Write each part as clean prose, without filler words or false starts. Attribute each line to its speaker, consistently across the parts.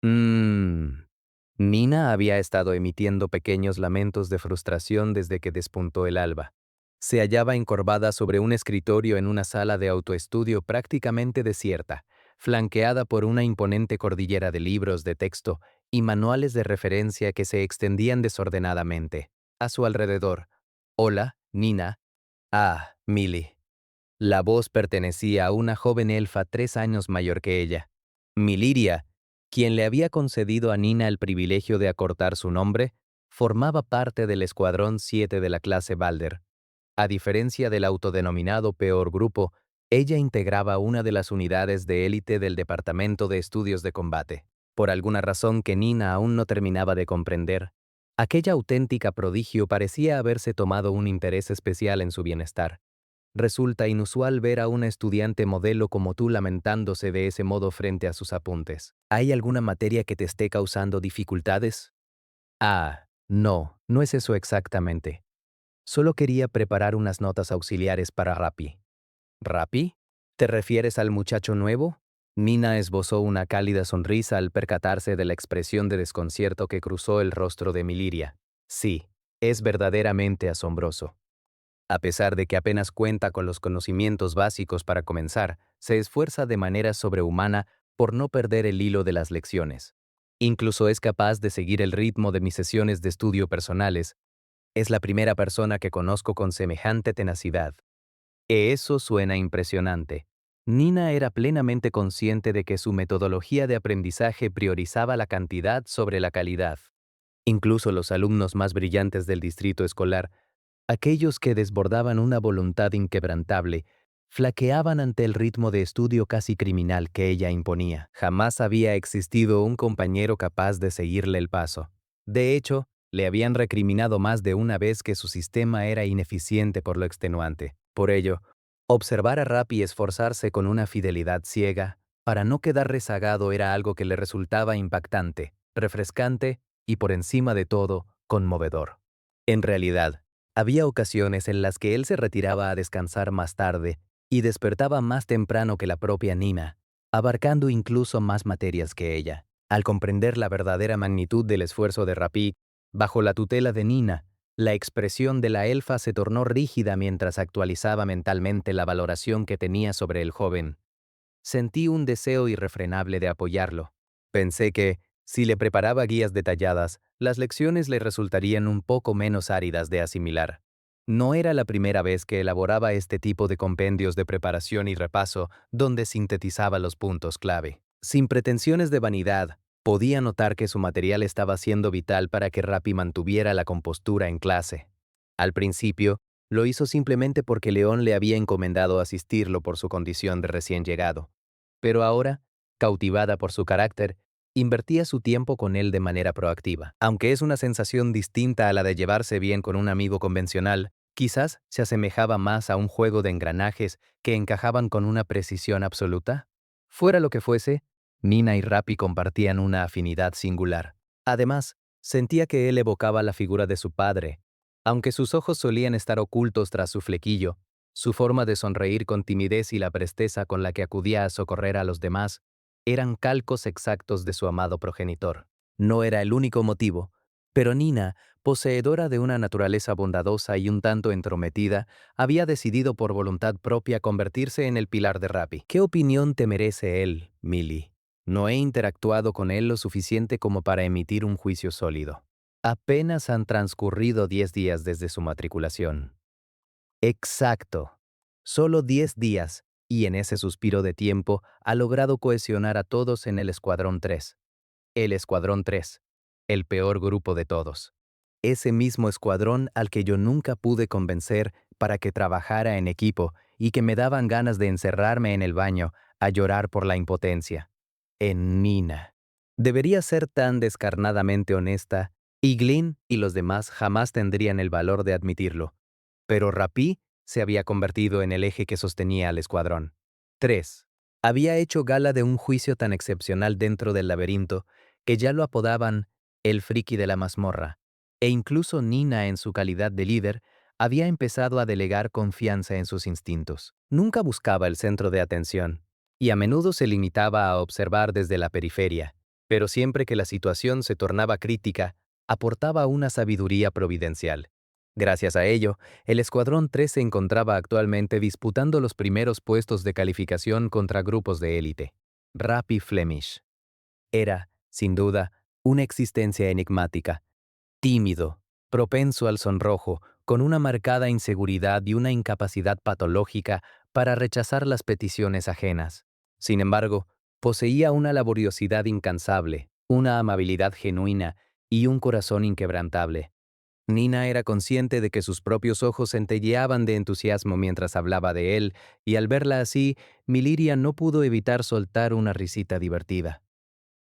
Speaker 1: Mmm. Nina había estado emitiendo pequeños lamentos de frustración desde que despuntó el alba. Se hallaba encorvada sobre un escritorio en una sala de autoestudio prácticamente desierta, flanqueada por una imponente cordillera de libros de texto y manuales de referencia que se extendían desordenadamente. A su alrededor. Hola, Nina. Ah, Millie. La voz pertenecía a una joven elfa 3 años mayor que ella. Miliria, quien le había concedido a Nina el privilegio de acortar su nombre, formaba parte del Escuadrón 7 de la clase Balder. A diferencia del autodenominado peor grupo, ella integraba una de las unidades de élite del Departamento de Estudios de Combate. Por alguna razón que Nina aún no terminaba de comprender, aquella auténtica prodigio parecía haberse tomado un interés especial en su bienestar. Resulta inusual ver a una estudiante modelo como tú lamentándose de ese modo frente a sus apuntes. ¿Hay alguna materia que te esté causando dificultades? Ah, no, no es eso exactamente. Solo quería preparar unas notas auxiliares para Rappi. ¿Rappi? ¿Te refieres al muchacho nuevo? Nina esbozó una cálida sonrisa al percatarse de la expresión de desconcierto que cruzó el rostro de Miliria. Sí, es verdaderamente asombroso. A pesar de que apenas cuenta con los conocimientos básicos para comenzar, se esfuerza de manera sobrehumana por no perder el hilo de las lecciones. Incluso es capaz de seguir el ritmo de mis sesiones de estudio personales. Es la primera persona que conozco con semejante tenacidad. Eso suena impresionante. Nina era plenamente consciente de que su metodología de aprendizaje priorizaba la cantidad sobre la calidad. Incluso los alumnos más brillantes del distrito escolar, aquellos que desbordaban una voluntad inquebrantable, flaqueaban ante el ritmo de estudio casi criminal que ella imponía. Jamás había existido un compañero capaz de seguirle el paso. De hecho, le habían recriminado más de una vez que su sistema era ineficiente por lo extenuante. Por ello, observar a Rappi esforzarse con una fidelidad ciega para no quedar rezagado era algo que le resultaba impactante, refrescante y, por encima de todo, conmovedor. En realidad, había ocasiones en las que él se retiraba a descansar más tarde y despertaba más temprano que la propia Nina, abarcando incluso más materias que ella. Al comprender la verdadera magnitud del esfuerzo de Rapid, bajo la tutela de Nina, la expresión de la elfa se tornó rígida mientras actualizaba mentalmente la valoración que tenía sobre el joven. Sentí un deseo irrefrenable de apoyarlo. Pensé que, si le preparaba guías detalladas, las lecciones le resultarían un poco menos áridas de asimilar. No era la primera vez que elaboraba este tipo de compendios de preparación y repaso donde sintetizaba los puntos clave. Sin pretensiones de vanidad, podía notar que su material estaba siendo vital para que Rappi mantuviera la compostura en clase. Al principio, lo hizo simplemente porque León le había encomendado asistirlo por su condición de recién llegado. Pero ahora, cautivada por su carácter, invertía su tiempo con él de manera proactiva. Aunque es una sensación distinta a la de llevarse bien con un amigo convencional, quizás se asemejaba más a un juego de engranajes que encajaban con una precisión absoluta. Fuera lo que fuese, Nina y Rappi compartían una afinidad singular. Además, sentía que él evocaba la figura de su padre. Aunque sus ojos solían estar ocultos tras su flequillo, su forma de sonreír con timidez y la presteza con la que acudía a socorrer a los demás eran calcos exactos de su amado progenitor. No era el único motivo, pero Nina, poseedora de una naturaleza bondadosa y un tanto entrometida, había decidido por voluntad propia convertirse en el pilar de Rappi. ¿Qué opinión te merece él, Millie? No he interactuado con él lo suficiente como para emitir un juicio sólido. Apenas han transcurrido 10 días desde su matriculación. Exacto. Solo 10 días, y en ese suspiro de tiempo ha logrado cohesionar a todos en el Escuadrón 3. El Escuadrón 3, el peor grupo de todos. Ese mismo escuadrón al que yo nunca pude convencer para que trabajara en equipo y que me daban ganas de encerrarme en el baño a llorar por la impotencia. En Nina. Debería ser tan descarnadamente honesta, y Glynn y los demás jamás tendrían el valor de admitirlo. Pero Rapí se había convertido en el eje que sostenía al escuadrón. 3. Había hecho gala de un juicio tan excepcional dentro del laberinto que ya lo apodaban el friki de la mazmorra, e incluso Nina, en su calidad de líder, había empezado a delegar confianza en sus instintos. Nunca buscaba el centro de atención, y a menudo se limitaba a observar desde la periferia, pero siempre que la situación se tornaba crítica, aportaba una sabiduría providencial. Gracias a ello, el Escuadrón 3 se encontraba actualmente disputando los primeros puestos de calificación contra grupos de élite. Rap y Flemish. Era, sin duda, una existencia enigmática, tímido, propenso al sonrojo, con una marcada inseguridad y una incapacidad patológica para rechazar las peticiones ajenas. Sin embargo, poseía una laboriosidad incansable, una amabilidad genuina y un corazón inquebrantable. Nina era consciente de que sus propios ojos centelleaban de entusiasmo mientras hablaba de él, y al verla así, Miliria no pudo evitar soltar una risita divertida.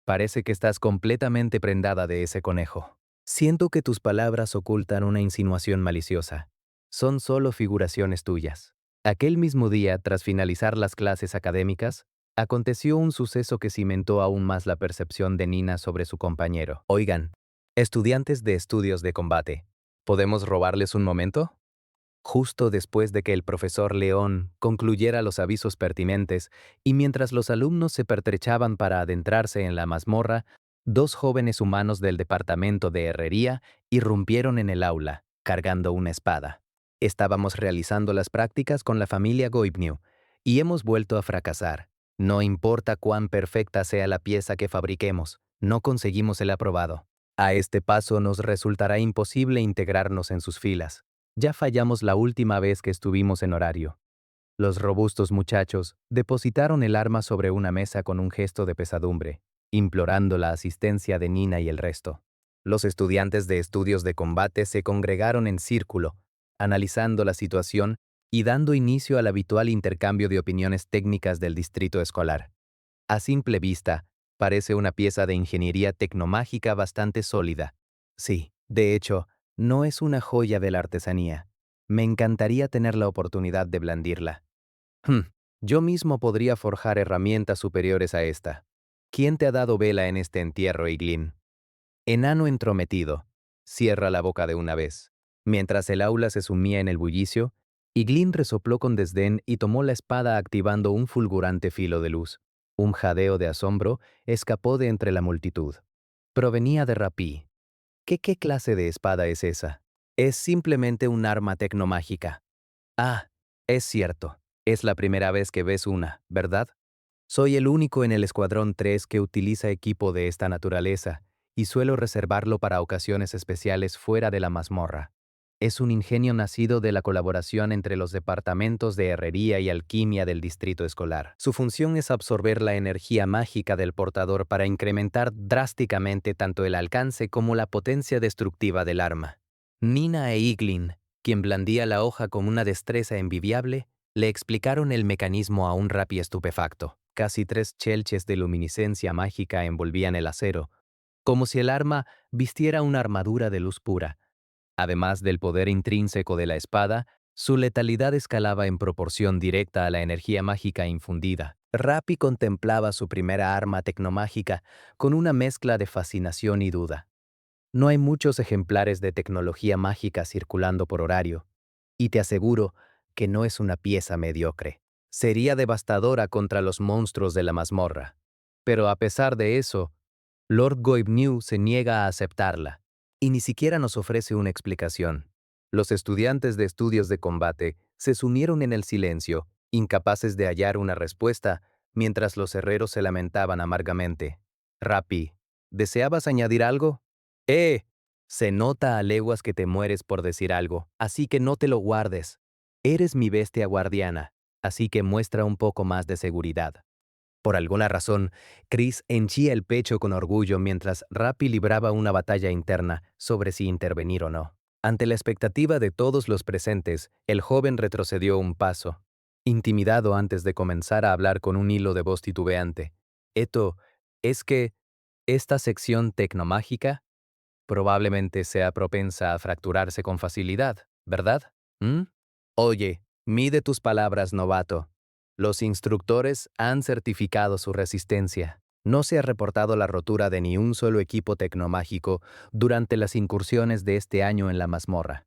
Speaker 1: Parece que estás completamente prendada de ese conejo. Siento que tus palabras ocultan una insinuación maliciosa. Son solo figuraciones tuyas. Aquel mismo día, tras finalizar las clases académicas, aconteció un suceso que cimentó aún más la percepción de Nina sobre su compañero. Oigan, estudiantes de estudios de combate, ¿podemos robarles un momento? Justo después de que el profesor León concluyera los avisos pertinentes y mientras los alumnos se pertrechaban para adentrarse en la mazmorra, dos jóvenes humanos del departamento de herrería irrumpieron en el aula, cargando una espada. Estábamos realizando las prácticas con la familia Goibniu y hemos vuelto a fracasar. No importa cuán perfecta sea la pieza que fabriquemos, no conseguimos el aprobado. A este paso nos resultará imposible integrarnos en sus filas. Ya fallamos la última vez que estuvimos en horario. Los robustos muchachos depositaron el arma sobre una mesa con un gesto de pesadumbre, implorando la asistencia de Nina y el resto. Los estudiantes de estudios de combate se congregaron en círculo, analizando la situación y dando inicio al habitual intercambio de opiniones técnicas del distrito escolar. A simple vista, parece una pieza de ingeniería tecnomágica bastante sólida. Sí, de hecho, no es una joya de la artesanía. Me encantaría tener la oportunidad de blandirla. Yo mismo podría forjar herramientas superiores a esta. ¿Quién te ha dado vela en este entierro, Iglin? Enano entrometido. Cierra la boca de una vez. Mientras el aula se sumía en el bullicio, Iglin resopló con desdén y tomó la espada activando un fulgurante filo de luz. Un jadeo de asombro escapó de entre la multitud. Provenía de Rapí. ¿Qué clase de espada es esa? Es simplemente un arma tecnomágica. Ah, es cierto. Es la primera vez que ves una, ¿verdad? Soy el único en el Escuadrón 3 que utiliza equipo de esta naturaleza, y suelo reservarlo para ocasiones especiales fuera de la mazmorra. Es un ingenio nacido de la colaboración entre los departamentos de herrería y alquimia del distrito escolar. Su función es absorber la energía mágica del portador para incrementar drásticamente tanto el alcance como la potencia destructiva del arma. Nina e Iglin, quien blandía la hoja con una destreza envidiable, le explicaron el mecanismo a un Rappi estupefacto. Casi 3 chelches de luminiscencia mágica envolvían el acero, como si el arma vistiera una armadura de luz pura. Además del poder intrínseco de la espada, su letalidad escalaba en proporción directa a la energía mágica infundida. Rappi contemplaba su primera arma tecnomágica con una mezcla de fascinación y duda. No hay muchos ejemplares de tecnología mágica circulando por horario, y te aseguro que no es una pieza mediocre. Sería devastadora contra los monstruos de la mazmorra. Pero a pesar de eso, Lord Goibniu se niega a aceptarla, y ni siquiera nos ofrece una explicación. Los estudiantes de estudios de combate se sumieron en el silencio, incapaces de hallar una respuesta, mientras los herreros se lamentaban amargamente. Rappi, ¿deseabas añadir algo? ¡Eh! Se nota a leguas que te mueres por decir algo, así que no te lo guardes. Eres mi bestia guardiana, así que muestra un poco más de seguridad. Por alguna razón, Chris henchía el pecho con orgullo mientras Rappi libraba una batalla interna sobre si intervenir o no. Ante la expectativa de todos los presentes, el joven retrocedió un paso, intimidado antes de comenzar a hablar con un hilo de voz titubeante. Eto, es que esta sección tecnomágica probablemente sea propensa a fracturarse con facilidad, ¿verdad? ¿Mm? Oye, mide tus palabras, novato. Los instructores han certificado su resistencia. No se ha reportado la rotura de ni un solo equipo tecnomágico durante las incursiones de este año en la mazmorra.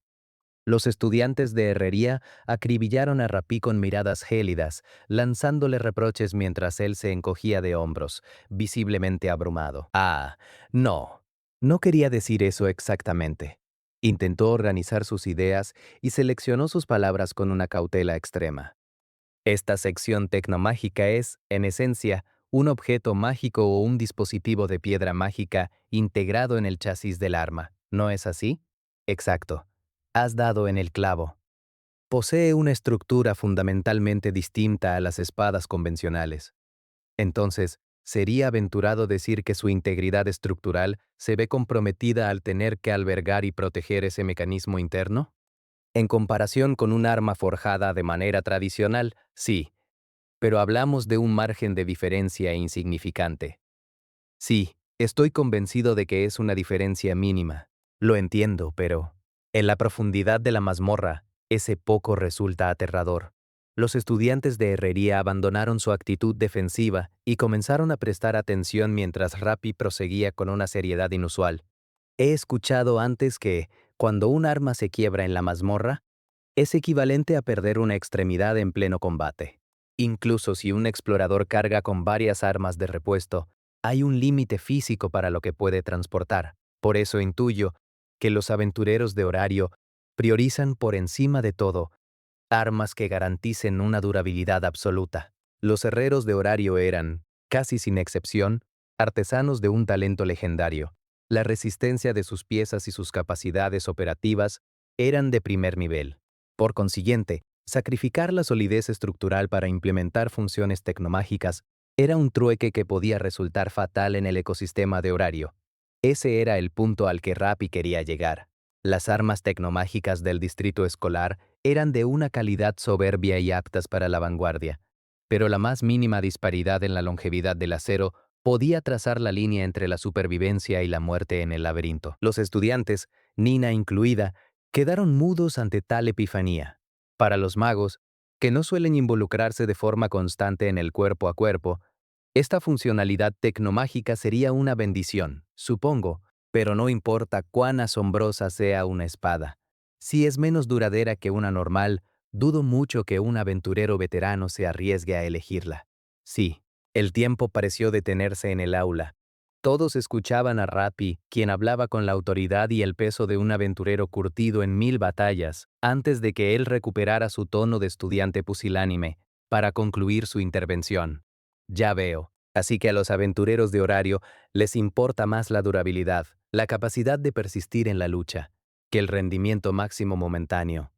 Speaker 1: Los estudiantes de herrería acribillaron a Rapí con miradas gélidas, lanzándole reproches mientras él se encogía de hombros, visiblemente abrumado. Ah, no, no quería decir eso exactamente. Intentó organizar sus ideas y seleccionó sus palabras con una cautela extrema. Esta sección tecnomágica es, en esencia, un objeto mágico o un dispositivo de piedra mágica integrado en el chasis del arma. ¿No es así? Exacto. Has dado en el clavo. Posee una estructura fundamentalmente distinta a las espadas convencionales. Entonces, ¿sería aventurado decir que su integridad estructural se ve comprometida al tener que albergar y proteger ese mecanismo interno? En comparación con un arma forjada de manera tradicional, sí, pero hablamos de un margen de diferencia insignificante. Sí, estoy convencido de que es una diferencia mínima. Lo entiendo, pero en la profundidad de la mazmorra, ese poco resulta aterrador. Los estudiantes de herrería abandonaron su actitud defensiva y comenzaron a prestar atención mientras Rappi proseguía con una seriedad inusual. He escuchado antes que, cuando un arma se quiebra en la mazmorra, es equivalente a perder una extremidad en pleno combate. Incluso si un explorador carga con varias armas de repuesto, hay un límite físico para lo que puede transportar. Por eso intuyo que los aventureros de horario priorizan por encima de todo armas que garanticen una durabilidad absoluta. Los herreros de horario eran, casi sin excepción, artesanos de un talento legendario. La resistencia de sus piezas y sus capacidades operativas eran de primer nivel. Por consiguiente, sacrificar la solidez estructural para implementar funciones tecnomágicas era un trueque que podía resultar fatal en el ecosistema de horario. Ese era el punto al que Rappi quería llegar. Las armas tecnomágicas del distrito escolar eran de una calidad soberbia y aptas para la vanguardia, pero la más mínima disparidad en la longevidad del acero podía trazar la línea entre la supervivencia y la muerte en el laberinto. Los estudiantes, Nina incluida, quedaron mudos ante tal epifanía. Para los magos, que no suelen involucrarse de forma constante en el cuerpo a cuerpo, esta funcionalidad tecnomágica sería una bendición, supongo, pero no importa cuán asombrosa sea una espada. Si es menos duradera que una normal, dudo mucho que un aventurero veterano se arriesgue a elegirla. Sí, el tiempo pareció detenerse en el aula. Todos escuchaban a Rappi, quien hablaba con la autoridad y el peso de un aventurero curtido en 1000 batallas, antes de que él recuperara su tono de estudiante pusilánime, para concluir su intervención. Ya veo. Así que a los aventureros de horario les importa más la durabilidad, la capacidad de persistir en la lucha, que el rendimiento máximo momentáneo.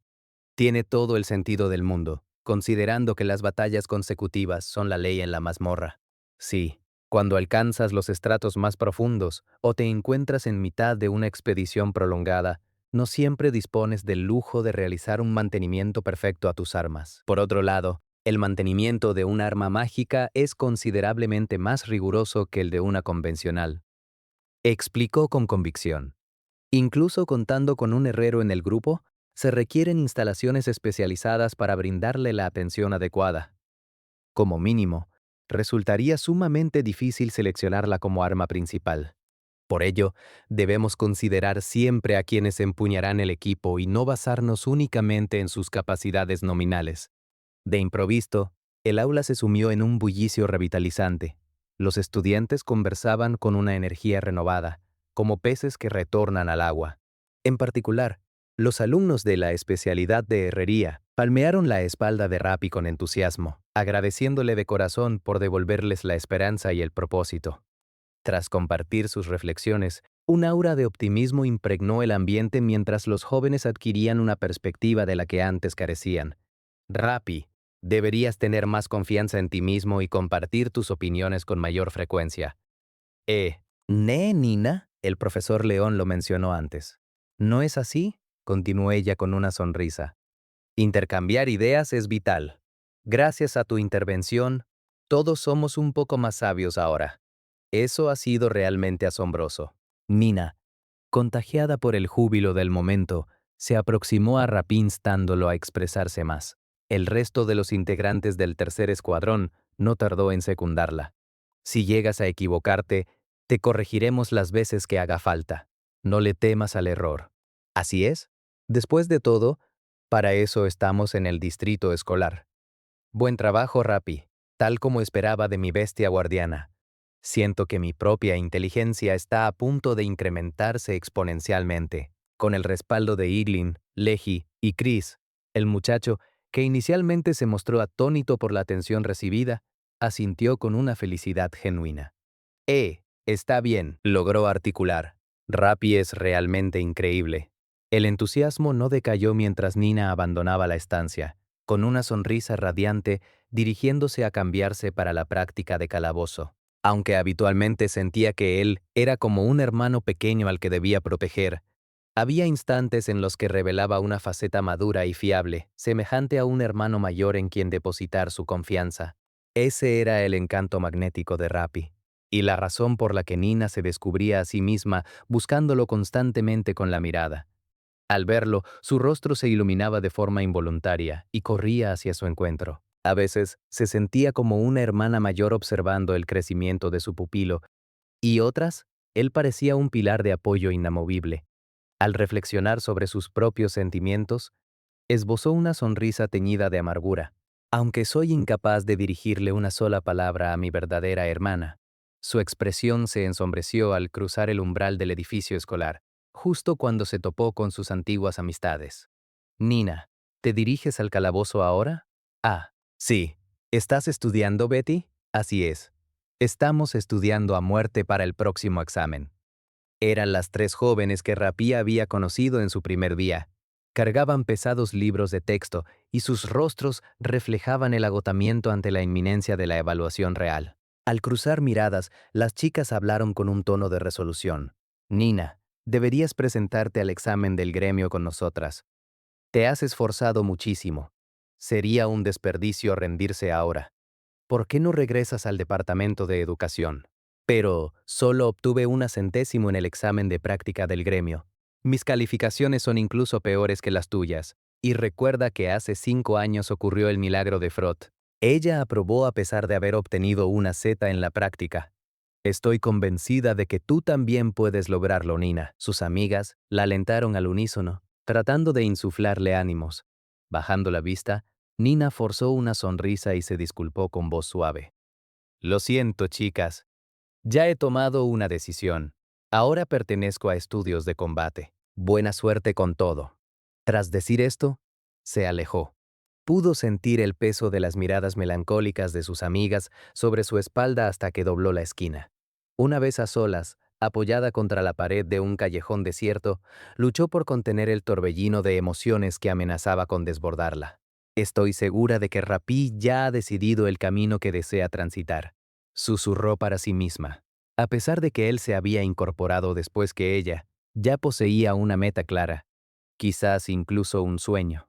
Speaker 1: Tiene todo el sentido del mundo, considerando que las batallas consecutivas son la ley en la mazmorra. Sí, cuando alcanzas los estratos más profundos o te encuentras en mitad de una expedición prolongada, no siempre dispones del lujo de realizar un mantenimiento perfecto a tus armas. Por otro lado, el mantenimiento de un arma mágica es considerablemente más riguroso que el de una convencional. Explicó con convicción. Incluso contando con un herrero en el grupo, se requieren instalaciones especializadas para brindarle la atención adecuada. Como mínimo, resultaría sumamente difícil seleccionarla como arma principal. Por ello, debemos considerar siempre a quienes empuñarán el equipo y no basarnos únicamente en sus capacidades nominales. De improviso, el aula se sumió en un bullicio revitalizante. Los estudiantes conversaban con una energía renovada, como peces que retornan al agua. En particular, los alumnos de la especialidad de herrería palmearon la espalda de Rappi con entusiasmo, agradeciéndole de corazón por devolverles la esperanza y el propósito. Tras compartir sus reflexiones, un aura de optimismo impregnó el ambiente mientras los jóvenes adquirían una perspectiva de la que antes carecían. Rappi, deberías tener más confianza en ti mismo y compartir tus opiniones con mayor frecuencia. Nina, el profesor León lo mencionó antes. ¿No es así? Continuó ella con una sonrisa. Intercambiar ideas es vital. Gracias a tu intervención, todos somos un poco más sabios ahora. Eso ha sido realmente asombroso. Nina, contagiada por el júbilo del momento, se aproximó a Rappi instándolo a expresarse más. El resto de los integrantes del tercer escuadrón no tardó en secundarla. Si llegas a equivocarte, te corregiremos las veces que haga falta. No le temas al error. ¿Así es? Después de todo, para eso estamos en el distrito escolar. Buen trabajo, Rappi, tal como esperaba de mi bestia guardiana. Siento que mi propia inteligencia está a punto de incrementarse exponencialmente. Con el respaldo de Iglin, Leji y Chris, el muchacho, que inicialmente se mostró atónito por la atención recibida, asintió con una felicidad genuina. Está bien, logró articular. Rappi es realmente increíble. El entusiasmo no decayó mientras Nina abandonaba la estancia, con una sonrisa radiante dirigiéndose a cambiarse para la práctica de calabozo. Aunque habitualmente sentía que él era como un hermano pequeño al que debía proteger, había instantes en los que revelaba una faceta madura y fiable, semejante a un hermano mayor en quien depositar su confianza. Ese era el encanto magnético de Rappi, y la razón por la que Nina se descubría a sí misma buscándolo constantemente con la mirada. Al verlo, su rostro se iluminaba de forma involuntaria y corría hacia su encuentro. A veces se sentía como una hermana mayor observando el crecimiento de su pupilo, y otras, él parecía un pilar de apoyo inamovible. Al reflexionar sobre sus propios sentimientos, esbozó una sonrisa teñida de amargura. Aunque soy incapaz de dirigirle una sola palabra a mi verdadera hermana, su expresión se ensombreció al cruzar el umbral del edificio escolar, justo cuando se topó con sus antiguas amistades. Nina, ¿te diriges al calabozo ahora? Sí. ¿Estás estudiando, Betty? Así es. Estamos estudiando a muerte para el próximo examen. Eran las tres jóvenes que Rappi había conocido en su primer día. Cargaban pesados libros de texto y sus rostros reflejaban el agotamiento ante la inminencia de la evaluación real. Al cruzar miradas, las chicas hablaron con un tono de resolución. Nina, deberías presentarte al examen del gremio con nosotras. Te has esforzado muchísimo. Sería un desperdicio rendirse ahora. ¿Por qué no regresas al departamento de educación? Pero solo obtuve una centésimo en el examen de práctica del gremio. Mis calificaciones son incluso peores que las tuyas. Y recuerda que hace 5 años ocurrió el milagro de Frot. Ella aprobó a pesar de haber obtenido una Z en la práctica. Estoy convencida de que tú también puedes lograrlo, Nina. Sus amigas la alentaron al unísono, tratando de insuflarle ánimos. Bajando la vista, Nina forzó una sonrisa y se disculpó con voz suave. Lo siento, chicas. Ya he tomado una decisión. Ahora pertenezco a estudios de combate. Buena suerte con todo. Tras decir esto, se alejó. Pudo sentir el peso de las miradas melancólicas de sus amigas sobre su espalda hasta que dobló la esquina. Una vez a solas, apoyada contra la pared de un callejón desierto, luchó por contener el torbellino de emociones que amenazaba con desbordarla. Estoy segura de que Rappi ya ha decidido el camino que desea transitar, susurró para sí misma. A pesar de que él se había incorporado después que ella, ya poseía una meta clara, quizás incluso un sueño.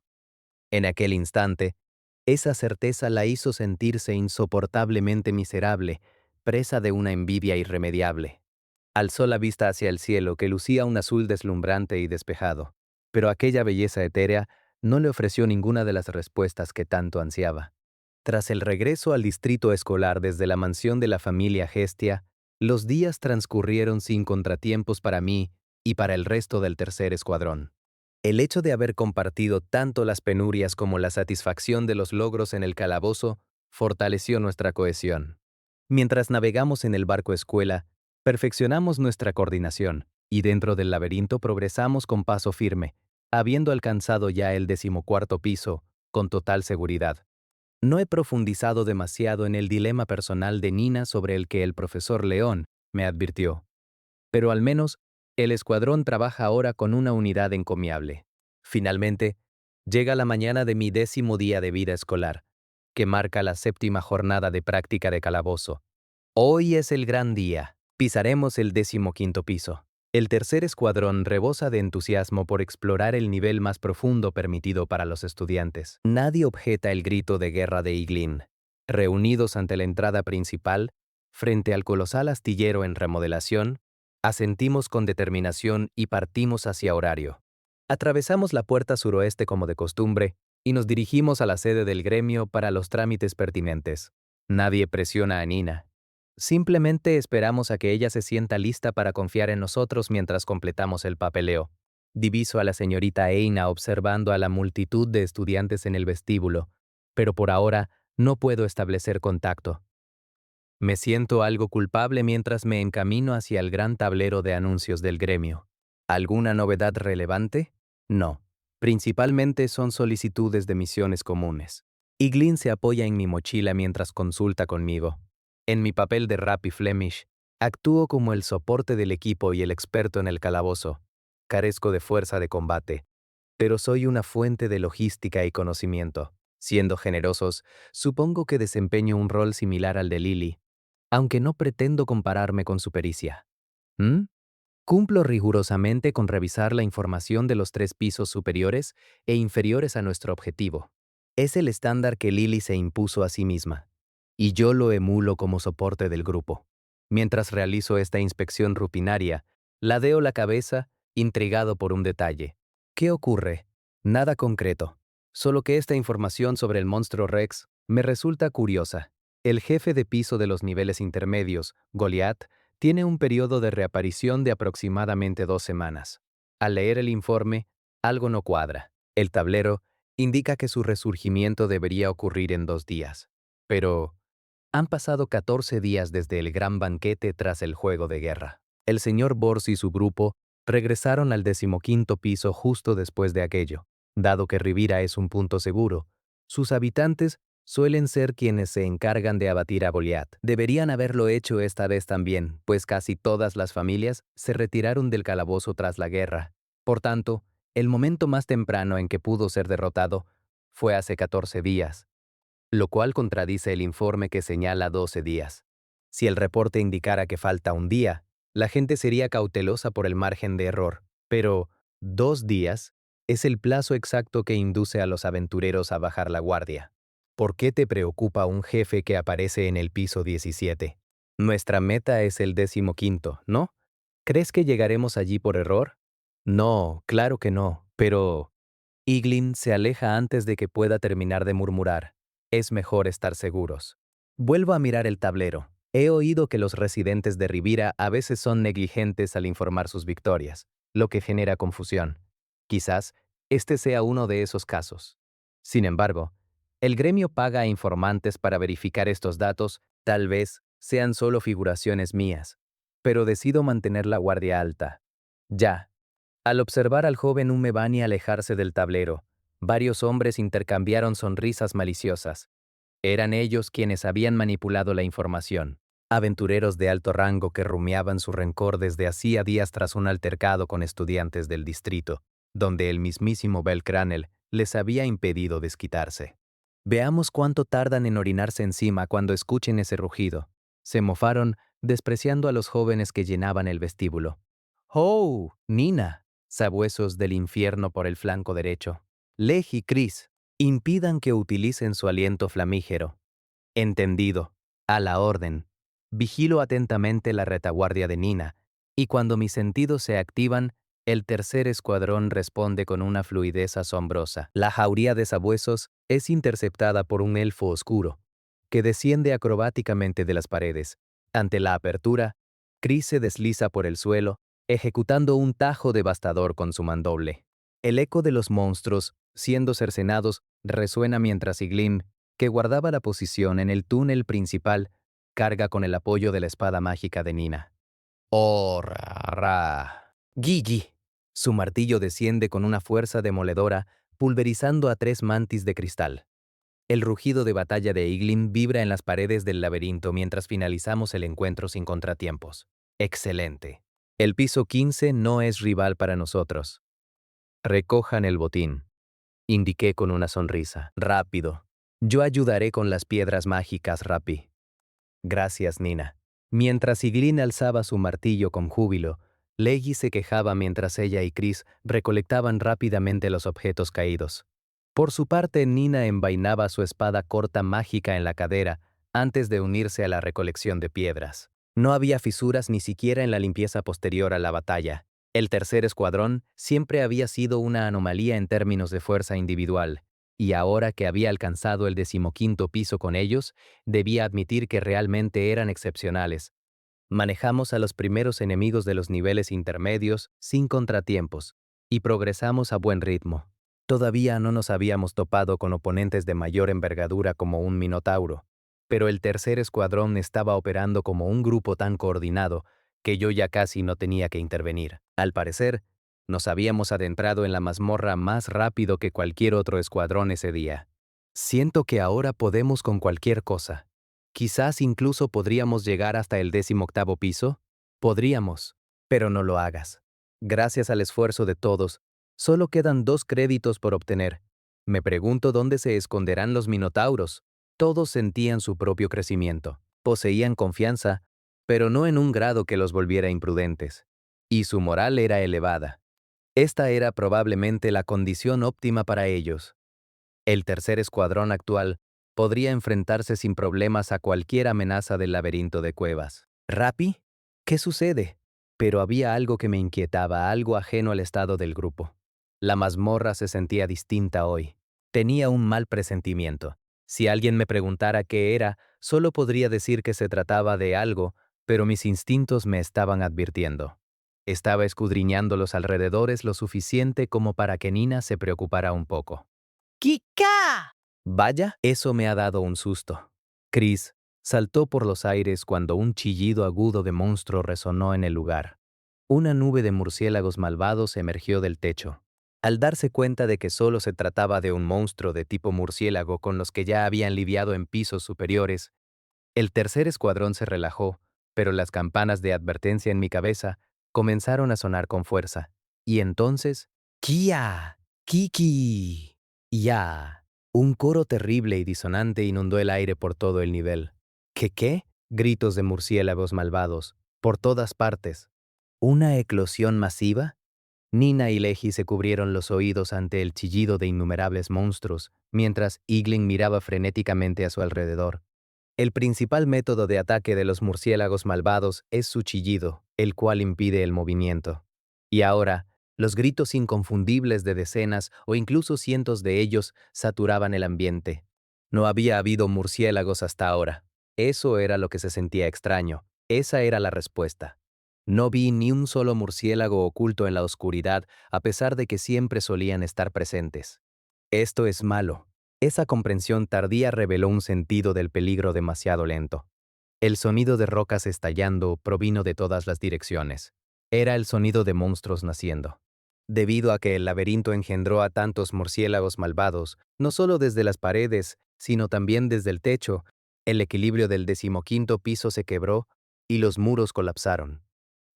Speaker 1: En aquel instante, esa certeza la hizo sentirse insoportablemente miserable, presa de una envidia irremediable. Alzó la vista hacia el cielo, que lucía un azul deslumbrante y despejado, pero aquella belleza etérea no le ofreció ninguna de las respuestas que tanto ansiaba. Tras el regreso al distrito escolar desde la mansión de la familia Gestia, los días transcurrieron sin contratiempos para mí y para el resto del tercer escuadrón. El hecho de haber compartido tanto las penurias como la satisfacción de los logros en el calabozo fortaleció nuestra cohesión. Mientras navegamos en el barco escuela, perfeccionamos nuestra coordinación y dentro del laberinto progresamos con paso firme, habiendo alcanzado ya el 14º piso, con total seguridad. No he profundizado demasiado en el dilema personal de Nina sobre el que el profesor León me advirtió. Pero al menos, el escuadrón trabaja ahora con una unidad encomiable. Finalmente, llega la mañana de mi 10º día de vida escolar, que marca la 7ª jornada de práctica de calabozo. Hoy es el gran día. Pisaremos el 15º piso. El tercer escuadrón rebosa de entusiasmo por explorar el nivel más profundo permitido para los estudiantes. Nadie objeta el grito de guerra de Iglin. Reunidos ante la entrada principal, frente al colosal astillero en remodelación, asentimos con determinación y partimos hacia horario. Atravesamos la puerta suroeste como de costumbre y nos dirigimos a la sede del gremio para los trámites pertinentes. Nadie presiona a Nina. Simplemente esperamos a que ella se sienta lista para confiar en nosotros mientras completamos el papeleo. Diviso a la señorita Eina observando a la multitud de estudiantes en el vestíbulo, pero por ahora no puedo establecer contacto. Me siento algo culpable mientras me encamino hacia el gran tablero de anuncios del gremio. ¿Alguna novedad relevante? No. Principalmente son solicitudes de misiones comunes. Iglin se apoya en mi mochila mientras consulta conmigo. En mi papel de Rappy Flemish, actúo como el soporte del equipo y el experto en el calabozo. Carezco de fuerza de combate, pero soy una fuente de logística y conocimiento. Siendo generosos, supongo que desempeño un rol similar al de Lily, aunque no pretendo compararme con su pericia. ¿Mm? Cumplo rigurosamente con revisar la información de los 3 pisos superiores e inferiores a nuestro objetivo. Es el estándar que Lily se impuso a sí misma, y yo lo emulo como soporte del grupo. Mientras realizo esta inspección rutinaria, ladeo la cabeza, intrigado por un detalle. ¿Qué ocurre? Nada concreto, solo que esta información sobre el monstruo Rex me resulta curiosa. El jefe de piso de los niveles intermedios, Goliath, tiene un periodo de reaparición de aproximadamente 2 semanas. Al leer el informe, algo no cuadra. El tablero indica que su resurgimiento debería ocurrir en 2 días. Pero han pasado 14 días desde el gran banquete tras el juego de guerra. El señor Bors y su grupo regresaron al 15º piso justo después de aquello. Dado que Rivira es un punto seguro, sus habitantes suelen ser quienes se encargan de abatir a Goliath. Deberían haberlo hecho esta vez también, pues casi todas las familias se retiraron del calabozo tras la guerra. Por tanto, el momento más temprano en que pudo ser derrotado fue hace 14 días, lo cual contradice el informe que señala 12 días. Si el reporte indicara que falta un día, la gente sería cautelosa por el margen de error, pero 2 días es el plazo exacto que induce a los aventureros a bajar la guardia. ¿Por qué te preocupa un jefe que aparece en el piso 17? Nuestra meta es el 15º, ¿no? ¿Crees que llegaremos allí por error? No, claro que no, pero... Iglin se aleja antes de que pueda terminar de murmurar. Es mejor estar seguros. Vuelvo a mirar el tablero. He oído que los residentes de Rivira a veces son negligentes al informar sus victorias, lo que genera confusión. Quizás este sea uno de esos casos. Sin embargo, el gremio paga a informantes para verificar estos datos, tal vez sean solo figuraciones mías, pero decido mantener la guardia alta. Ya. Al observar al joven Umebani alejarse del tablero, varios hombres intercambiaron sonrisas maliciosas. Eran ellos quienes habían manipulado la información. Aventureros de alto rango que rumiaban su rencor desde hacía días tras un altercado con estudiantes del distrito, donde el mismísimo Belcranel les había impedido desquitarse. Veamos cuánto tardan en orinarse encima cuando escuchen ese rugido. Se mofaron, despreciando a los jóvenes que llenaban el vestíbulo. ¡Oh, Nina! Sabuesos del infierno por el flanco derecho. Leg y Chris, impidan que utilicen su aliento flamígero. Entendido. A la orden. Vigilo atentamente la retaguardia de Nina, y cuando mis sentidos se activan, el tercer escuadrón responde con una fluidez asombrosa. La jauría de sabuesos es interceptada por un elfo oscuro, que desciende acrobáticamente de las paredes. Ante la apertura, Chris se desliza por el suelo, ejecutando un tajo devastador con su mandoble. El eco de los monstruos, siendo cercenados, resuena mientras Iglin, que guardaba la posición en el túnel principal, carga con el apoyo de la espada mágica de Nina. ¡Oh, ra! ¡Gigi! Su martillo desciende con una fuerza demoledora, pulverizando a 3 mantis de cristal. El rugido de batalla de Iglin vibra en las paredes del laberinto mientras finalizamos el encuentro sin contratiempos. ¡Excelente! El piso 15 no es rival para nosotros. Recojan el botín. Indiqué con una sonrisa. Rápido. Yo ayudaré con las piedras mágicas, Rappy. Gracias, Nina. Mientras Iglin alzaba su martillo con júbilo, Leggy se quejaba mientras ella y Chris recolectaban rápidamente los objetos caídos. Por su parte, Nina envainaba su espada corta mágica en la cadera antes de unirse a la recolección de piedras. No había fisuras ni siquiera en la limpieza posterior a la batalla. El tercer escuadrón siempre había sido una anomalía en términos de fuerza individual, y ahora que había alcanzado el 15º piso con ellos, debía admitir que realmente eran excepcionales. Manejamos a los primeros enemigos de los niveles intermedios sin contratiempos, y progresamos a buen ritmo. Todavía no nos habíamos topado con oponentes de mayor envergadura como un minotauro, pero el tercer escuadrón estaba operando como un grupo tan coordinado que yo ya casi no tenía que intervenir. Al parecer, nos habíamos adentrado en la mazmorra más rápido que cualquier otro escuadrón ese día. Siento que ahora podemos con cualquier cosa. Quizás incluso podríamos llegar hasta el 18º piso. Podríamos, pero no lo hagas. Gracias al esfuerzo de todos, solo quedan 2 créditos por obtener. Me pregunto dónde se esconderán los minotauros. Todos sentían su propio crecimiento. Poseían confianza, pero no en un grado que los volviera imprudentes. Y su moral era elevada. Esta era probablemente la condición óptima para ellos. El tercer escuadrón actual podría enfrentarse sin problemas a cualquier amenaza del laberinto de cuevas. ¿Rappi? ¿Qué sucede? Pero había algo que me inquietaba, algo ajeno al estado del grupo. La mazmorra se sentía distinta hoy. Tenía un mal presentimiento. Si alguien me preguntara qué era, solo podría decir que se trataba de algo, pero mis instintos me estaban advirtiendo. Estaba escudriñando los alrededores lo suficiente como para que Nina se preocupara un poco. ¡Kika! Vaya, eso me ha dado un susto. Chris saltó por los aires cuando un chillido agudo de monstruo resonó en el lugar. Una nube de murciélagos malvados emergió del techo. Al darse cuenta de que solo se trataba de un monstruo de tipo murciélago con los que ya habían lidiado en pisos superiores, el tercer escuadrón se relajó, pero las campanas de advertencia en mi cabeza comenzaron a sonar con fuerza. Y entonces, ¡Kia! ¡Kiki! ¡Ya! Un coro terrible y disonante inundó el aire por todo el nivel. ¿Qué? Gritos de murciélagos malvados, por todas partes. ¿Una eclosión masiva? Nina y Leji se cubrieron los oídos ante el chillido de innumerables monstruos, mientras Eaglin miraba frenéticamente a su alrededor. El principal método de ataque de los murciélagos malvados es su chillido, el cual impide el movimiento. Y ahora, los gritos inconfundibles de decenas o incluso cientos de ellos saturaban el ambiente. No había habido murciélagos hasta ahora. Eso era lo que se sentía extraño. Esa era la respuesta. No vi ni un solo murciélago oculto en la oscuridad, a pesar de que siempre solían estar presentes. Esto es malo. Esa comprensión tardía reveló un sentido del peligro demasiado lento. El sonido de rocas estallando provino de todas las direcciones. Era el sonido de monstruos naciendo. Debido a que el laberinto engendró a tantos murciélagos malvados, no solo desde las paredes, sino también desde el techo, el equilibrio del 15º piso se quebró y los muros colapsaron.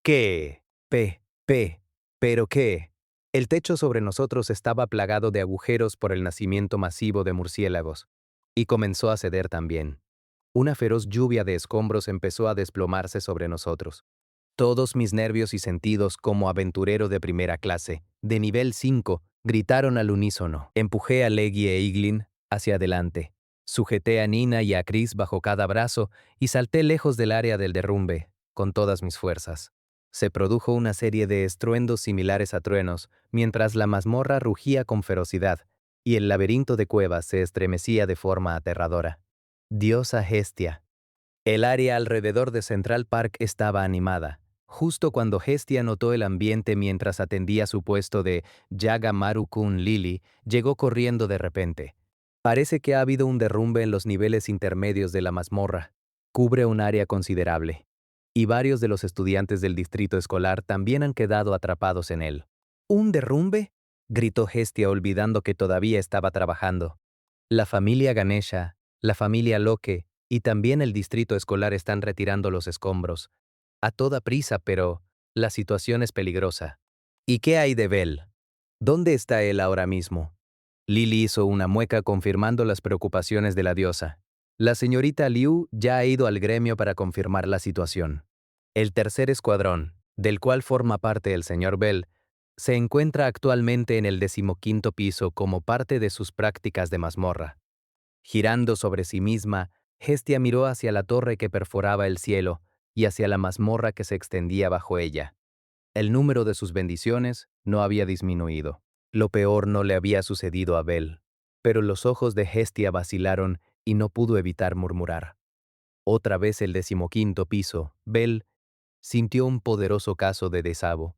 Speaker 1: ¿Qué? ¿Pero qué? El techo sobre nosotros estaba plagado de agujeros por el nacimiento masivo de murciélagos, y comenzó a ceder también. Una feroz lluvia de escombros empezó a desplomarse sobre nosotros. Todos mis nervios y sentidos como aventurero de primera clase, de nivel 5, gritaron al unísono. Empujé a Leggy e Iglin hacia adelante. Sujeté a Nina y a Chris bajo cada brazo y salté lejos del área del derrumbe, con todas mis fuerzas. Se produjo una serie de estruendos similares a truenos, mientras la mazmorra rugía con ferocidad, y el laberinto de cuevas se estremecía de forma aterradora. Diosa Hestia. El área alrededor de Central Park estaba animada. Justo cuando Hestia notó el ambiente mientras atendía su puesto de Yaga Maru-kun Lili, llegó corriendo de repente. Parece que ha habido un derrumbe en los niveles intermedios de la mazmorra. Cubre un área considerable. Y varios de los estudiantes del distrito escolar también han quedado atrapados en él. ¿Un derrumbe?, gritó Hestia olvidando que todavía estaba trabajando. La familia Ganesha, la familia Locke y también el distrito escolar están retirando los escombros. A toda prisa, pero la situación es peligrosa. ¿Y qué hay de Bell? ¿Dónde está él ahora mismo? Lily hizo una mueca confirmando las preocupaciones de la diosa. La señorita Liu ya ha ido al gremio para confirmar la situación. El tercer escuadrón, del cual forma parte el señor Bell, se encuentra actualmente en el 15º piso como parte de sus prácticas de mazmorra. Girando sobre sí misma, Hestia miró hacia la torre que perforaba el cielo y hacia la mazmorra que se extendía bajo ella. El número de sus bendiciones no había disminuido. Lo peor no le había sucedido a Bell, pero los ojos de Hestia vacilaron y no pudo evitar murmurar. Otra vez el 15º piso, Bell sintió un poderoso caso de desabo.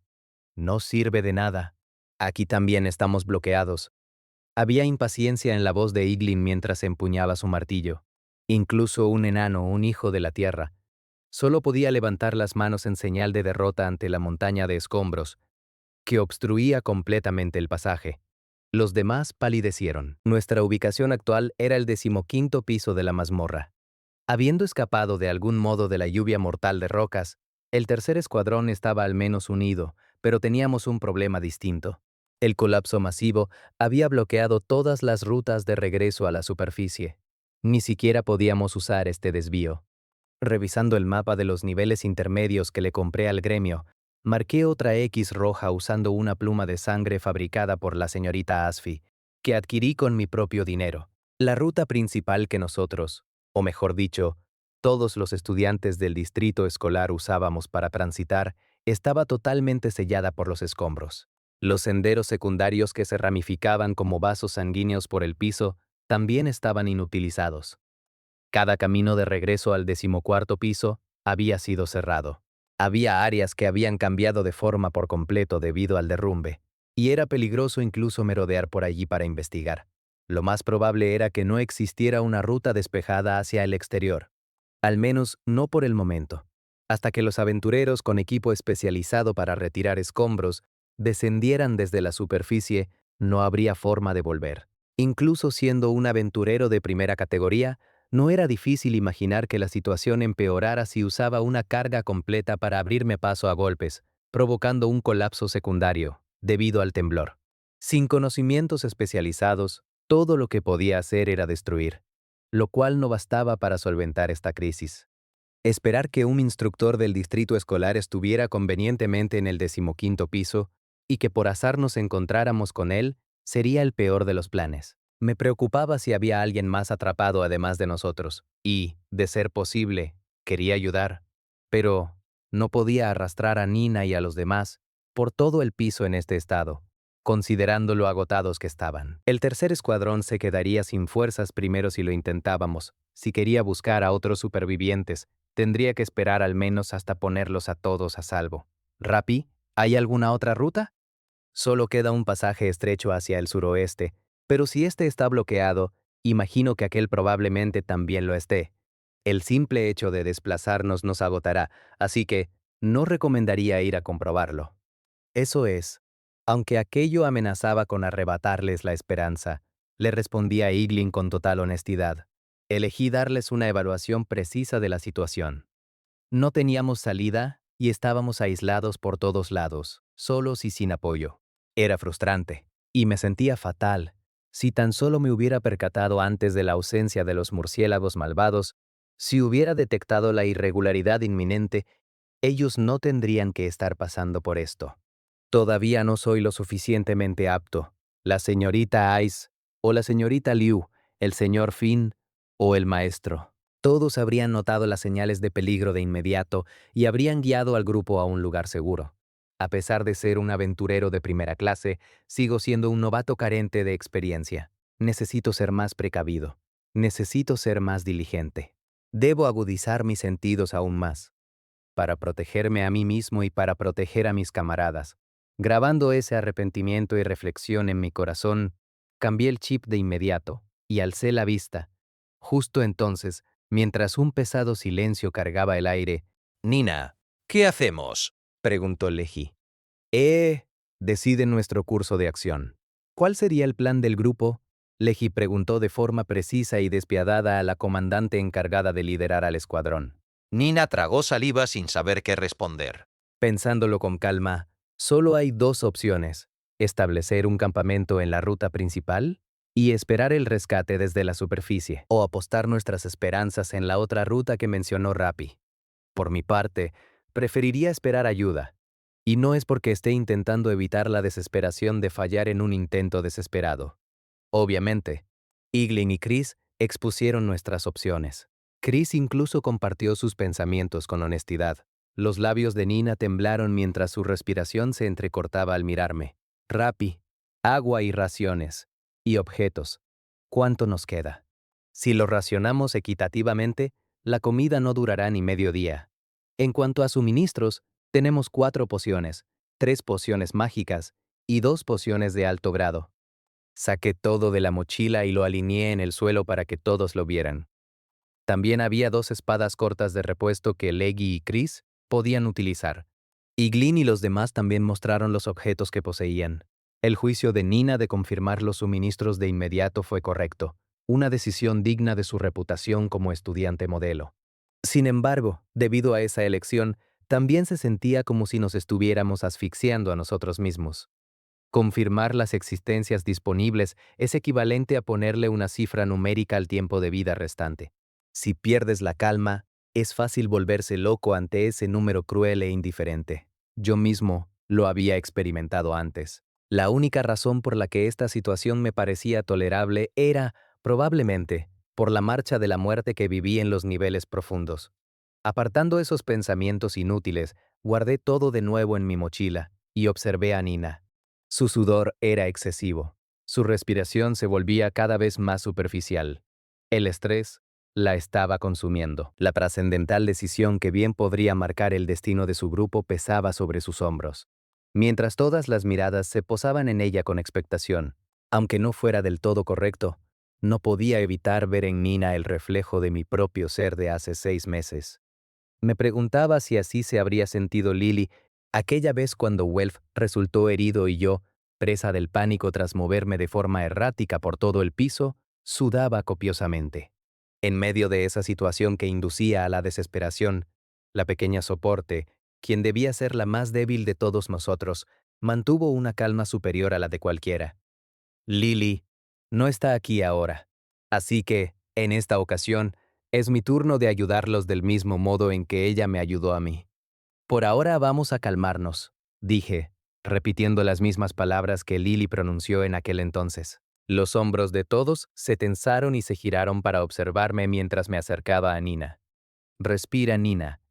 Speaker 1: No sirve de nada. Aquí también estamos bloqueados. Había impaciencia en la voz de Iglin mientras empuñaba su martillo. Incluso un enano, un hijo de la tierra, solo podía levantar las manos en señal de derrota ante la montaña de escombros, que obstruía completamente el pasaje. Los demás palidecieron. Nuestra ubicación actual era el 15º piso de la mazmorra. Habiendo escapado de algún modo de la lluvia mortal de rocas, el tercer escuadrón estaba al menos unido, pero teníamos un problema distinto. El colapso masivo había bloqueado todas las rutas de regreso a la superficie. Ni siquiera podíamos usar este desvío. Revisando el mapa de los niveles intermedios que le compré al gremio, marqué otra X roja usando una pluma de sangre fabricada por la señorita Asfi, que adquirí con mi propio dinero. La ruta principal que nosotros, o mejor dicho, todos los estudiantes del distrito escolar usábamos para transitar, estaba totalmente sellada por los escombros. Los senderos secundarios que se ramificaban como vasos sanguíneos por el piso también estaban inutilizados. Cada camino de regreso al 14º piso había sido cerrado. Había áreas que habían cambiado de forma por completo debido al derrumbe, y era peligroso incluso merodear por allí para investigar. Lo más probable era que no existiera una ruta despejada hacia el exterior, al menos no por el momento, hasta que los aventureros con equipo especializado para retirar escombros descendieran desde la superficie, no habría forma de volver. Incluso siendo un aventurero de primera categoría, no era difícil imaginar que la situación empeorara si usaba una carga completa para abrirme paso a golpes, provocando un colapso secundario, debido al temblor. Sin conocimientos especializados, todo lo que podía hacer era destruir, lo cual no bastaba para solventar esta crisis. Esperar que un instructor del distrito escolar estuviera convenientemente en el 15º piso y que por azar nos encontráramos con él sería el peor de los planes. Me preocupaba si había alguien más atrapado además de nosotros y, de ser posible, quería ayudar, pero no podía arrastrar a Nina y a los demás por todo el piso en este estado, considerando lo agotados que estaban. El tercer escuadrón se quedaría sin fuerzas primero si lo intentábamos. Si quería buscar a otros supervivientes, tendría que esperar al menos hasta ponerlos a todos a salvo. ¿Rapi? ¿Hay alguna otra ruta? Solo queda un pasaje estrecho hacia el suroeste, pero si este está bloqueado, imagino que aquel probablemente también lo esté. El simple hecho de desplazarnos nos agotará, así que no recomendaría ir a comprobarlo. Eso es, aunque aquello amenazaba con arrebatarles la esperanza, le respondí a Iglin con total honestidad. Elegí darles una evaluación precisa de la situación. No teníamos salida y estábamos aislados por todos lados, solos y sin apoyo. Era frustrante, y me sentía fatal. Si tan solo me hubiera percatado antes de la ausencia de los murciélagos malvados, si hubiera detectado la irregularidad inminente, ellos no tendrían que estar pasando por esto. Todavía no soy lo suficientemente apto. La señorita Ice, o la señorita Liu, el señor Finn, o el maestro. Todos habrían notado las señales de peligro de inmediato y habrían guiado al grupo a un lugar seguro. A pesar de ser un aventurero de primera clase, sigo siendo un novato carente de experiencia. Necesito ser más precavido. Necesito ser más diligente. Debo agudizar mis sentidos aún más, para protegerme a mí mismo y para proteger a mis camaradas. Grabando ese arrepentimiento y reflexión en mi corazón, cambié el chip de inmediato y alcé la vista. Justo entonces, mientras un pesado silencio cargaba el aire,
Speaker 2: Nina, ¿qué hacemos?
Speaker 1: preguntó Leji. Decide nuestro curso de acción. ¿Cuál sería el plan del grupo? Leji preguntó de forma precisa y despiadada a la comandante encargada de liderar al escuadrón.
Speaker 2: Nina tragó saliva sin saber qué responder.
Speaker 1: Pensándolo con calma, solo hay dos opciones: establecer un campamento en la ruta principal y esperar el rescate desde la superficie, o apostar nuestras esperanzas en la otra ruta que mencionó Rapi. Por mi parte, preferiría esperar ayuda. Y no es porque esté intentando evitar la desesperación de fallar en un intento desesperado. Obviamente, Iglin y Chris expusieron nuestras opciones. Chris incluso compartió sus pensamientos con honestidad. Los labios de Nina temblaron mientras su respiración se entrecortaba al mirarme. Rapi, agua y raciones. Y objetos. ¿Cuánto nos queda? Si lo racionamos equitativamente, la comida no durará ni medio día. En cuanto a suministros, tenemos 4 pociones, 3 pociones mágicas y 2 pociones de alto grado. Saqué todo de la mochila y lo alineé en el suelo para que todos lo vieran. También había 2 espadas cortas de repuesto que Leggy y Chris podían utilizar. Y Glynn y los demás también mostraron los objetos que poseían. El juicio de Nina de confirmar los suministros de inmediato fue correcto, una decisión digna de su reputación como estudiante modelo. Sin embargo, debido a esa elección, también se sentía como si nos estuviéramos asfixiando a nosotros mismos. Confirmar las existencias disponibles es equivalente a ponerle una cifra numérica al tiempo de vida restante. Si pierdes la calma, es fácil volverse loco ante ese número cruel e indiferente. Yo mismo lo había experimentado antes. La única razón por la que esta situación me parecía tolerable era, probablemente, por la marcha de la muerte que viví en los niveles profundos. Apartando esos pensamientos inútiles, guardé todo de nuevo en mi mochila y observé a Nina. Su sudor era excesivo. Su respiración se volvía cada vez más superficial. El estrés la estaba consumiendo. La trascendental decisión que bien podría marcar el destino de su grupo pesaba sobre sus hombros. Mientras todas las miradas se posaban en ella con expectación, aunque no fuera del todo correcto, no podía evitar ver en Nina el reflejo de mi propio ser de hace 6 meses. Me preguntaba si así se habría sentido Lily aquella vez cuando Welf resultó herido y yo, presa del pánico tras moverme de forma errática por todo el piso, sudaba copiosamente. En medio de esa situación que inducía a la desesperación, la pequeña soporte, quien debía ser la más débil de todos nosotros, mantuvo una calma superior a la de cualquiera. Lily no está aquí ahora, así que, en esta ocasión, es mi turno de ayudarlos del mismo modo en que ella me ayudó a mí. Por ahora vamos a calmarnos, dije, repitiendo las mismas palabras que Lily pronunció en aquel entonces. Los hombros de todos se tensaron y se giraron para observarme mientras me acercaba a Nina. Respira, Nina.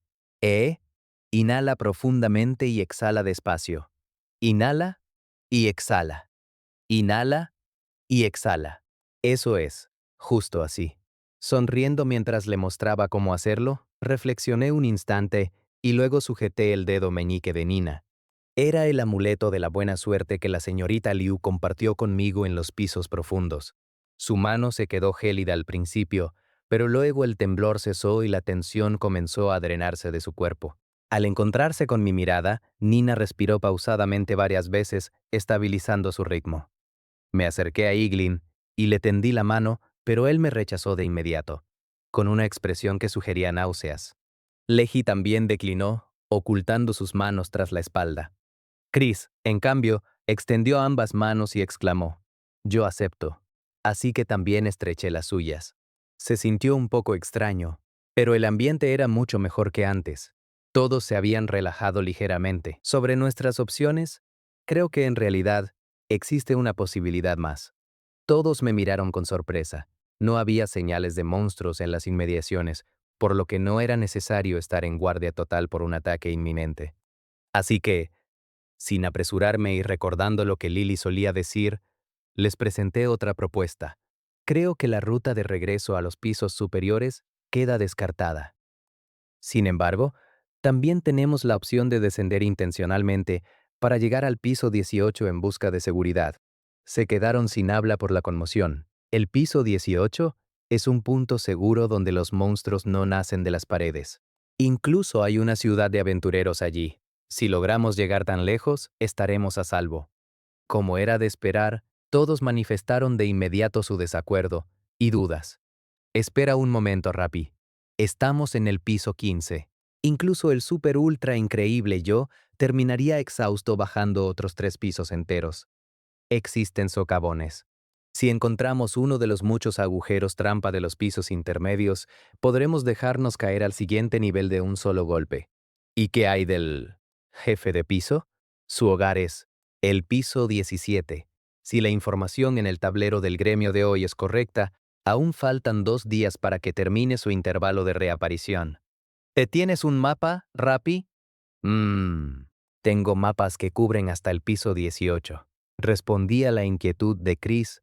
Speaker 1: Inhala profundamente y exhala despacio. Inhala y exhala. Inhala y exhala. Eso es, justo así. Sonriendo mientras le mostraba cómo hacerlo, reflexioné un instante y luego sujeté el dedo meñique de Nina. Era el amuleto de la buena suerte que la señorita Liu compartió conmigo en los pisos profundos. Su mano se quedó gélida al principio, pero luego el temblor cesó y la tensión comenzó a drenarse de su cuerpo. Al encontrarse con mi mirada, Nina respiró pausadamente varias veces, estabilizando su ritmo. Me acerqué a Iglin y le tendí la mano, pero él me rechazó de inmediato, con una expresión que sugería náuseas. Leji también declinó, ocultando sus manos tras la espalda. Chris, en cambio, extendió ambas manos y exclamó, «Yo acepto». Así que también estreché las suyas. Se sintió un poco extraño, pero el ambiente era mucho mejor que antes. Todos se habían relajado ligeramente. Sobre nuestras opciones, creo que en realidad existe una posibilidad más. Todos me miraron con sorpresa. No había señales de monstruos en las inmediaciones, por lo que no era necesario estar en guardia total por un ataque inminente. Así que, sin apresurarme y recordando lo que Lily solía decir, les presenté otra propuesta. Creo que la ruta de regreso a los pisos superiores queda descartada. Sin embargo, también tenemos la opción de descender intencionalmente para llegar al piso 18 en busca de seguridad. Se quedaron sin habla por la conmoción. El piso 18 es un punto seguro donde los monstruos no nacen de las paredes. Incluso hay una ciudad de aventureros allí. Si logramos llegar tan lejos, estaremos a salvo. Como era de esperar, todos manifestaron de inmediato su desacuerdo y dudas. Espera un momento, Rappi. Estamos en el piso 15. Incluso el super ultra increíble yo terminaría exhausto bajando otros 3 pisos enteros. Existen socavones. Si encontramos uno de los muchos agujeros trampa de los pisos intermedios, podremos dejarnos caer al siguiente nivel de un solo golpe. ¿Y qué hay del jefe de piso? Su hogar es el piso 17. Si la información en el tablero del gremio de hoy es correcta, aún faltan 2 días para que termine su intervalo de reaparición. ¿Te tienes un mapa, Rappi? Tengo mapas que cubren hasta el piso 18. Respondí a la inquietud de Chris,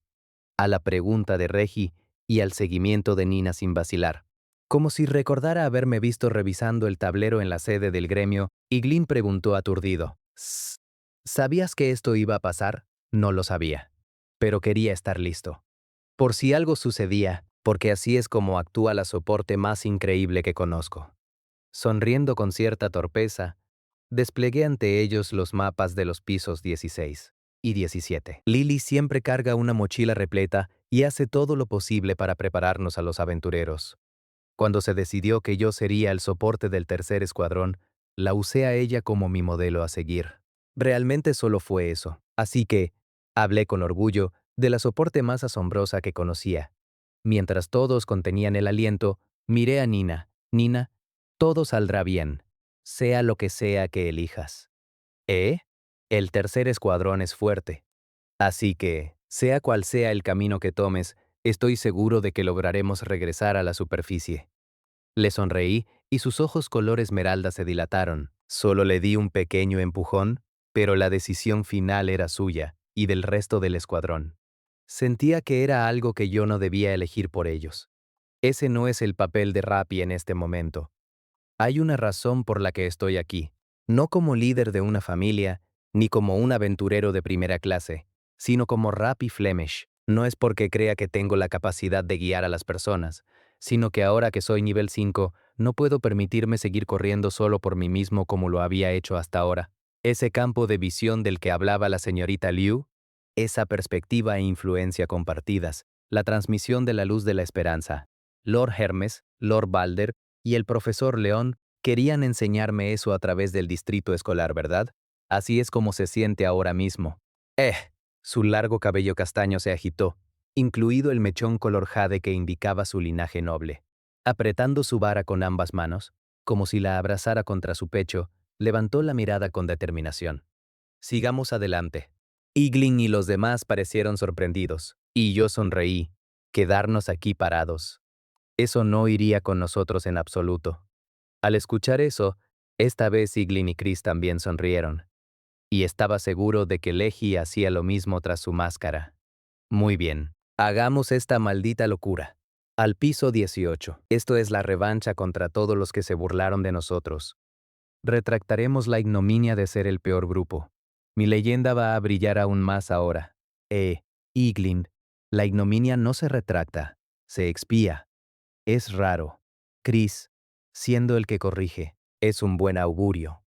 Speaker 1: a la pregunta de Reggie y al seguimiento de Nina sin vacilar. Como si recordara haberme visto revisando el tablero en la sede del gremio, y Glynn preguntó aturdido. ¿Sabías que esto iba a pasar? No lo sabía, pero quería estar listo. Por si algo sucedía, porque así es como actúa la soporte más increíble que conozco. Sonriendo con cierta torpeza, desplegué ante ellos los mapas de los pisos 16 y 17. Lily siempre carga una mochila repleta y hace todo lo posible para prepararnos a los aventureros. Cuando se decidió que yo sería el soporte del tercer escuadrón, la usé a ella como mi modelo a seguir. Realmente solo fue eso. Así que, hablé con orgullo de la soporte más asombrosa que conocía. Mientras todos contenían el aliento, miré a Nina. Nina, todo saldrá bien, sea lo que sea que elijas. ¿Eh? El tercer escuadrón es fuerte. Así que, sea cual sea el camino que tomes, estoy seguro de que lograremos regresar a la superficie. Le sonreí y sus ojos color esmeralda se dilataron. Solo le di un pequeño empujón, pero la decisión final era suya y del resto del escuadrón. Sentía que era algo que yo no debía elegir por ellos. Ese no es el papel de Rappi en este momento. Hay una razón por la que estoy aquí, no como líder de una familia, ni como un aventurero de primera clase, sino como Rappi Flemish. No es porque crea que tengo la capacidad de guiar a las personas, sino que ahora que soy nivel 5, no puedo permitirme seguir corriendo solo por mí mismo como lo había hecho hasta ahora. Ese campo de visión del que hablaba la señorita Liu, esa perspectiva e influencia compartidas, la transmisión de la luz de la esperanza. Lord Hermes, Lord Balder y el profesor León querían enseñarme eso a través del distrito escolar, ¿verdad? Así es como se siente ahora mismo. Su largo cabello castaño se agitó, incluido el mechón color jade que indicaba su linaje noble. Apretando su vara con ambas manos, como si la abrazara contra su pecho, levantó la mirada con determinación. Sigamos adelante. Iglin y los demás parecieron sorprendidos, y yo sonreí. Quedarnos aquí parados. Eso no iría con nosotros en absoluto. Al escuchar eso, esta vez Iglin y Chris también sonrieron. Y estaba seguro de que Leji hacía lo mismo tras su máscara. Muy bien, hagamos esta maldita locura. Al piso 18. Esto es la revancha contra todos los que se burlaron de nosotros. Retractaremos la ignominia de ser el peor grupo. Mi leyenda va a brillar aún más ahora. Iglin, la ignominia no se retracta, se expía. Es raro. Chris, siendo el que corrige, es un buen augurio.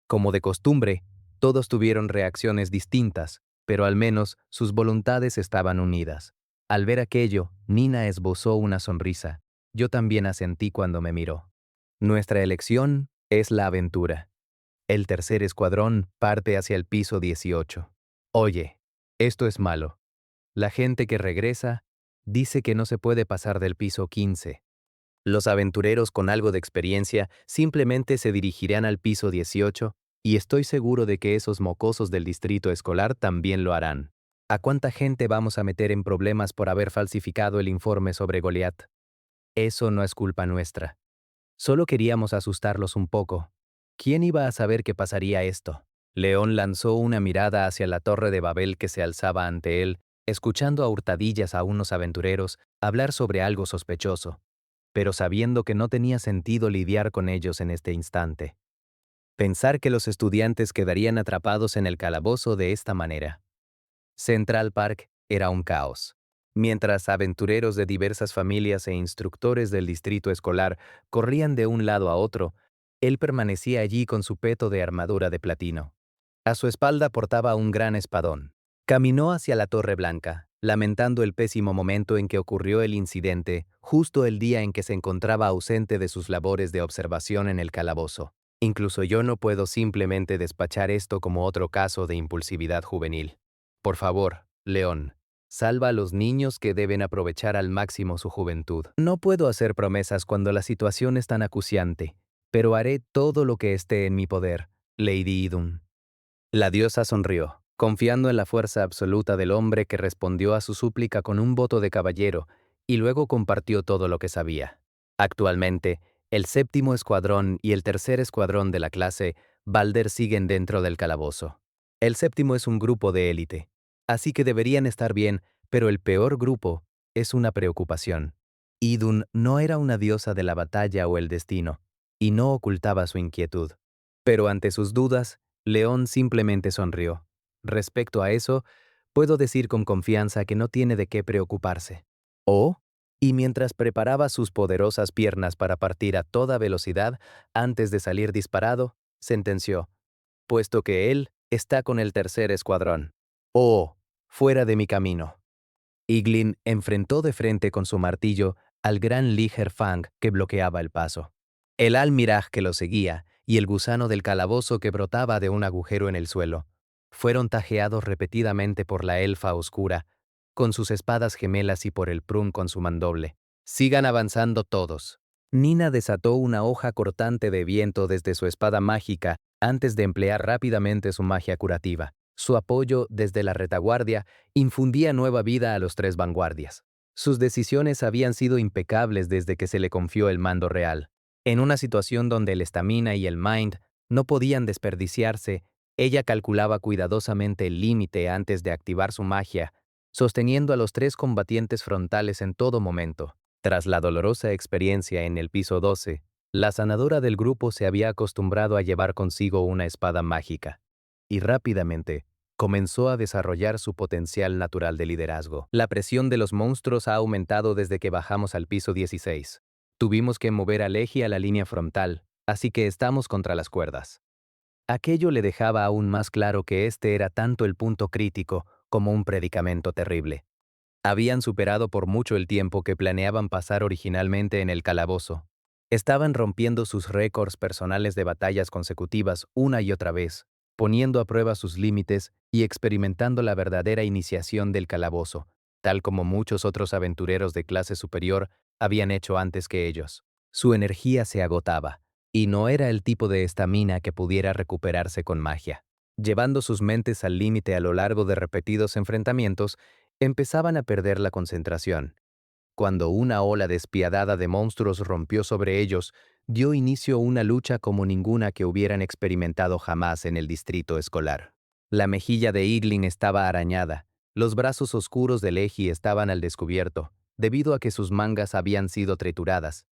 Speaker 1: Como de costumbre, todos tuvieron reacciones distintas, pero al menos sus voluntades estaban unidas. Al ver aquello, Nina esbozó una sonrisa. Yo también asentí cuando me miró. Nuestra elección es la aventura. El tercer escuadrón parte hacia el piso 18. Oye, esto es malo. La gente que regresa dice que no se puede pasar del piso 15. Los aventureros con algo de experiencia simplemente se dirigirán al piso 18, y estoy seguro de que esos mocosos del distrito escolar también lo harán. ¿A cuánta gente vamos a meter en problemas por haber falsificado el informe sobre Goliat? Eso no es culpa nuestra. Solo queríamos asustarlos un poco. ¿Quién iba a saber que pasaría esto? León lanzó una mirada hacia la torre de Babel que se alzaba ante él, escuchando a hurtadillas a unos aventureros hablar sobre algo sospechoso, pero sabiendo que no tenía sentido lidiar con ellos en este instante. Pensar que los estudiantes quedarían atrapados en el calabozo de esta manera. Central Park era un caos. Mientras aventureros de diversas familias e instructores del distrito escolar corrían de un lado a otro, él permanecía allí con su peto de armadura de platino. A su espalda portaba un gran espadón. Caminó hacia la Torre Blanca, lamentando el pésimo momento en que ocurrió el incidente, justo el día en que se encontraba ausente de sus labores de observación en el calabozo. Incluso yo no puedo simplemente despachar esto como otro caso de impulsividad juvenil. Por favor, León, salva a los niños que deben aprovechar al máximo su juventud. No puedo hacer promesas cuando la situación es tan acuciante, pero haré todo lo que esté en mi poder, Lady Idun. La diosa sonrió, confiando en la fuerza absoluta del hombre que respondió a su súplica con un voto de caballero, y luego compartió todo lo que sabía. Actualmente, el séptimo escuadrón y el tercer escuadrón de la clase Balder siguen dentro del calabozo. El séptimo es un grupo de élite, así que deberían estar bien, pero el peor grupo es una preocupación. Idun no era una diosa de la batalla o el destino, y no ocultaba su inquietud. Pero ante sus dudas, León simplemente sonrió. Respecto a eso, puedo decir con confianza que no tiene de qué preocuparse. Oh, y mientras preparaba sus poderosas piernas para partir a toda velocidad antes de salir disparado, sentenció, puesto que él está con el tercer escuadrón. Oh, fuera de mi camino. Iglin enfrentó de frente con su martillo al gran Liger Fang que bloqueaba el paso. El almiraj que lo seguía y el gusano del calabozo que brotaba de un agujero en el suelo fueron tajeados repetidamente por la elfa oscura, con sus espadas gemelas y por el prun con su mandoble. Sigan avanzando todos. Nina desató una hoja cortante de viento desde su espada mágica antes de emplear rápidamente su magia curativa. Su apoyo desde la retaguardia infundía nueva vida a los tres vanguardias. Sus decisiones habían sido impecables desde que se le confió el mando real. En una situación donde el estamina y el mind no podían desperdiciarse, ella calculaba cuidadosamente el límite antes de activar su magia, sosteniendo a los tres combatientes frontales en todo momento. Tras la dolorosa experiencia en el piso 12, la sanadora del grupo se había acostumbrado a llevar consigo una espada mágica, y rápidamente comenzó a desarrollar su potencial natural de liderazgo. La presión de los monstruos ha aumentado desde que bajamos al piso 16. Tuvimos que mover a Leji a la línea frontal, así que estamos contra las cuerdas. Aquello le dejaba aún más claro que este era tanto el punto crítico como un predicamento terrible. Habían superado por mucho el tiempo que planeaban pasar originalmente en el calabozo. Estaban rompiendo sus récords personales de batallas consecutivas una y otra vez, poniendo a prueba sus límites y experimentando la verdadera iniciación del calabozo, tal como muchos otros aventureros de clase superior habían hecho antes que ellos. Su energía se agotaba, y no era el tipo de estamina que pudiera recuperarse con magia. Llevando sus mentes al límite a lo largo de repetidos enfrentamientos, empezaban a perder la concentración. Cuando una ola despiadada de monstruos rompió sobre ellos, dio inicio una lucha como ninguna que hubieran experimentado jamás en el distrito escolar. La mejilla de Iglin estaba arañada, los brazos oscuros de Leji estaban al descubierto, debido a que sus mangas habían sido trituradas,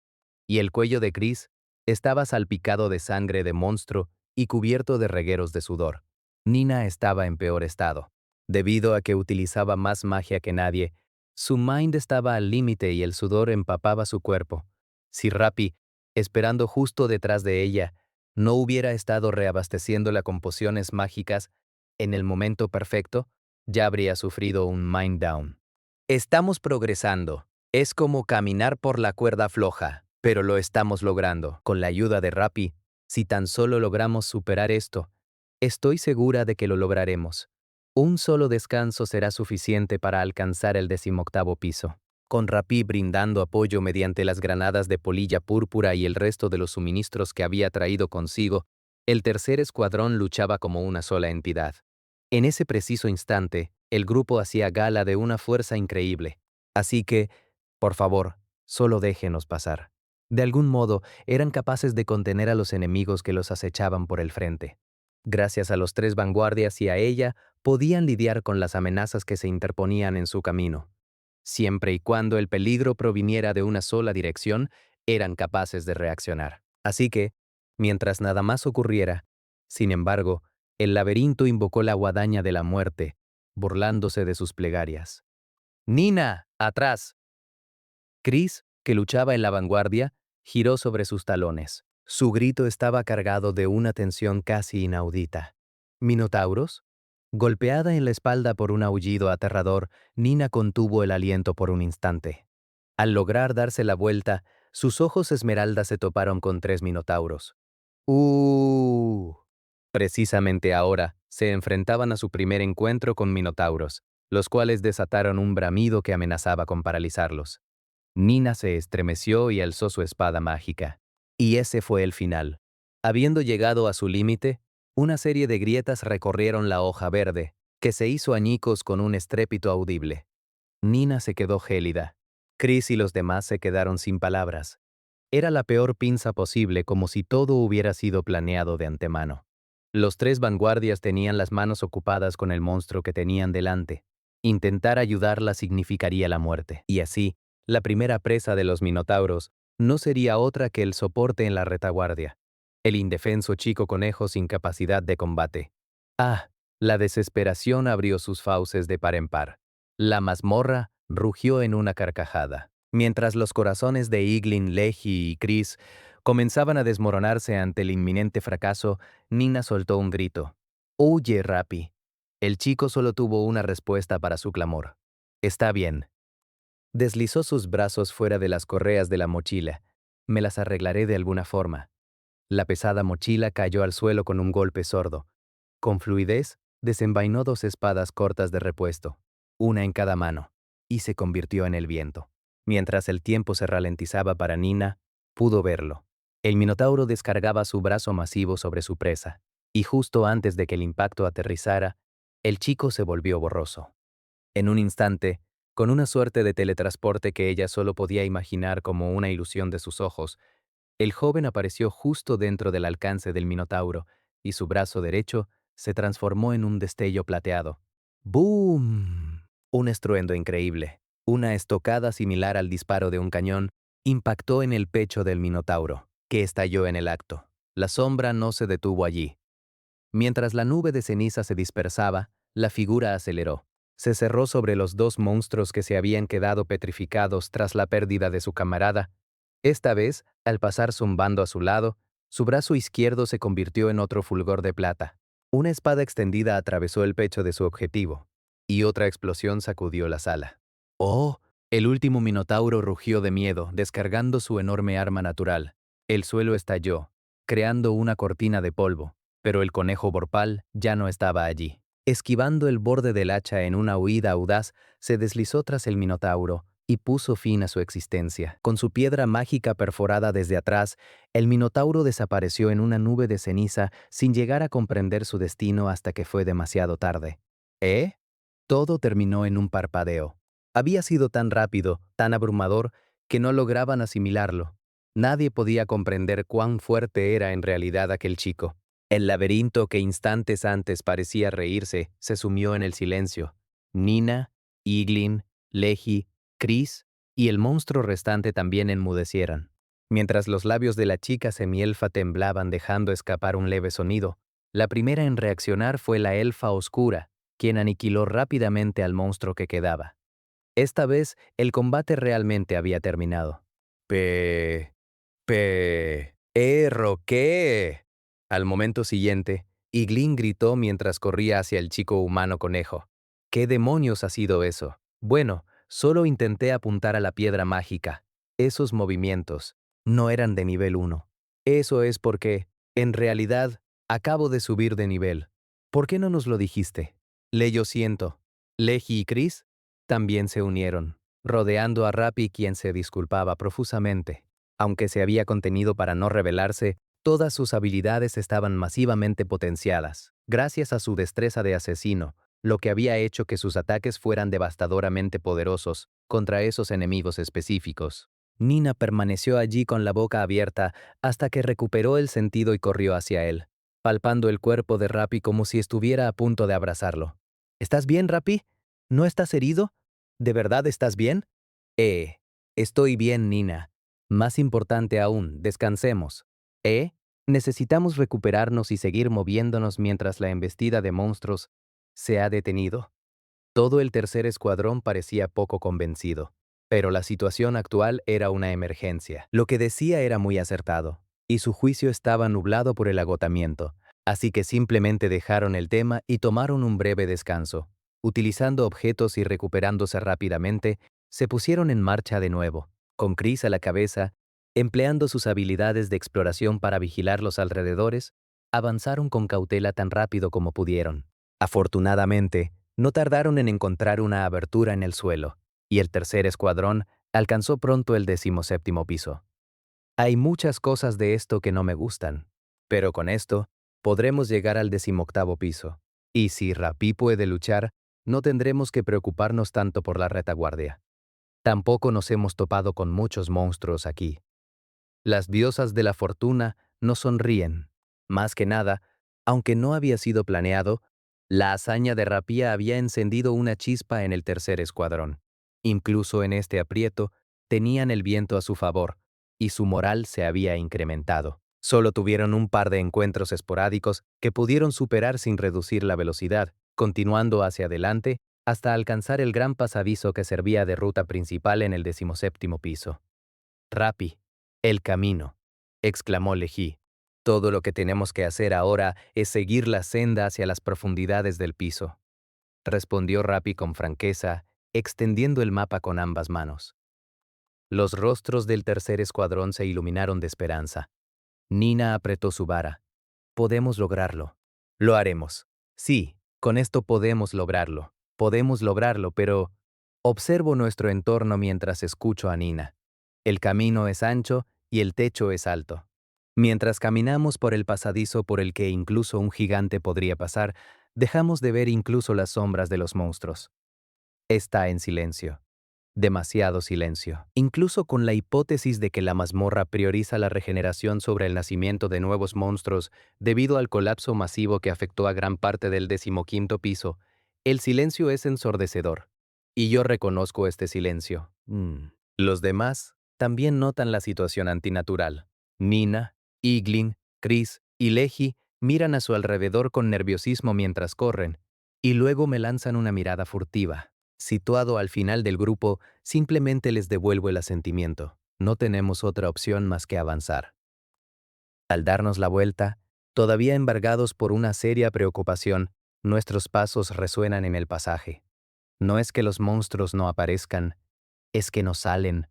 Speaker 1: y el cuello de Chris estaba salpicado de sangre de monstruo y cubierto de regueros de sudor. Nina estaba en peor estado. Debido a que utilizaba más magia que nadie, su mind estaba al límite y el sudor empapaba su cuerpo. Si Rappi, esperando justo detrás de ella, no hubiera estado reabasteciéndola con pociones mágicas en el momento perfecto, ya habría sufrido un mind down. Estamos progresando. Es como caminar por la cuerda floja, pero lo estamos logrando. Con la ayuda de Rappi, si tan solo logramos superar esto, estoy segura de que lo lograremos. Un solo descanso será suficiente para alcanzar el 18º piso. Con Rappi brindando apoyo mediante las granadas de polilla púrpura y el resto de los suministros que había traído consigo, el tercer escuadrón luchaba como una sola entidad. En ese preciso instante, el grupo hacía gala de una fuerza increíble. Así que, por favor, solo déjenos pasar. De algún modo, eran capaces de contener a los enemigos que los acechaban por el frente. Gracias a los tres vanguardias y a ella, podían lidiar con las amenazas que se interponían en su camino. Siempre y cuando el peligro proviniera de una sola dirección, eran capaces de reaccionar. Así que, mientras nada más ocurriera, sin embargo, el laberinto invocó la guadaña de la muerte, burlándose de sus plegarias. ¡Nina! ¡Atrás! Chris, que luchaba en la vanguardia, giró sobre sus talones. Su grito estaba cargado de una tensión casi inaudita. ¿Minotauros? Golpeada en la espalda por un aullido aterrador, Nina contuvo el aliento por un instante. Al lograr darse la vuelta, sus ojos esmeralda se toparon con 3 minotauros. Precisamente ahora, se enfrentaban a su primer encuentro con minotauros, los cuales desataron un bramido que amenazaba con paralizarlos. Nina se estremeció y alzó su espada mágica. Y ese fue el final. Habiendo llegado a su límite, una serie de grietas recorrieron la hoja verde, que se hizo añicos con un estrépito audible. Nina se quedó gélida. Chris y los demás se quedaron sin palabras. Era la peor pinza posible, como si todo hubiera sido planeado de antemano. Los tres vanguardias tenían las manos ocupadas con el monstruo que tenían delante. Intentar ayudarla significaría la muerte. Y así, la primera presa de los minotauros no sería otra que el soporte en la retaguardia. El indefenso chico conejo sin capacidad de combate. Ah, la desesperación abrió sus fauces de par en par. La mazmorra rugió en una carcajada. Mientras los corazones de Iglin, Leji y Chris comenzaban a desmoronarse ante el inminente fracaso, Nina soltó un grito. «¡Huye, Rappi!». El chico solo tuvo una respuesta para su clamor. «Está bien». Deslizó sus brazos fuera de las correas de la mochila. «Me las arreglaré de alguna forma». La pesada mochila cayó al suelo con un golpe sordo. Con fluidez, desenvainó 2 espadas cortas de repuesto, una en cada mano, y se convirtió en el viento. Mientras el tiempo se ralentizaba para Nina, pudo verlo. El minotauro descargaba su brazo masivo sobre su presa, y justo antes de que el impacto aterrizara, el chico se volvió borroso. En un instante, con una suerte de teletransporte que ella solo podía imaginar como una ilusión de sus ojos, el joven apareció justo dentro del alcance del minotauro, y su brazo derecho se transformó en un destello plateado. ¡Boom! Un estruendo increíble, una estocada similar al disparo de un cañón, impactó en el pecho del minotauro, que estalló en el acto. La sombra no se detuvo allí. Mientras la nube de ceniza se dispersaba, la figura aceleró. Se cerró sobre los 2 monstruos que se habían quedado petrificados tras la pérdida de su camarada. Esta vez, al pasar zumbando a su lado, su brazo izquierdo se convirtió en otro fulgor de plata. Una espada extendida atravesó el pecho de su objetivo, y otra explosión sacudió la sala. ¡Oh! El último minotauro rugió de miedo, descargando su enorme arma natural. El suelo estalló, creando una cortina de polvo, pero el conejo Vorpal ya no estaba allí. Esquivando el borde del hacha en una huida audaz, se deslizó tras el minotauro y puso fin a su existencia. Con su piedra mágica perforada desde atrás, el minotauro desapareció en una nube de ceniza sin llegar a comprender su destino hasta que fue demasiado tarde. ¿Eh? Todo terminó en un parpadeo. Había sido tan rápido, tan abrumador, que no lograban asimilarlo. Nadie podía comprender cuán fuerte era en realidad aquel chico. El laberinto que instantes antes parecía reírse se sumió en el silencio. Nina, Iglin, Leji, Chris y el monstruo restante también enmudecieron. Mientras los labios de la chica semielfa temblaban dejando escapar un leve sonido, la primera en reaccionar fue la elfa oscura, quien aniquiló rápidamente al monstruo que quedaba. Esta vez, el combate realmente había terminado. ¿Qué? Al momento siguiente, Iglin gritó mientras corría hacia el chico humano conejo. ¿Qué demonios ha sido eso? Bueno, solo intenté apuntar a la piedra mágica. Esos movimientos no eran de nivel 1. Eso es porque, en realidad, acabo de subir de nivel. ¿Por qué no nos lo dijiste? Yo siento. Leji y Chris también se unieron, rodeando a Rappi, quien se disculpaba profusamente. Aunque se había contenido para no rebelarse, todas sus habilidades estaban masivamente potenciadas, gracias a su destreza de asesino, lo que había hecho que sus ataques fueran devastadoramente poderosos contra esos enemigos específicos. Nina permaneció allí con la boca abierta hasta que recuperó el sentido y corrió hacia él, palpando el cuerpo de Rappi como si estuviera a punto de abrazarlo. ¿Estás bien, Rappi? ¿No estás herido? ¿De verdad estás bien? Estoy bien, Nina. Más importante aún, descansemos. Necesitamos recuperarnos y seguir moviéndonos mientras la embestida de monstruos se ha detenido. Todo el tercer escuadrón parecía poco convencido, pero la situación actual era una emergencia. Lo que decía era muy acertado, y su juicio estaba nublado por el agotamiento, así que simplemente dejaron el tema y tomaron un breve descanso. Utilizando objetos y recuperándose rápidamente, se pusieron en marcha de nuevo, con Chris a la cabeza, empleando sus habilidades de exploración para vigilar los alrededores, avanzaron con cautela tan rápido como pudieron. Afortunadamente, no tardaron en encontrar una abertura en el suelo, y el tercer escuadrón alcanzó pronto el 17º piso. Hay muchas cosas de esto que no me gustan, pero con esto podremos llegar al 18º piso. Y si Rappi puede luchar, no tendremos que preocuparnos tanto por la retaguardia. Tampoco nos hemos topado con muchos monstruos aquí. Las diosas de la fortuna nos sonríen. Más que nada, aunque no había sido planeado, la hazaña de Rapia había encendido una chispa en el tercer escuadrón. Incluso en este aprieto, tenían el viento a su favor, y su moral se había incrementado. Solo tuvieron un par de encuentros esporádicos que pudieron superar sin reducir la velocidad, continuando hacia adelante hasta alcanzar el gran pasadizo que servía de ruta principal en el 17º piso. «Rapi, el camino», exclamó Lejí. «Todo lo que tenemos que hacer ahora es seguir la senda hacia las profundidades del piso», respondió Rapi con franqueza, extendiendo el mapa con ambas manos. Los rostros del tercer escuadrón se iluminaron de esperanza. Nina apretó su vara. «Podemos lograrlo. Lo haremos. Sí, con esto podemos lograrlo. Podemos lograrlo, pero...» Observo nuestro entorno mientras escucho a Nina. El camino es ancho y el techo es alto. Mientras caminamos por el pasadizo por el que incluso un gigante podría pasar, dejamos de ver incluso las sombras de los monstruos. Está en silencio. Demasiado silencio. Incluso con la hipótesis de que la mazmorra prioriza la regeneración sobre el nacimiento de nuevos monstruos debido al colapso masivo que afectó a gran parte del 15º piso, el silencio es ensordecedor. Y yo reconozco este silencio. Los demás también notan la situación antinatural. Nina, Iglin, Chris y Leji miran a su alrededor con nerviosismo mientras corren, y luego me lanzan una mirada furtiva. Situado al final del grupo, simplemente les devuelvo el asentimiento. No tenemos otra opción más que avanzar. Al darnos la vuelta, todavía embargados por una seria preocupación, nuestros pasos resuenan en el pasaje. No es que los monstruos no aparezcan, es que no salen,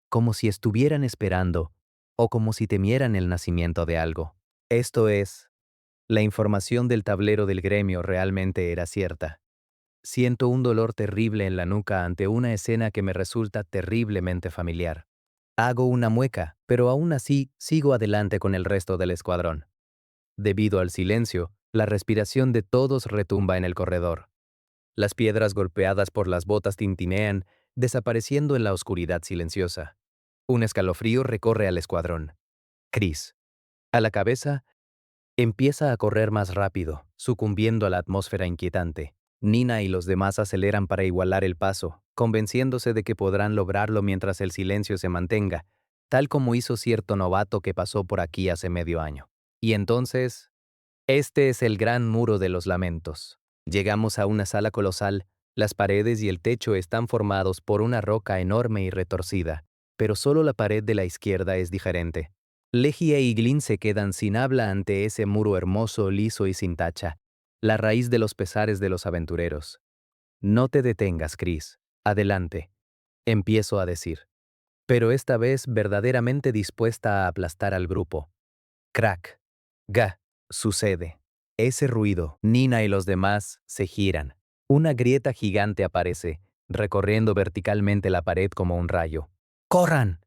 Speaker 1: como si estuvieran esperando o como si temieran el nacimiento de algo. Esto es, la información del tablero del gremio realmente era cierta. Siento un dolor terrible en la nuca ante una escena que me resulta terriblemente familiar. Hago una mueca, pero aún así sigo adelante con el resto del escuadrón. Debido al silencio, la respiración de todos retumba en el corredor. Las piedras golpeadas por las botas tintinean, desapareciendo en la oscuridad silenciosa. Un escalofrío recorre al escuadrón. Chris, a la cabeza, empieza a correr más rápido, sucumbiendo a la atmósfera inquietante. Nina y los demás aceleran para igualar el paso, convenciéndose de que podrán lograrlo mientras el silencio se mantenga, tal como hizo cierto novato que pasó por aquí hace medio año. Y entonces, este es el gran muro de los lamentos. Llegamos a una sala colosal. Las paredes y el techo están formados por una roca enorme y retorcida, pero solo la pared de la izquierda es diferente. Leji e Iglin se quedan sin habla ante ese muro hermoso, liso y sin tacha, la raíz de los pesares de los aventureros. «No te detengas, Chris. Adelante», empiezo a decir, pero esta vez verdaderamente dispuesta a aplastar al grupo. Crack. Ga. Sucede. Ese ruido. Nina y los demás se giran. Una grieta gigante aparece, recorriendo verticalmente la pared como un rayo. ¡Corran!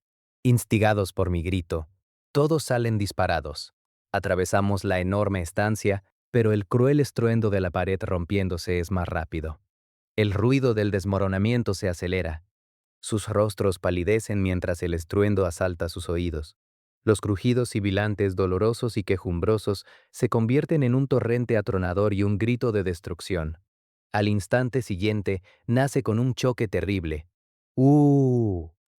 Speaker 1: Instigados por mi grito, todos salen disparados. Atravesamos la enorme estancia, pero el cruel estruendo de la pared rompiéndose es más rápido. El ruido del desmoronamiento se acelera. Sus rostros palidecen mientras el estruendo asalta sus oídos. Los crujidos sibilantes dolorosos y quejumbrosos se convierten en un torrente atronador y un grito de destrucción. Al instante siguiente, nace con un choque terrible.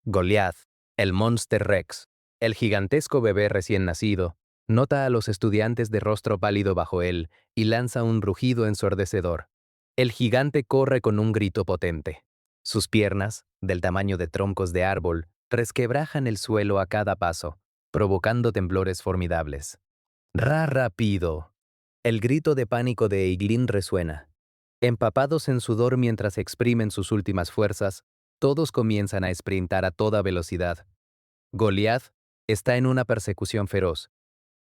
Speaker 1: Goliath, el Monster Rex, el gigantesco bebé recién nacido, nota a los estudiantes de rostro pálido bajo él y lanza un rugido ensordecedor. El gigante corre con un grito potente. Sus piernas, del tamaño de troncos de árbol, resquebrajan el suelo a cada paso, provocando temblores formidables. ¡Rápido! El grito de pánico de Iglin resuena. Empapados en sudor mientras exprimen sus últimas fuerzas, todos comienzan a sprintar a toda velocidad. Goliath está en una persecución feroz,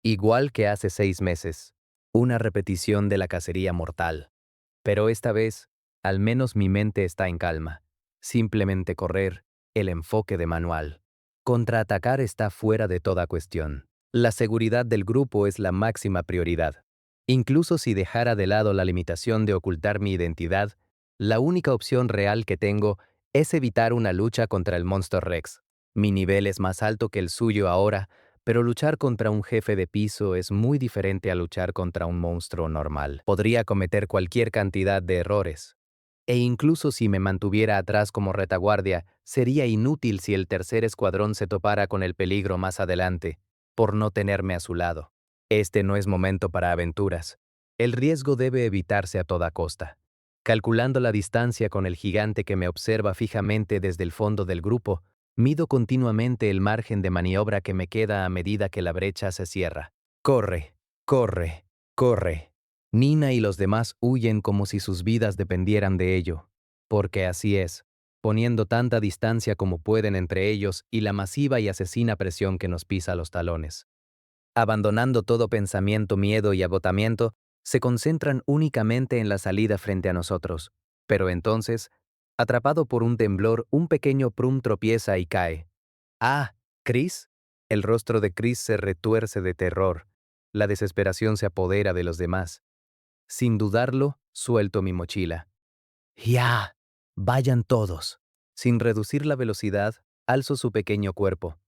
Speaker 1: igual que hace 6 meses. Una repetición de la cacería mortal. Pero esta vez, al menos mi mente está en calma. Simplemente correr, el enfoque de manual. Contraatacar está fuera de toda cuestión. La seguridad del grupo es la máxima prioridad. Incluso si dejara de lado la limitación de ocultar mi identidad, la única opción real que tengo es evitar una lucha contra el Monster Rex. Mi nivel es más alto que el suyo ahora, pero luchar contra un jefe de piso es muy diferente a luchar contra un monstruo normal. Podría cometer cualquier cantidad de errores. E incluso si me mantuviera atrás como retaguardia, sería inútil si el tercer escuadrón se topara con el peligro más adelante. por no tenerme a su lado. Este no es momento para aventuras. El riesgo debe evitarse a toda costa. Calculando la distancia con el gigante que me observa fijamente desde el fondo del grupo, mido continuamente el margen de maniobra que me queda a medida que la brecha se cierra. Corre, corre, corre. Nina y los demás huyen como si sus vidas dependieran de ello. Porque así es, poniendo tanta distancia como pueden entre ellos y la masiva y asesina presión que nos pisa los talones. Abandonando todo pensamiento, miedo y agotamiento, se concentran únicamente en la salida frente a nosotros. Pero entonces, atrapado por un temblor, un pequeño Prum tropieza y cae. ¡Ah! ¿Chris? El rostro de Chris se retuerce de terror. La desesperación se apodera de los demás. Sin dudarlo, suelto mi mochila. ¡Ya! ¡Vayan todos! Sin reducir la velocidad, alzo su pequeño cuerpo.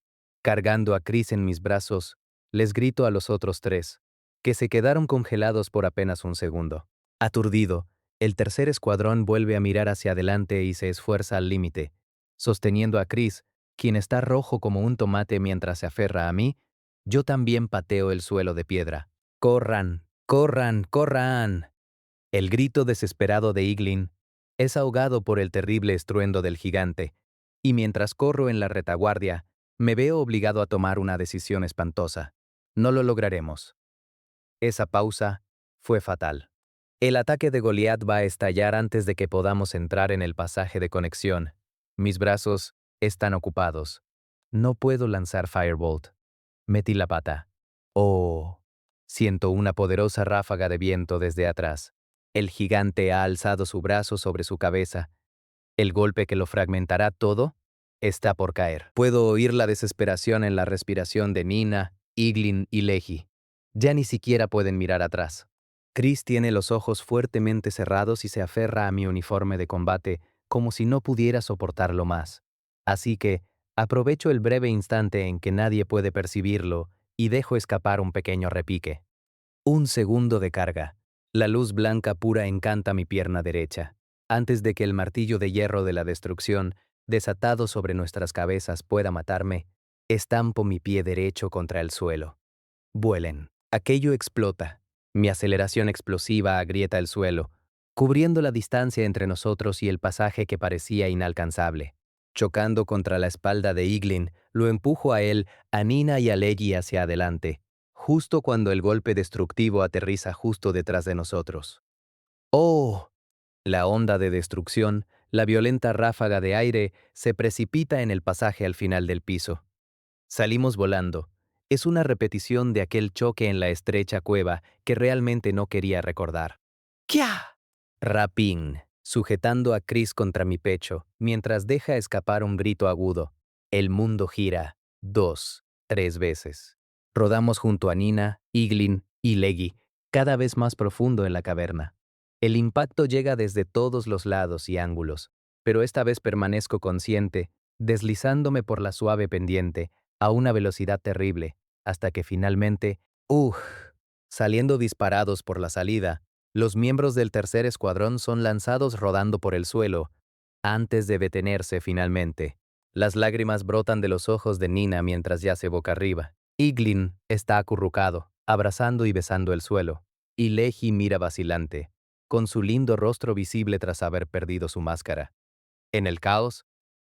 Speaker 1: Cargando a Chris en mis brazos, les grito a los otros tres, que se quedaron congelados por apenas un segundo. Aturdido, el tercer escuadrón vuelve a mirar hacia adelante y se esfuerza al límite. Sosteniendo a Chris, quien está rojo como un tomate mientras se aferra a mí, yo también pateo el suelo de piedra. ¡Corran! ¡Corran! ¡Corran! El grito desesperado de Iglin es ahogado por el terrible estruendo del gigante, y mientras corro en la retaguardia, me veo obligado a tomar una decisión espantosa. No lo lograremos. Esa pausa fue fatal. El ataque de Goliat va a estallar antes de que podamos entrar en el pasaje de conexión. Mis brazos están ocupados. No puedo lanzar Firebolt. Metí la pata. Oh. Siento una poderosa ráfaga de viento desde atrás. El gigante ha alzado su brazo sobre su cabeza. El golpe que lo fragmentará todo está por caer. Puedo oír la desesperación en la respiración de Nina, Iglin y Lehi. Ya ni siquiera pueden mirar atrás. Chris tiene los ojos fuertemente cerrados y se aferra a mi uniforme de combate como si no pudiera soportarlo más. Así que aprovecho el breve instante en que nadie puede percibirlo y dejo escapar un pequeño repique. Un segundo de carga. La luz blanca pura encanta mi pierna derecha. Antes de que el martillo de hierro de la destrucción, desatado sobre nuestras cabezas, pueda matarme, estampo mi pie derecho contra el suelo. Vuelen. Aquello explota. Mi aceleración explosiva agrieta el suelo, cubriendo la distancia entre nosotros y el pasaje que parecía inalcanzable. Chocando contra la espalda de Iglin, lo empujo a él, a Nina y a Leggy hacia adelante, justo cuando el golpe destructivo aterriza justo detrás de nosotros. ¡Oh! La onda de destrucción, la violenta ráfaga de aire, se precipita en el pasaje al final del piso. Salimos volando. Es una repetición de aquel choque en la estrecha cueva que realmente no quería recordar. ¡Kia! Rapín, sujetando a Chris contra mi pecho, mientras deja escapar un grito agudo. El mundo gira. 2, 3 veces. Rodamos junto a Nina, Iglin y Leggy, cada vez más profundo en la caverna. El impacto llega desde todos los lados y ángulos, pero esta vez permanezco consciente, deslizándome por la suave pendiente, a una velocidad terrible, hasta que finalmente, saliendo disparados por la salida, los miembros del tercer escuadrón son lanzados rodando por el suelo, antes de detenerse finalmente. Las lágrimas brotan de los ojos de Nina mientras yace boca arriba. Iglin está acurrucado, abrazando y besando el suelo, y Lehi mira vacilante, con su lindo rostro visible tras haber perdido su máscara. En el caos,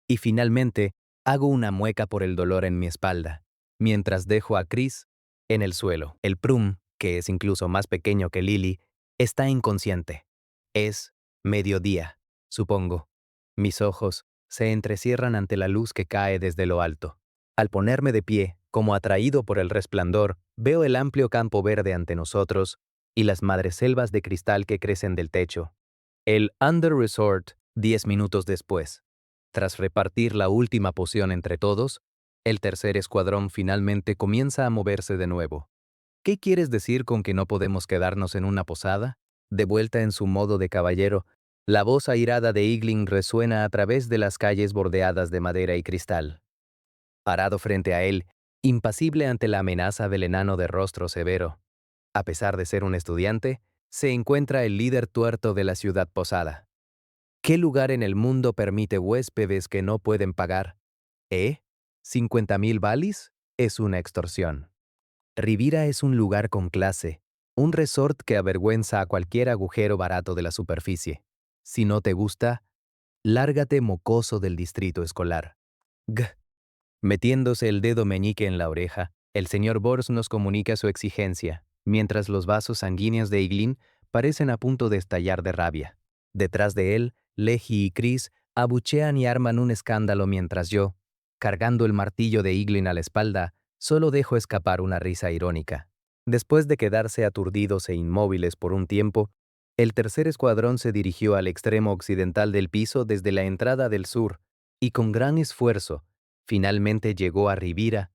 Speaker 1: y finalmente, hago una mueca por el dolor en mi espalda, mientras dejo a Chris en el suelo. El Prum, que es incluso más pequeño que Lily, está inconsciente. Es mediodía, supongo. Mis ojos se entrecierran ante la luz que cae desde lo alto. Al ponerme de pie, como atraído por el resplandor, veo el amplio campo verde ante nosotros y las madreselvas de cristal que crecen del techo. El Under Resort, 10 minutos después. Tras repartir la última poción entre todos, el tercer escuadrón finalmente comienza a moverse de nuevo. ¿Qué quieres decir con que no podemos quedarnos en una posada? De vuelta en su modo de caballero, la voz airada de Iglin resuena a través de las calles bordeadas de madera y cristal. Parado frente a él, impasible ante la amenaza del enano de rostro severo. A pesar de ser un estudiante, se encuentra el líder tuerto de la ciudad posada. ¿Qué lugar en el mundo permite huéspedes que no pueden pagar? ¿50,000 balis? Es una extorsión. Rivira es un lugar con clase, un resort que avergüenza a cualquier agujero barato de la superficie. Si no te gusta, lárgate mocoso del distrito escolar. G. Metiéndose el dedo meñique en la oreja, el señor Bors nos comunica su exigencia, mientras los vasos sanguíneos de Iglin parecen a punto de estallar de rabia. Detrás de él, Leji y Chris abuchean y arman un escándalo mientras yo, cargando el martillo de Iglin a la espalda, solo dejo escapar una risa irónica. Después de quedarse aturdidos e inmóviles por un tiempo, el tercer escuadrón se dirigió al extremo occidental del piso desde la entrada del sur, y con gran esfuerzo, finalmente llegó a Rivira,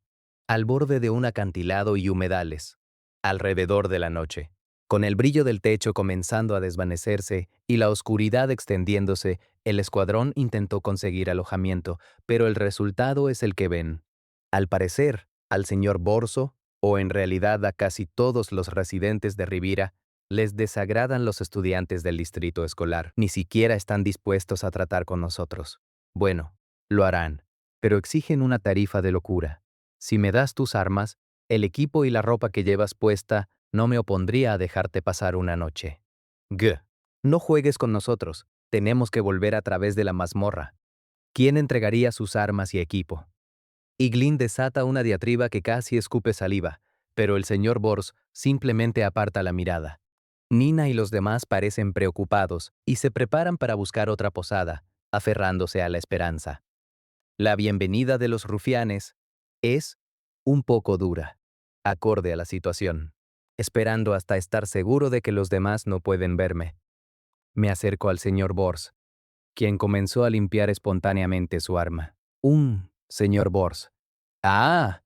Speaker 1: al borde de un acantilado y humedales, alrededor de la noche. Con el brillo del techo comenzando a desvanecerse y la oscuridad extendiéndose, el escuadrón intentó conseguir alojamiento, pero el resultado es el que ven. Al parecer, al señor Borso, o en realidad a casi todos los residentes de Rivira, les desagradan los estudiantes del distrito escolar. Ni siquiera están dispuestos a tratar con nosotros. Bueno, lo harán, pero exigen una tarifa de locura. Si me das tus armas, el equipo y la ropa que llevas puesta, no me opondría a dejarte pasar una noche. G. No juegues con nosotros. Tenemos que volver a través de la mazmorra. ¿Quién entregaría sus armas y equipo? Iglin desata una diatriba que casi escupe saliva, pero el señor Bors simplemente aparta la mirada. Nina y los demás parecen preocupados y se preparan para buscar otra posada, aferrándose a la esperanza. La bienvenida de los rufianes es un poco dura, acorde a la situación, esperando hasta estar seguro de que los demás no pueden verme. Me acerco al señor Bors, quien comenzó a limpiar espontáneamente su arma. Señor Bors. Ah,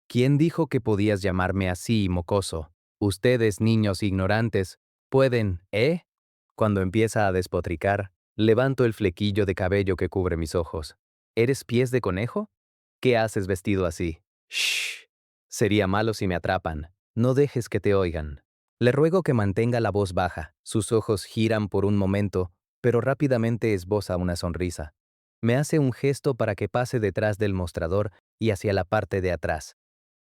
Speaker 1: ¿quién dijo que podías llamarme así, mocoso? Ustedes, niños ignorantes, pueden, ¿eh? Cuando empieza a despotricar, levanto el flequillo de cabello que cubre mis ojos. ¿Eres pies de conejo? ¿Qué haces vestido así? Shh. Sería malo si me atrapan. No dejes que te oigan. Le ruego que mantenga la voz baja. Sus ojos giran por un momento, pero rápidamente esboza una sonrisa. Me hace un gesto para que pase detrás del mostrador y hacia la parte de atrás.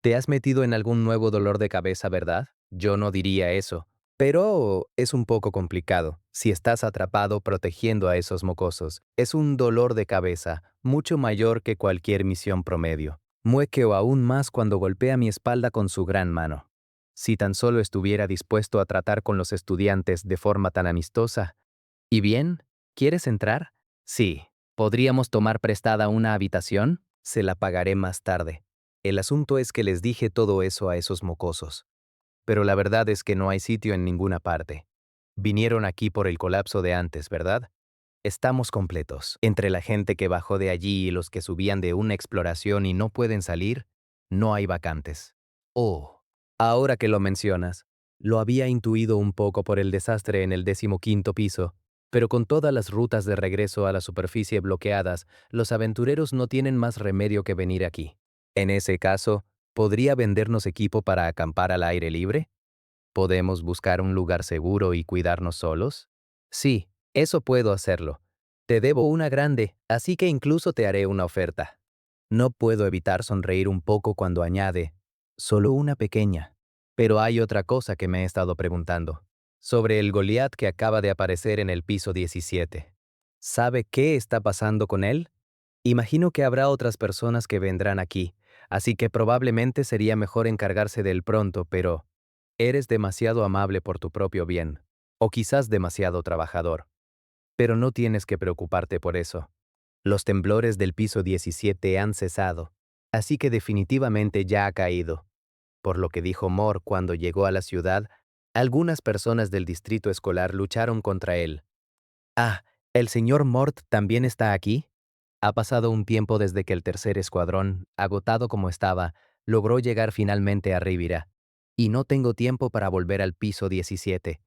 Speaker 1: ¿Te has metido en algún nuevo dolor de cabeza, verdad? Yo no diría eso. Pero es un poco complicado. Si estás atrapado protegiendo a esos mocosos, es un dolor de cabeza mucho mayor que cualquier misión promedio. Muequeo aún más cuando golpea mi espalda con su gran mano. Si tan solo estuviera dispuesto a tratar con los estudiantes de forma tan amistosa. ¿Y bien? ¿Quieres entrar? Sí. ¿Podríamos tomar prestada una habitación? Se la pagaré más tarde. El asunto es que les dije todo eso a esos mocosos. Pero la verdad es que no hay sitio en ninguna parte. Vinieron aquí por el colapso de antes, ¿verdad? Estamos completos. Entre la gente que bajó de allí y los que subían de una exploración y no pueden salir, no hay vacantes. Oh, ahora que lo mencionas, lo había intuido un poco por el desastre en el 15º piso, pero con todas las rutas de regreso a la superficie bloqueadas, los aventureros no tienen más remedio que venir aquí. En ese caso, ¿podría vendernos equipo para acampar al aire libre? ¿Podemos buscar un lugar seguro y cuidarnos solos? Sí, eso puedo hacerlo. Te debo una grande, así que incluso te haré una oferta. No puedo evitar sonreír un poco cuando añade, solo una pequeña. Pero hay otra cosa que me he estado preguntando. Sobre el Goliat que acaba de aparecer en el piso 17. ¿Sabe qué está pasando con él? Imagino que habrá otras personas que vendrán aquí, así que probablemente sería mejor encargarse de él pronto, pero eres demasiado amable por tu propio bien, o quizás demasiado trabajador. Pero no tienes que preocuparte por eso. Los temblores del piso 17 han cesado, así que definitivamente ya ha caído. Por lo que dijo Moore cuando llegó a la ciudad, algunas personas del distrito escolar lucharon contra él. Ah, ¿el señor Mort también está aquí? Ha pasado un tiempo desde que el tercer escuadrón, agotado como estaba, logró llegar finalmente a Rivira, y no tengo tiempo para volver al piso 17.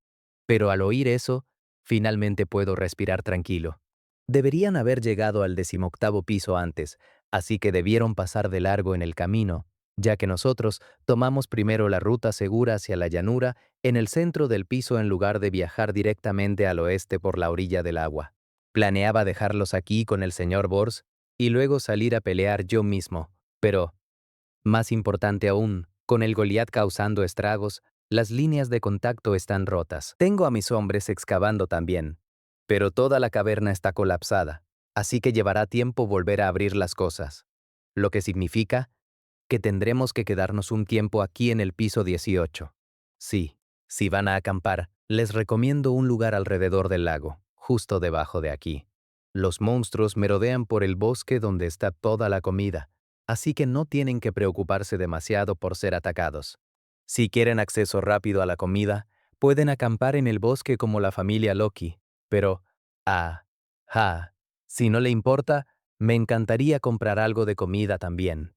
Speaker 1: Pero al oír eso, finalmente puedo respirar tranquilo. Deberían haber llegado al 18º piso antes, así que debieron pasar de largo en el camino, ya que nosotros tomamos primero la ruta segura hacia la llanura en el centro del piso en lugar de viajar directamente al oeste por la orilla del agua. Planeaba dejarlos aquí con el señor Bors y luego salir a pelear yo mismo, pero, más importante aún, Con el Goliat causando estragos, las líneas de contacto están rotas. Tengo a mis hombres excavando también, pero toda la caverna está colapsada, así que llevará tiempo volver a abrir las cosas, lo que significa que tendremos que quedarnos un tiempo aquí en el piso 18. Sí, si van a acampar, les recomiendo un lugar alrededor del lago, justo debajo de aquí. Los monstruos merodean por el bosque donde está toda la comida, así que no tienen que preocuparse demasiado por ser atacados. Si quieren acceso rápido a la comida, pueden acampar en el bosque como la familia Loki, pero, si no le importa, me encantaría comprar algo de comida también.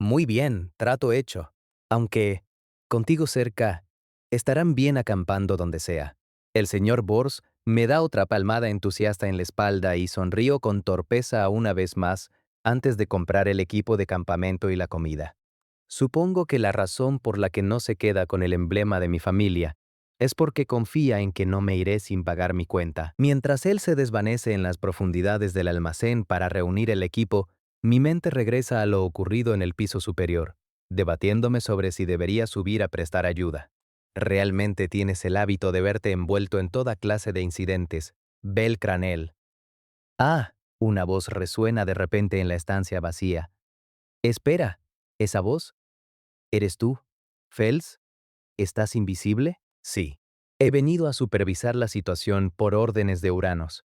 Speaker 1: Muy bien, trato hecho. Aunque, contigo cerca, estarán bien acampando donde sea. El señor Bors me da otra palmada entusiasta en la espalda y sonrío con torpeza una vez más antes de comprar el equipo de campamento y la comida. Supongo que la razón por la que no se queda con el emblema de mi familia es porque confía en que no me iré sin pagar mi cuenta. Mientras él se desvanece en las profundidades del almacén para reunir el equipo, mi mente regresa a lo ocurrido en el piso superior, debatiéndome sobre si debería subir a prestar ayuda. Realmente tienes el hábito de verte envuelto en toda clase de incidentes. Bel Cranel. Ah, una voz resuena de repente en la estancia vacía. Espera, ¿esa voz? ¿Eres tú? ¿Fels? ¿Estás invisible? Sí. He venido a supervisar la situación por órdenes de Uranos.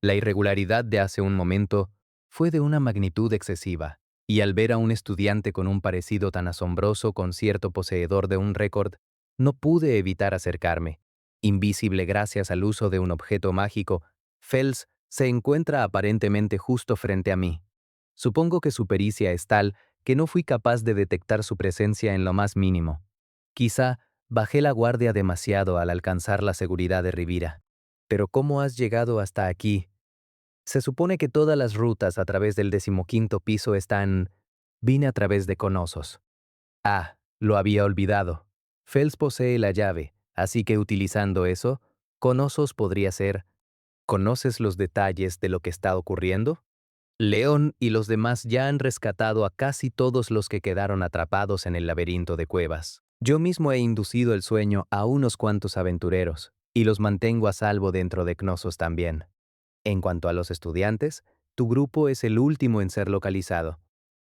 Speaker 1: La irregularidad de hace un momento fue de una magnitud excesiva, y al ver a un estudiante con un parecido tan asombroso con cierto poseedor de un récord, no pude evitar acercarme. Invisible gracias al uso de un objeto mágico, Fels se encuentra aparentemente justo frente a mí. Supongo que su pericia es tal que no fui capaz de detectar su presencia en lo más mínimo. Quizá bajé la guardia demasiado al alcanzar la seguridad de Rivira. Pero ¿cómo has llegado hasta aquí? Se supone que todas las rutas a través del 15º piso están... Vine a través de Conosos. Ah, lo había olvidado. Fels posee la llave, así que utilizando eso, Conosos podría ser... ¿Conoces los detalles de lo que está ocurriendo? León y los demás ya han rescatado a casi todos los que quedaron atrapados en el laberinto de cuevas. Yo mismo he inducido el sueño a unos cuantos aventureros, y los mantengo a salvo dentro de Knossos también. En cuanto a los estudiantes, tu grupo es el último en ser localizado.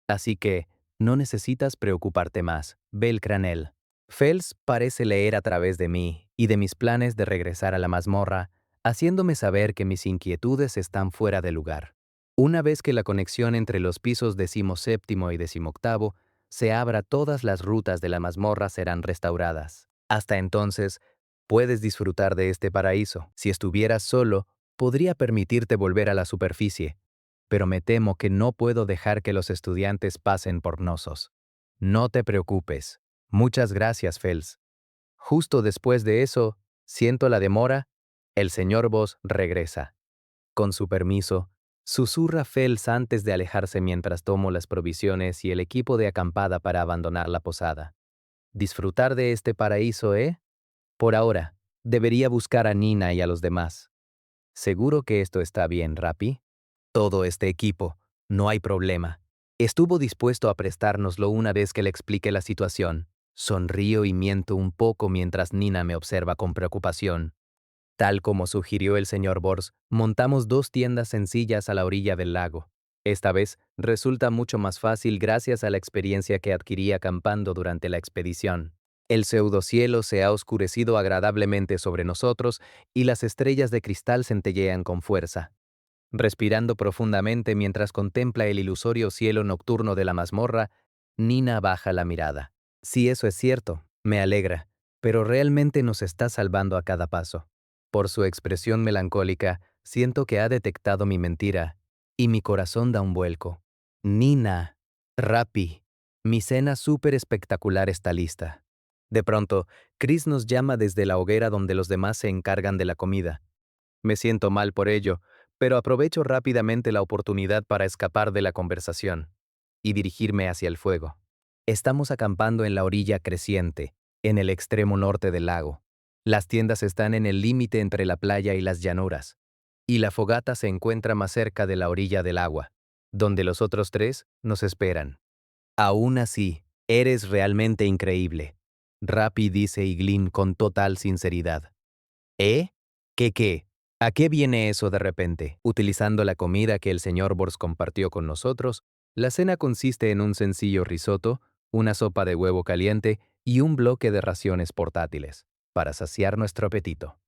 Speaker 1: Así que, no necesitas preocuparte más, Belcranel. Fels parece leer a través de mí y de mis planes de regresar a la mazmorra, haciéndome saber que mis inquietudes están fuera de lugar. Una vez que la conexión entre los pisos 17º y 18º se abra, todas las rutas de la mazmorra serán restauradas. Hasta entonces, puedes disfrutar de este paraíso. Si estuvieras solo, podría permitirte volver a la superficie, pero me temo que no puedo dejar que los estudiantes pasen por Knossos. No te preocupes. Muchas gracias, Fels. Justo después de eso, siento la demora, el señor Voss regresa. Con su permiso, susurra Fels antes de alejarse mientras tomo las provisiones y el equipo de acampada para abandonar la posada. Disfrutar de este paraíso, ¿eh? Por ahora, debería buscar a Nina y a los demás. ¿Seguro que esto está bien, Rappi? Todo este equipo, no hay problema. Estuvo dispuesto a prestárnoslo una vez que le expliqué la situación. Sonrío y miento un poco mientras Nina me observa con preocupación. Tal como sugirió el señor Bors, montamos 2 tiendas sencillas a la orilla del lago. Esta vez resulta mucho más fácil gracias a la experiencia que adquirí acampando durante la expedición. El pseudocielo se ha oscurecido agradablemente sobre nosotros y las estrellas de cristal centellean con fuerza. Respirando profundamente mientras contempla el ilusorio cielo nocturno de la mazmorra, Nina baja la mirada. Si eso es cierto, me alegra, pero realmente nos está salvando a cada paso. Por su expresión melancólica, siento que ha detectado mi mentira, y mi corazón da un vuelco. Nina, Rappi, mi cena súper espectacular está lista. De pronto, Chris nos llama desde la hoguera donde los demás se encargan de la comida. Me siento mal por ello, pero aprovecho rápidamente la oportunidad para escapar de la conversación y dirigirme hacia el fuego. Estamos acampando en la orilla creciente, en el extremo norte del lago. Las tiendas están en el límite entre la playa y las llanuras, y la fogata se encuentra más cerca de la orilla del agua, donde los otros 3 nos esperan. Aún así, Eres realmente increíble. Rappi dice Iglin con total sinceridad. ¿Eh? ¿Qué? ¿A qué viene eso de repente? Utilizando la comida que el señor Bors compartió con nosotros, la cena consiste en un sencillo risotto, una sopa de huevo caliente y un bloque de raciones portátiles, para saciar nuestro apetito.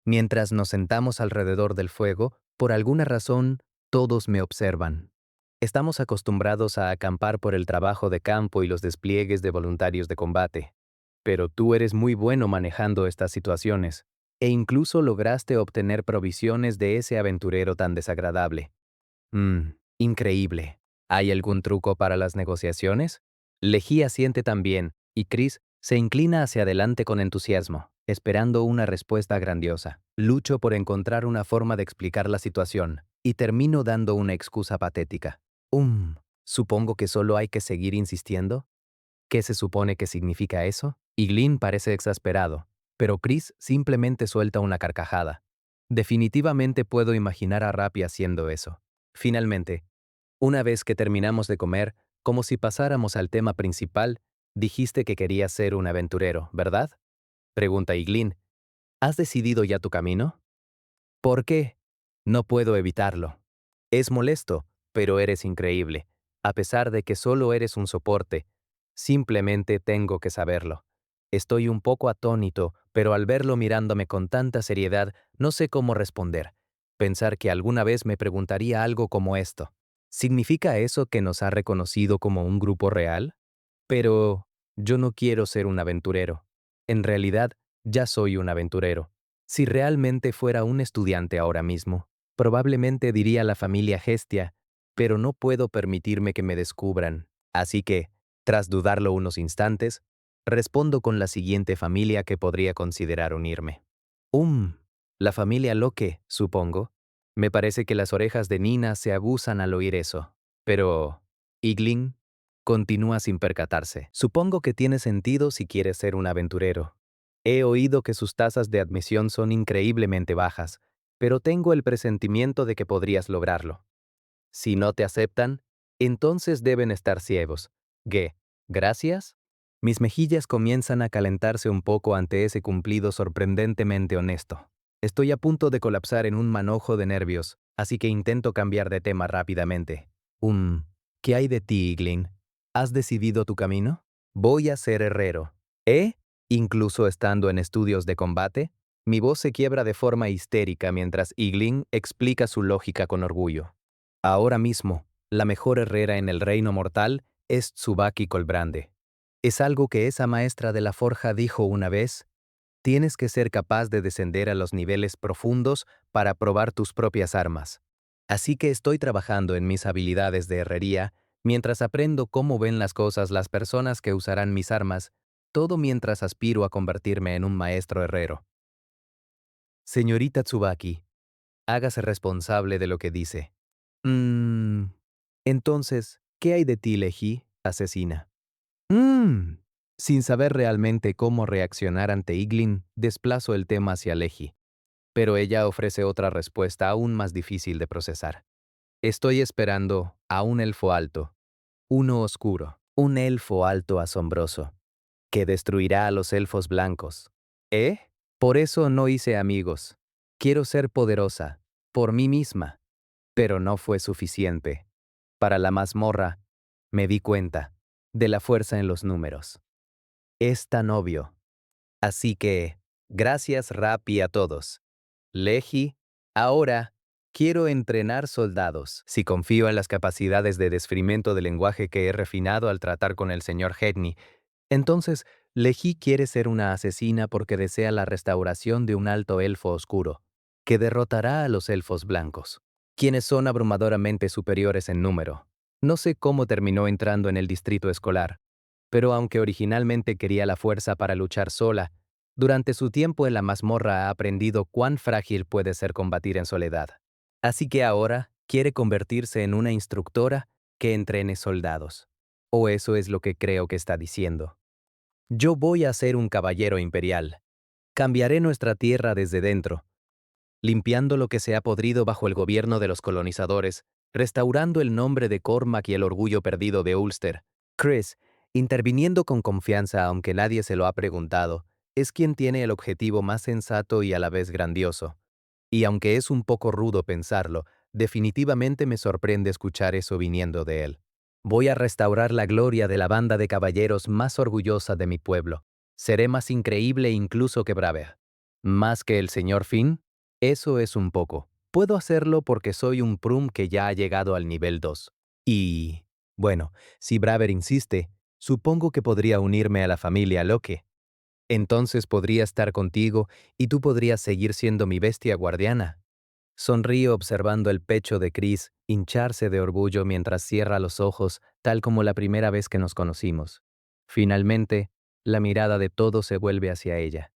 Speaker 1: Mientras nos sentamos alrededor del fuego, por alguna razón, todos me observan. Estamos acostumbrados a acampar por el trabajo de campo y los despliegues de voluntarios de combate. Pero tú eres muy bueno manejando estas situaciones, e incluso lograste obtener provisiones de ese aventurero tan desagradable. Increíble. ¿Hay algún truco para las negociaciones? Lejí asiente también, y Chris se inclina hacia adelante con entusiasmo, esperando una respuesta grandiosa. Lucho por encontrar una forma de explicar la situación, y termino dando una excusa patética. Supongo que solo hay que seguir insistiendo. ¿Qué se supone que significa eso? Y Glynn parece exasperado, pero Chris simplemente suelta una carcajada. Definitivamente puedo imaginar a Rappi haciendo eso. Finalmente, una vez que terminamos de comer, como si pasáramos al tema principal, dijiste que querías ser un aventurero, ¿verdad? Pregunta Iglin. ¿Has decidido ya tu camino? ¿Por qué? No puedo evitarlo. Es molesto, pero eres increíble. A pesar de que solo eres un soporte, simplemente tengo que saberlo. Estoy un poco atónito, pero al verlo mirándome con tanta seriedad, no sé cómo responder. Pensar que alguna vez me preguntaría algo como esto. ¿Significa eso que nos ha reconocido como un grupo real? Pero yo no quiero ser un aventurero. En realidad, ya soy un aventurero. Si realmente fuera un estudiante ahora mismo, probablemente diría la familia Gestia, pero no puedo permitirme que me descubran. Así que, tras dudarlo unos instantes, respondo con la siguiente familia que podría considerar unirme. La familia Locke, supongo. Me parece que las orejas de Nina se abusan al oír eso. Pero, Iglin continúa sin percatarse. Supongo que tiene sentido si quieres ser un aventurero. He oído que sus tasas de admisión son increíblemente bajas, pero tengo el presentimiento de que podrías lograrlo. Si no te aceptan, entonces deben estar ciegos. Gracias. Mis mejillas comienzan a calentarse un poco ante ese cumplido sorprendentemente honesto. Estoy a punto de colapsar en un manojo de nervios, así que intento cambiar de tema rápidamente. ¿Qué hay de ti, Iglin? ¿Has decidido tu camino? Voy a ser herrero. Incluso estando en estudios de combate, mi voz se quiebra de forma histérica mientras Iglin explica su lógica con orgullo. Ahora mismo, la mejor herrera en el reino mortal es Tsubaki Colbrande. Es algo que esa maestra de la forja dijo una vez. Tienes que ser capaz de descender a los niveles profundos para probar tus propias armas. Así que estoy trabajando en mis habilidades de herrería mientras aprendo cómo ven las cosas las personas que usarán mis armas, todo mientras aspiro a convertirme en un maestro herrero. Señorita Tsubaki, hágase responsable de lo que dice. Entonces, ¿qué hay de ti, Leji, asesina? Sin saber realmente cómo reaccionar ante Iglin, desplazo el tema hacia Leji. Pero ella ofrece otra respuesta aún más difícil de procesar. Estoy esperando a un elfo alto, uno oscuro, un elfo alto asombroso, que destruirá a los elfos blancos. Por eso no hice amigos. Quiero ser poderosa, por mí misma. Pero no fue suficiente. Para la mazmorra, me di cuenta de la fuerza en los números. Es tan obvio. Así que, gracias Rappi a todos. Leji, ahora quiero entrenar soldados. Si confío en las capacidades de desciframiento del lenguaje que he refinado al tratar con el señor Hedney, entonces Leji quiere ser una asesina porque desea la restauración de un alto elfo oscuro, que derrotará a los elfos blancos, quienes son abrumadoramente superiores en número. No sé cómo terminó entrando en el distrito escolar, pero aunque originalmente quería la fuerza para luchar sola, durante su tiempo en la mazmorra ha aprendido cuán frágil puede ser combatir en soledad. Así que ahora quiere convertirse en una instructora que entrene soldados. O eso es lo que creo que está diciendo. Yo voy a ser un caballero imperial. Cambiaré nuestra tierra desde dentro, limpiando lo que se ha podrido bajo el gobierno de los colonizadores, restaurando el nombre de Cormac y el orgullo perdido de Ulster. Chris, Interviniendo con confianza aunque nadie se lo ha preguntado, es quien tiene el objetivo más sensato y a la vez grandioso. Y aunque es un poco rudo pensarlo, definitivamente me sorprende escuchar eso viniendo de él. Voy a restaurar la gloria de la banda de caballeros más orgullosa de mi pueblo. Seré más increíble incluso que Braver. ¿Más que el señor Finn? Eso es un poco. Puedo hacerlo porque soy un Prum que ya ha llegado al nivel 2. Y, bueno, si Braver insiste, supongo que podría unirme a la familia Locke. Entonces podría estar contigo y tú podrías seguir siendo mi bestia guardiana. Sonrío observando el pecho de Chris hincharse de orgullo mientras cierra los ojos, tal como la primera vez que nos conocimos. Finalmente, la mirada de todos se vuelve hacia ella.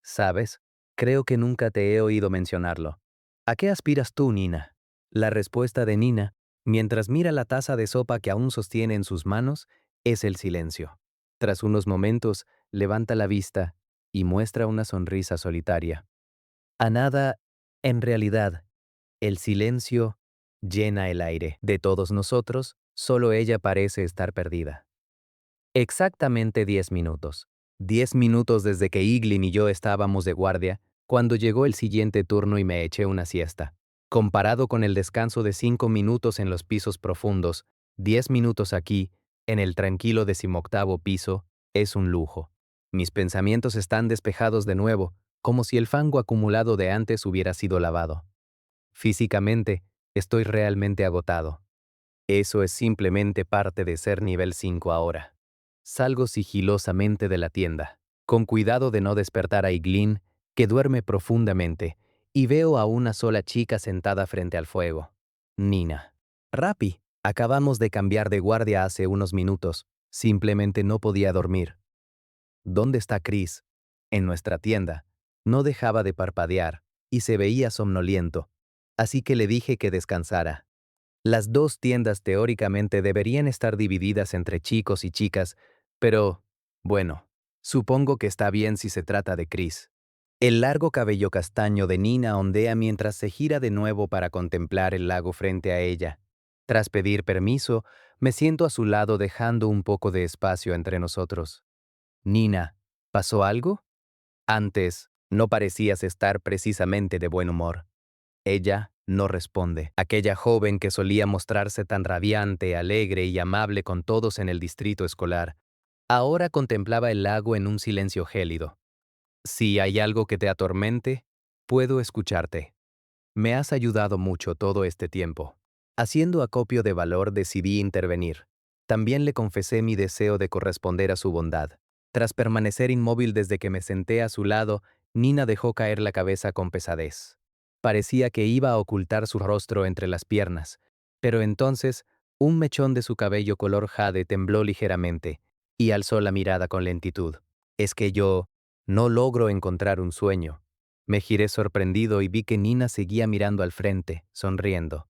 Speaker 1: ¿Sabes? Creo que nunca te he oído mencionarlo. ¿A qué aspiras tú, Nina? La respuesta de Nina, mientras mira la taza de sopa que aún sostiene en sus manos, es el silencio. Tras unos momentos, levanta la vista y muestra una sonrisa solitaria. A nada, en realidad, el silencio llena el aire. De todos nosotros, solo ella parece estar perdida. Exactamente 10 minutos. 10 minutos desde que Iglin y yo estábamos de guardia, cuando llegó el siguiente turno y me eché una siesta. Comparado con el descanso de 5 minutos en los pisos profundos, 10 minutos aquí, en el tranquilo 18º piso, es un lujo. Mis pensamientos están despejados de nuevo, como si el fango acumulado de antes hubiera sido lavado. Físicamente, estoy realmente agotado. Eso es simplemente parte de ser nivel 5 ahora. Salgo sigilosamente de la tienda, con cuidado de no despertar a Iglin, que duerme profundamente, y veo a una sola chica sentada frente al fuego. Nina. Rapi, acabamos de cambiar de guardia hace unos minutos. Simplemente no podía dormir. ¿Dónde está Chris? En nuestra tienda. No dejaba de parpadear, y se veía somnoliento. Así que le dije que descansara. Las dos tiendas teóricamente deberían estar divididas entre chicos y chicas, pero, bueno, supongo que está bien si se trata de Chris. El largo cabello castaño de Nina ondea mientras se gira de nuevo para contemplar el lago frente a ella. Tras pedir permiso, me siento a su lado dejando un poco de espacio entre nosotros. Nina, ¿pasó algo? Antes, no parecías estar precisamente de buen humor. Ella no responde. Aquella joven que solía mostrarse tan radiante, alegre y amable con todos en el distrito escolar, ahora contemplaba el lago en un silencio gélido. Si hay algo que te atormente, puedo escucharte. Me has ayudado mucho todo este tiempo. Haciendo acopio de valor decidí intervenir. También le confesé mi deseo de corresponder a su bondad. Tras permanecer inmóvil desde que me senté a su lado, Nina dejó caer la cabeza con pesadez. Parecía que iba a ocultar su rostro entre las piernas, pero entonces un mechón de su cabello color jade tembló ligeramente y alzó la mirada con lentitud. Es que yo no logro encontrar un sueño. Me giré sorprendido y vi que Nina seguía mirando al frente, sonriendo.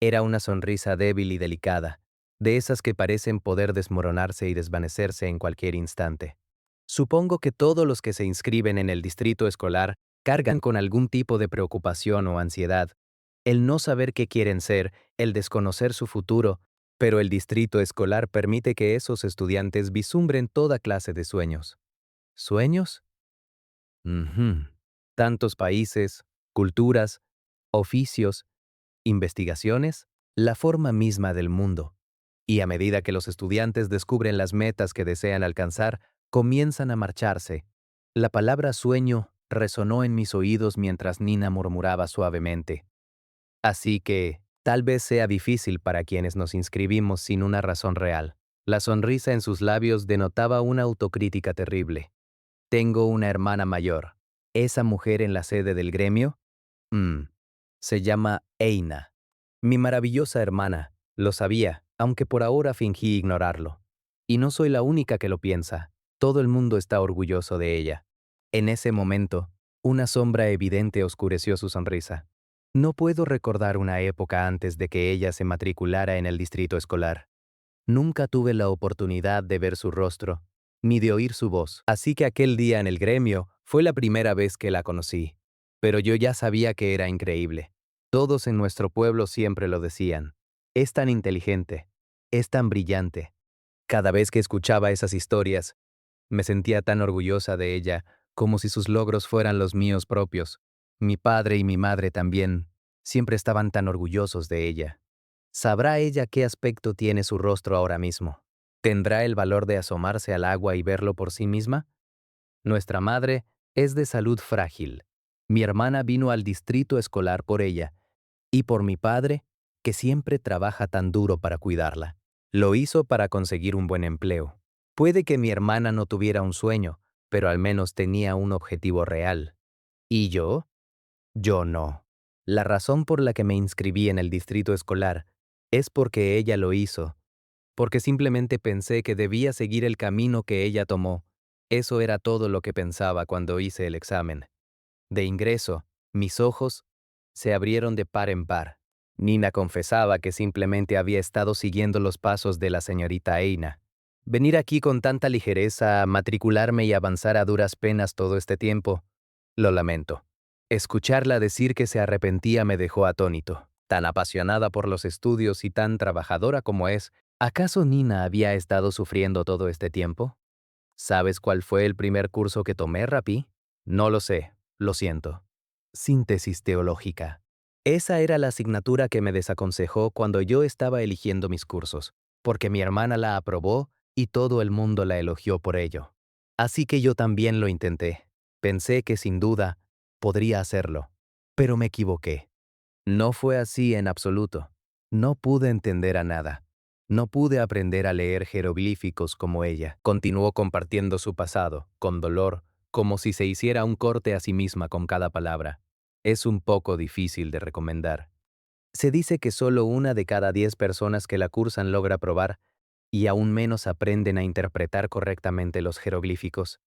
Speaker 1: Era una sonrisa débil y delicada, de esas que parecen poder desmoronarse y desvanecerse en cualquier instante. Supongo que todos los que se inscriben en el distrito escolar cargan con algún tipo de preocupación o ansiedad, el no saber qué quieren ser, el desconocer su futuro, pero el distrito escolar permite que esos estudiantes vislumbren toda clase de sueños. ¿Sueños? Ujú. Tantos países, culturas, oficios, investigaciones, la forma misma del mundo. Y a medida que los estudiantes descubren las metas que desean alcanzar, comienzan a marcharse. La palabra sueño resonó en mis oídos mientras Nina murmuraba suavemente. Así que, tal vez sea difícil para quienes nos inscribimos sin una razón real. La sonrisa en sus labios denotaba una autocrítica terrible. Tengo una hermana mayor. ¿Esa mujer en la sede del gremio? Se llama Eina. Mi maravillosa hermana. Lo sabía, aunque por ahora fingí ignorarlo. Y no soy la única que lo piensa. Todo el mundo está orgulloso de ella. En ese momento, una sombra evidente oscureció su sonrisa. No puedo recordar una época antes de que ella se matriculara en el distrito escolar. Nunca tuve la oportunidad de ver su rostro, ni de oír su voz, así que aquel día en el gremio fue la primera vez que la conocí. Pero yo ya sabía que era increíble. Todos en nuestro pueblo siempre lo decían. Es tan inteligente, es tan brillante. Cada vez que escuchaba esas historias, me sentía tan orgullosa de ella, como si sus logros fueran los míos propios. Mi padre y mi madre también siempre estaban tan orgullosos de ella. ¿Sabrá ella qué aspecto tiene su rostro ahora mismo? ¿Tendrá el valor de asomarse al agua y verlo por sí misma? Nuestra madre es de salud frágil. Mi hermana vino al distrito escolar por ella, y por mi padre, que siempre trabaja tan duro para cuidarla. Lo hizo para conseguir un buen empleo. Puede que mi hermana no tuviera un sueño, pero al menos tenía un objetivo real. ¿Y yo? Yo no. La razón por la que me inscribí en el distrito escolar es porque ella lo hizo, porque simplemente pensé que debía seguir el camino que ella tomó. Eso era todo lo que pensaba cuando hice el examen. De ingreso, mis ojos se abrieron de par en par. Nina confesaba que simplemente había estado siguiendo los pasos de la señorita Eina. Venir aquí con tanta ligereza, matricularme y avanzar a duras penas todo este tiempo, lo lamento. Escucharla decir que se arrepentía me dejó atónito. Tan apasionada por los estudios y tan trabajadora como es, ¿acaso Nina había estado sufriendo todo este tiempo? ¿Sabes cuál fue el primer curso que tomé, Rapi? No lo sé, lo siento. Síntesis teológica. Esa era la asignatura que me desaconsejó cuando yo estaba eligiendo mis cursos, porque mi hermana la aprobó y todo el mundo la elogió por ello. Así que yo también lo intenté. Pensé que sin duda podría hacerlo, pero me equivoqué. No fue así en absoluto. No pude entender a nada. No pude aprender a leer jeroglíficos como ella. Continuó compartiendo su pasado, con dolor, como si se hiciera un corte a sí misma con cada palabra. Es un poco difícil de recomendar. Se dice que solo 1 de cada 10 personas que la cursan logra aprobar, y aún menos aprenden a interpretar correctamente los jeroglíficos.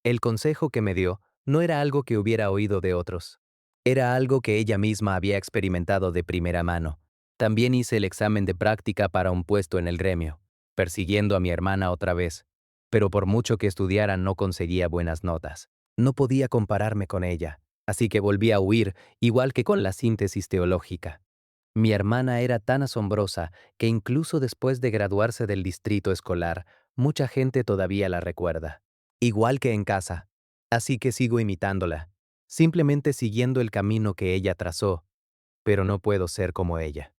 Speaker 1: El consejo que me dio no era algo que hubiera oído de otros. Era algo que ella misma había experimentado de primera mano. También hice el examen de práctica para un puesto en el gremio, persiguiendo a mi hermana otra vez, pero por mucho que estudiara no conseguía buenas notas. No podía compararme con ella, así que volví a huir, igual que con la síntesis teológica. Mi hermana era tan asombrosa que incluso después de graduarse del distrito escolar, mucha gente todavía la recuerda. Igual que en casa. Así que sigo imitándola, simplemente siguiendo el camino que ella trazó, pero no puedo ser como ella.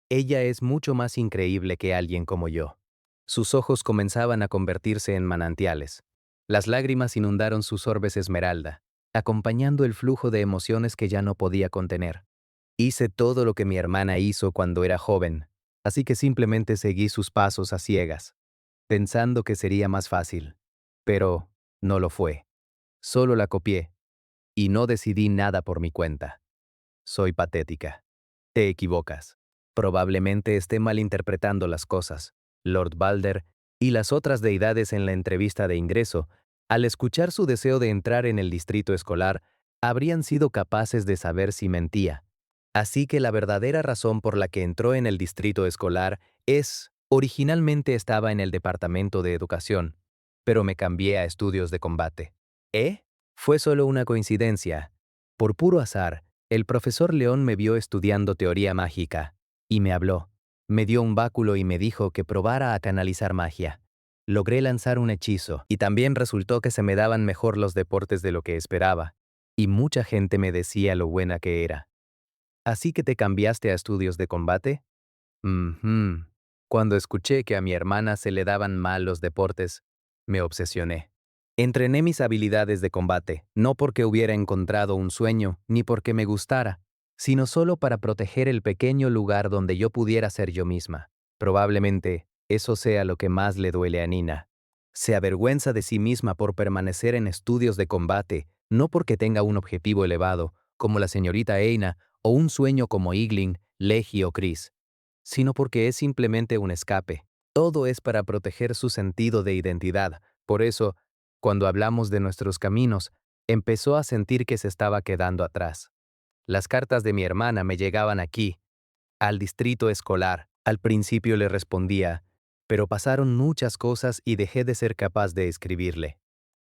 Speaker 1: Ella es mucho más increíble que alguien como yo. Sus ojos comenzaban a convertirse en manantiales. Las lágrimas inundaron sus orbes esmeralda, acompañando el flujo de emociones que ya no podía contener. Hice todo lo que mi hermana hizo cuando era joven, así que simplemente seguí sus pasos a ciegas, pensando que sería más fácil. Pero no lo fue. Solo la copié, y no decidí nada por mi cuenta. Soy patética. Te equivocas. Probablemente esté malinterpretando las cosas. Lord Balder y las otras deidades en la entrevista de ingreso, al escuchar su deseo de entrar en el distrito escolar, habrían sido capaces de saber si mentía. Así que la verdadera razón por la que entró en el distrito escolar originalmente estaba en el departamento de educación, pero me cambié a estudios de combate. ¿Eh? Fue solo una coincidencia. Por puro azar, el profesor León me vio estudiando teoría mágica, y me habló. Me dio un báculo y me dijo que probara a canalizar magia. Logré lanzar un hechizo, y también resultó que se me daban mejor los deportes de lo que esperaba, y mucha gente me decía lo buena que era. ¿Así que te cambiaste a estudios de combate? Mhm. Cuando escuché que a mi hermana se le daban mal los deportes, me obsesioné. Entrené mis habilidades de combate, no porque hubiera encontrado un sueño, ni porque me gustara, sino solo para proteger el pequeño lugar donde yo pudiera ser yo misma. Probablemente, eso sea lo que más le duele a Nina. Se avergüenza de sí misma por permanecer en estudios de combate, no porque tenga un objetivo elevado, como la señorita Eina, o un sueño como Iglin, Legi o Chris, sino porque es simplemente un escape. Todo es para proteger su sentido de identidad. Por eso, cuando hablamos de nuestros caminos, empezó a sentir que se estaba quedando atrás. Las cartas de mi hermana me llegaban aquí, al distrito escolar. Al principio le respondía, pero pasaron muchas cosas y dejé de ser capaz de escribirle.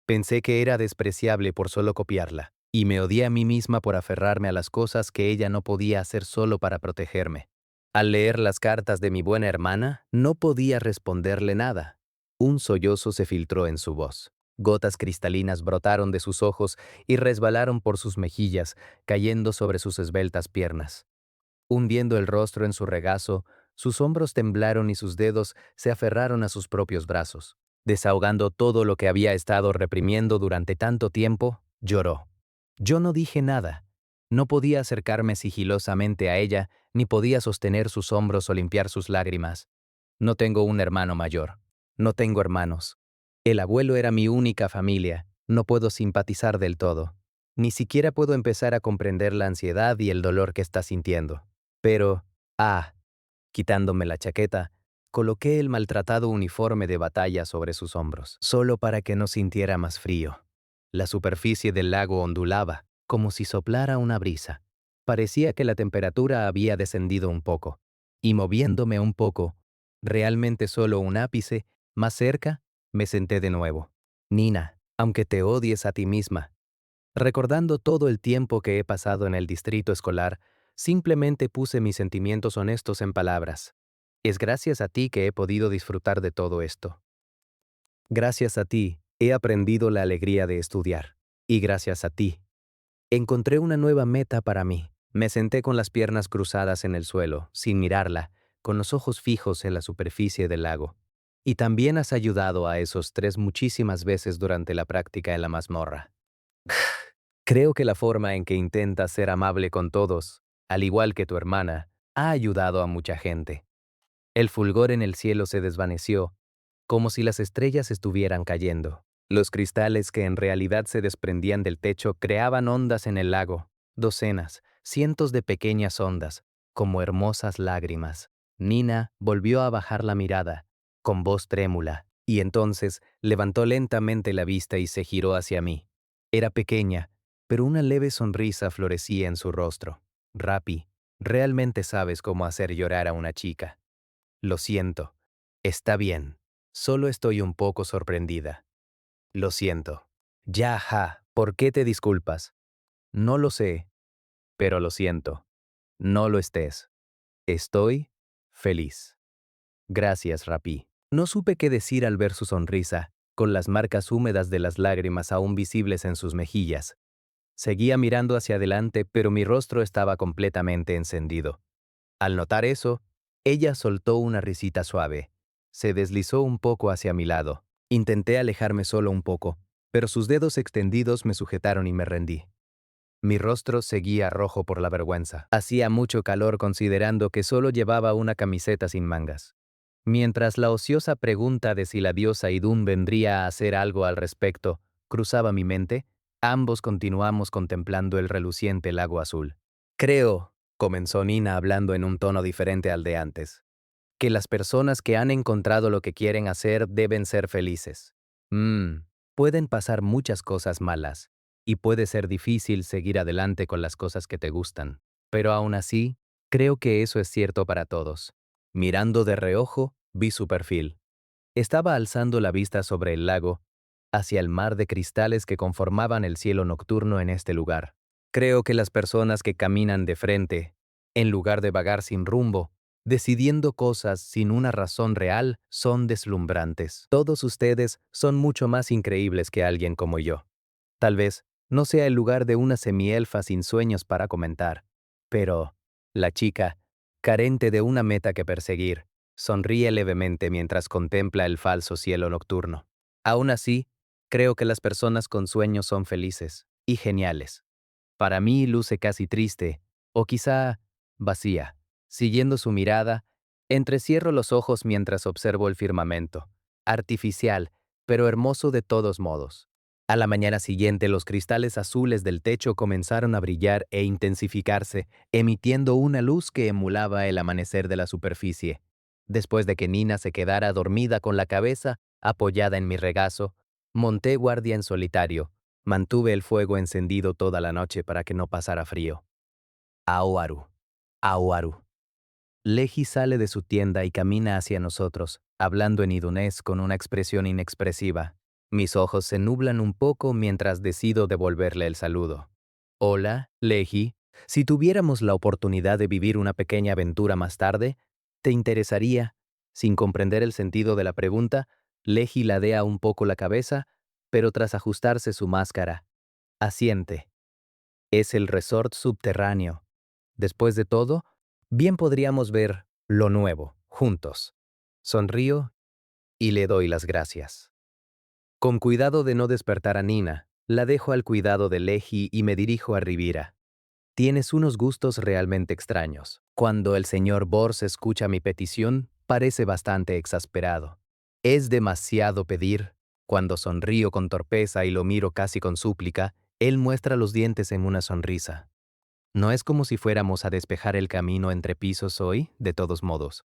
Speaker 1: Pensé que era despreciable por solo copiarla, y me odié a mí misma por aferrarme a las cosas que ella no podía hacer solo para protegerme. Al leer las cartas de mi buena hermana, no podía responderle nada. Un sollozo se filtró en su voz. Gotas cristalinas brotaron de sus ojos y resbalaron por sus mejillas, cayendo sobre sus esbeltas piernas. Hundiendo el rostro en su regazo, sus hombros temblaron y sus dedos se aferraron a sus propios brazos. Desahogando todo lo que había estado reprimiendo durante tanto tiempo, lloró. Yo no dije nada. No podía acercarme sigilosamente a ella, ni podía sostener sus hombros o limpiar sus lágrimas. No tengo un hermano mayor. No tengo hermanos. El abuelo era mi única familia. No puedo simpatizar del todo. Ni siquiera puedo empezar a comprender la ansiedad y el dolor que está sintiendo. Pero, quitándome la chaqueta, coloqué el maltratado uniforme de batalla sobre sus hombros, solo para que no sintiera más frío. La superficie del lago ondulaba, como si soplara una brisa. Parecía que la temperatura había descendido un poco. Y moviéndome un poco, realmente solo un ápice, más cerca, me senté de nuevo. Nina, aunque te odies a ti misma, recordando todo el tiempo que he pasado en el distrito escolar, simplemente puse mis sentimientos honestos en palabras. Es gracias a ti que he podido disfrutar de todo esto. Gracias a ti, he aprendido la alegría de estudiar. Y gracias a ti, encontré una nueva meta para mí. Me senté con las piernas cruzadas en el suelo, sin mirarla, con los ojos fijos en la superficie del lago. Y también has ayudado a esos tres muchísimas veces durante la práctica en la mazmorra. Creo que la forma en que intentas ser amable con todos, al igual que tu hermana, ha ayudado a mucha gente. El fulgor en el cielo se desvaneció, como si las estrellas estuvieran cayendo. Los cristales que en realidad se desprendían del techo creaban ondas en el lago, docenas, cientos de pequeñas ondas, como hermosas lágrimas. Nina volvió a bajar la mirada, con voz trémula, y entonces levantó lentamente la vista y se giró hacia mí. Era pequeña, pero una leve sonrisa florecía en su rostro. Rapi, realmente sabes cómo hacer llorar a una chica. Lo siento. Está bien. Solo estoy un poco sorprendida. Lo siento. Ya, ¿por qué te disculpas? No lo sé, pero lo siento. No lo estés. Estoy feliz. Gracias, Rapi. No supe qué decir al ver su sonrisa, con las marcas húmedas de las lágrimas aún visibles en sus mejillas. Seguía mirando hacia adelante, pero mi rostro estaba completamente encendido. Al notar eso, ella soltó una risita suave. Se deslizó un poco hacia mi lado. Intenté alejarme solo un poco, pero sus dedos extendidos me sujetaron y me rendí. Mi rostro seguía rojo por la vergüenza. Hacía mucho calor considerando que solo llevaba una camiseta sin mangas. Mientras la ociosa pregunta de si la diosa Idún vendría a hacer algo al respecto cruzaba mi mente, ambos continuamos contemplando el reluciente lago azul. Creo, comenzó Nina hablando en un tono diferente al de antes, que las personas que han encontrado lo que quieren hacer deben ser felices. Pueden pasar muchas cosas malas, y puede ser difícil seguir adelante con las cosas que te gustan, pero aún así, creo que eso es cierto para todos. Mirando de reojo, vi su perfil. Estaba alzando la vista sobre el lago, hacia el mar de cristales que conformaban el cielo nocturno en este lugar. Creo que las personas que caminan de frente, en lugar de vagar sin rumbo, decidiendo cosas sin una razón real, son deslumbrantes. Todos ustedes son mucho más increíbles que alguien como yo. Tal vez no sea el lugar de una semielfa sin sueños para comentar, pero la chica, carente de una meta que perseguir, sonríe levemente mientras contempla el falso cielo nocturno. Aún así, creo que las personas con sueños son felices y geniales. Para mí luce casi triste, o quizá vacía. Siguiendo su mirada, entrecierro los ojos mientras observo el firmamento. Artificial, pero hermoso de todos modos. A la mañana siguiente, los cristales azules del techo comenzaron a brillar e intensificarse, emitiendo una luz que emulaba el amanecer de la superficie. Después de que Nina se quedara dormida con la cabeza apoyada en mi regazo, monté guardia en solitario. Mantuve el fuego encendido toda la noche para que no pasara frío. Aoaru. Aoaru. Leji sale de su tienda y camina hacia nosotros, hablando en idunés con una expresión inexpresiva. Mis ojos se nublan un poco mientras decido devolverle el saludo. Hola, Leji. Si tuviéramos la oportunidad de vivir una pequeña aventura más tarde, ¿te interesaría? Sin comprender el sentido de la pregunta, Leji ladea un poco la cabeza, pero tras ajustarse su máscara, asiente. Es el resort subterráneo. Después de todo, bien podríamos ver lo nuevo, juntos. Sonrío y le doy las gracias. Con cuidado de no despertar a Nina, la dejo al cuidado de Leji y me dirijo a Rivira. Tienes unos gustos realmente extraños. Cuando el señor Bors escucha mi petición, parece bastante exasperado. Es demasiado pedir. Cuando sonrío con torpeza y lo miro casi con súplica, él muestra los dientes en una sonrisa. No es como si fuéramos a despejar el camino entre pisos hoy, de todos modos.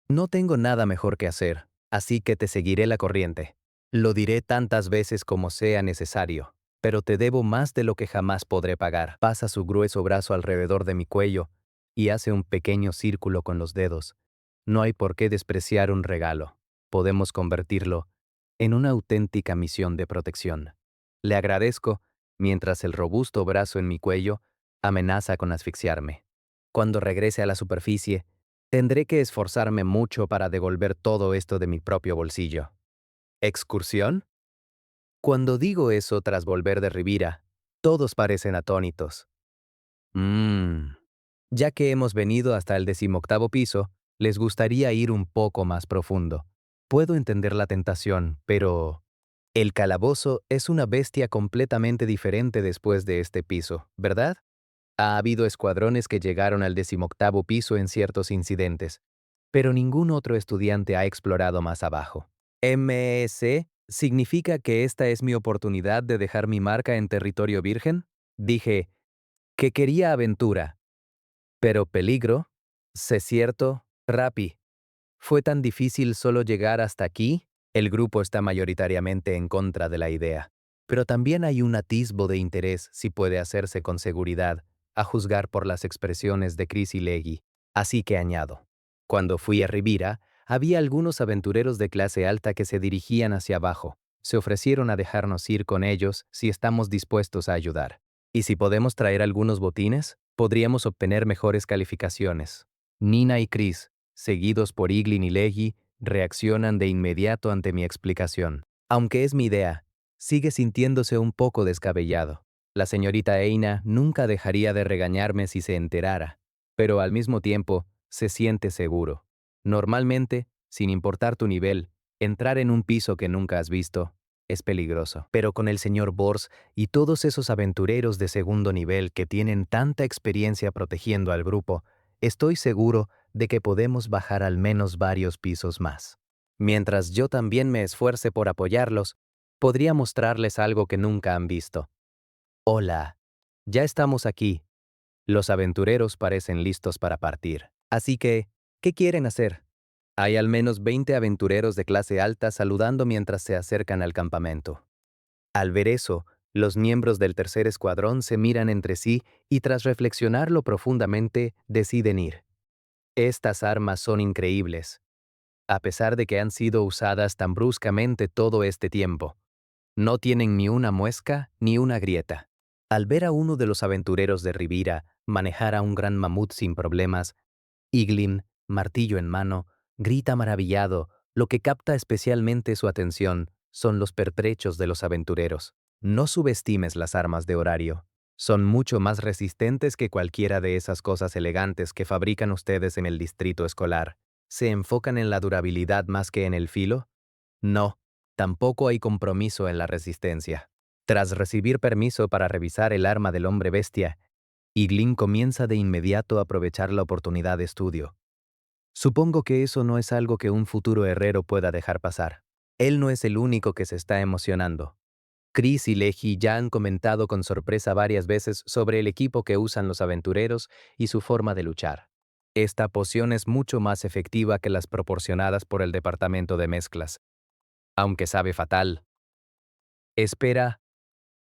Speaker 1: No tengo nada mejor que hacer, así que te seguiré la corriente. Lo diré tantas veces como sea necesario, pero te debo más de lo que jamás podré pagar. Pasa su grueso brazo alrededor de mi cuello y hace un pequeño círculo con los dedos. No hay por qué despreciar un regalo. Podemos convertirlo en una auténtica misión de protección. Le agradezco, mientras el robusto brazo en mi cuello amenaza con asfixiarme. Cuando regrese a la superficie, tendré que esforzarme mucho para devolver todo esto de mi propio bolsillo. ¿Excursión? Cuando digo eso tras volver de Rivira, todos parecen atónitos. Ya que hemos venido hasta el 18º piso, les gustaría ir un poco más profundo. Puedo entender la tentación, pero el calabozo es una bestia completamente diferente después de este piso, ¿verdad? Ha habido escuadrones que llegaron al 18º piso en ciertos incidentes, pero ningún otro estudiante ha explorado más abajo. ¿MEC significa que esta es mi oportunidad de dejar mi marca en territorio virgen? Dije que quería aventura, pero peligro. Sé cierto, Rappi. ¿Fue tan difícil solo llegar hasta aquí? El grupo está mayoritariamente en contra de la idea, pero también hay un atisbo de interés si puede hacerse con seguridad, a juzgar por las expresiones de Chris y Leggy. Así que añado. Cuando fui a Rivira, había algunos aventureros de clase alta que se dirigían hacia abajo. Se ofrecieron a dejarnos ir con ellos si estamos dispuestos a ayudar. Y si podemos traer algunos botines, podríamos obtener mejores calificaciones. Nina y Chris, seguidos por Iglin y Leggy, reaccionan de inmediato ante mi explicación. Aunque es mi idea, sigue sintiéndose un poco descabellado. La señorita Eina nunca dejaría de regañarme si se enterara, pero al mismo tiempo se siente seguro. Normalmente, sin importar tu nivel, entrar en un piso que nunca has visto es peligroso. Pero con el señor Bors y todos esos aventureros de segundo nivel que tienen tanta experiencia protegiendo al grupo, estoy seguro de que podemos bajar al menos varios pisos más. Mientras yo también me esfuerce por apoyarlos, podría mostrarles algo que nunca han visto. Hola, ya estamos aquí. Los aventureros parecen listos para partir. Así que, ¿qué quieren hacer? Hay al menos 20 aventureros de clase alta saludando mientras se acercan al campamento. Al ver eso, los miembros del tercer escuadrón se miran entre sí y tras reflexionarlo profundamente, deciden ir. Estas armas son increíbles, a pesar de que han sido usadas tan bruscamente todo este tiempo. No tienen ni una muesca ni una grieta. Al ver a uno de los aventureros de Rivira manejar a un gran mamut sin problemas, Iglin, martillo en mano, grita maravillado. Lo que capta especialmente su atención son los pertrechos de los aventureros. No subestimes las armas de horario. Son mucho más resistentes que cualquiera de esas cosas elegantes que fabrican ustedes en el distrito escolar. ¿Se enfocan en la durabilidad más que en el filo? No, tampoco hay compromiso en la resistencia. Tras recibir permiso para revisar el arma del hombre bestia, Iglin comienza de inmediato a aprovechar la oportunidad de estudio. Supongo que eso no es algo que un futuro herrero pueda dejar pasar. Él no es el único que se está emocionando. Chris y Leggy ya han comentado con sorpresa varias veces sobre el equipo que usan los aventureros y su forma de luchar. Esta poción es mucho más efectiva que las proporcionadas por el departamento de mezclas, aunque sabe fatal. Espera,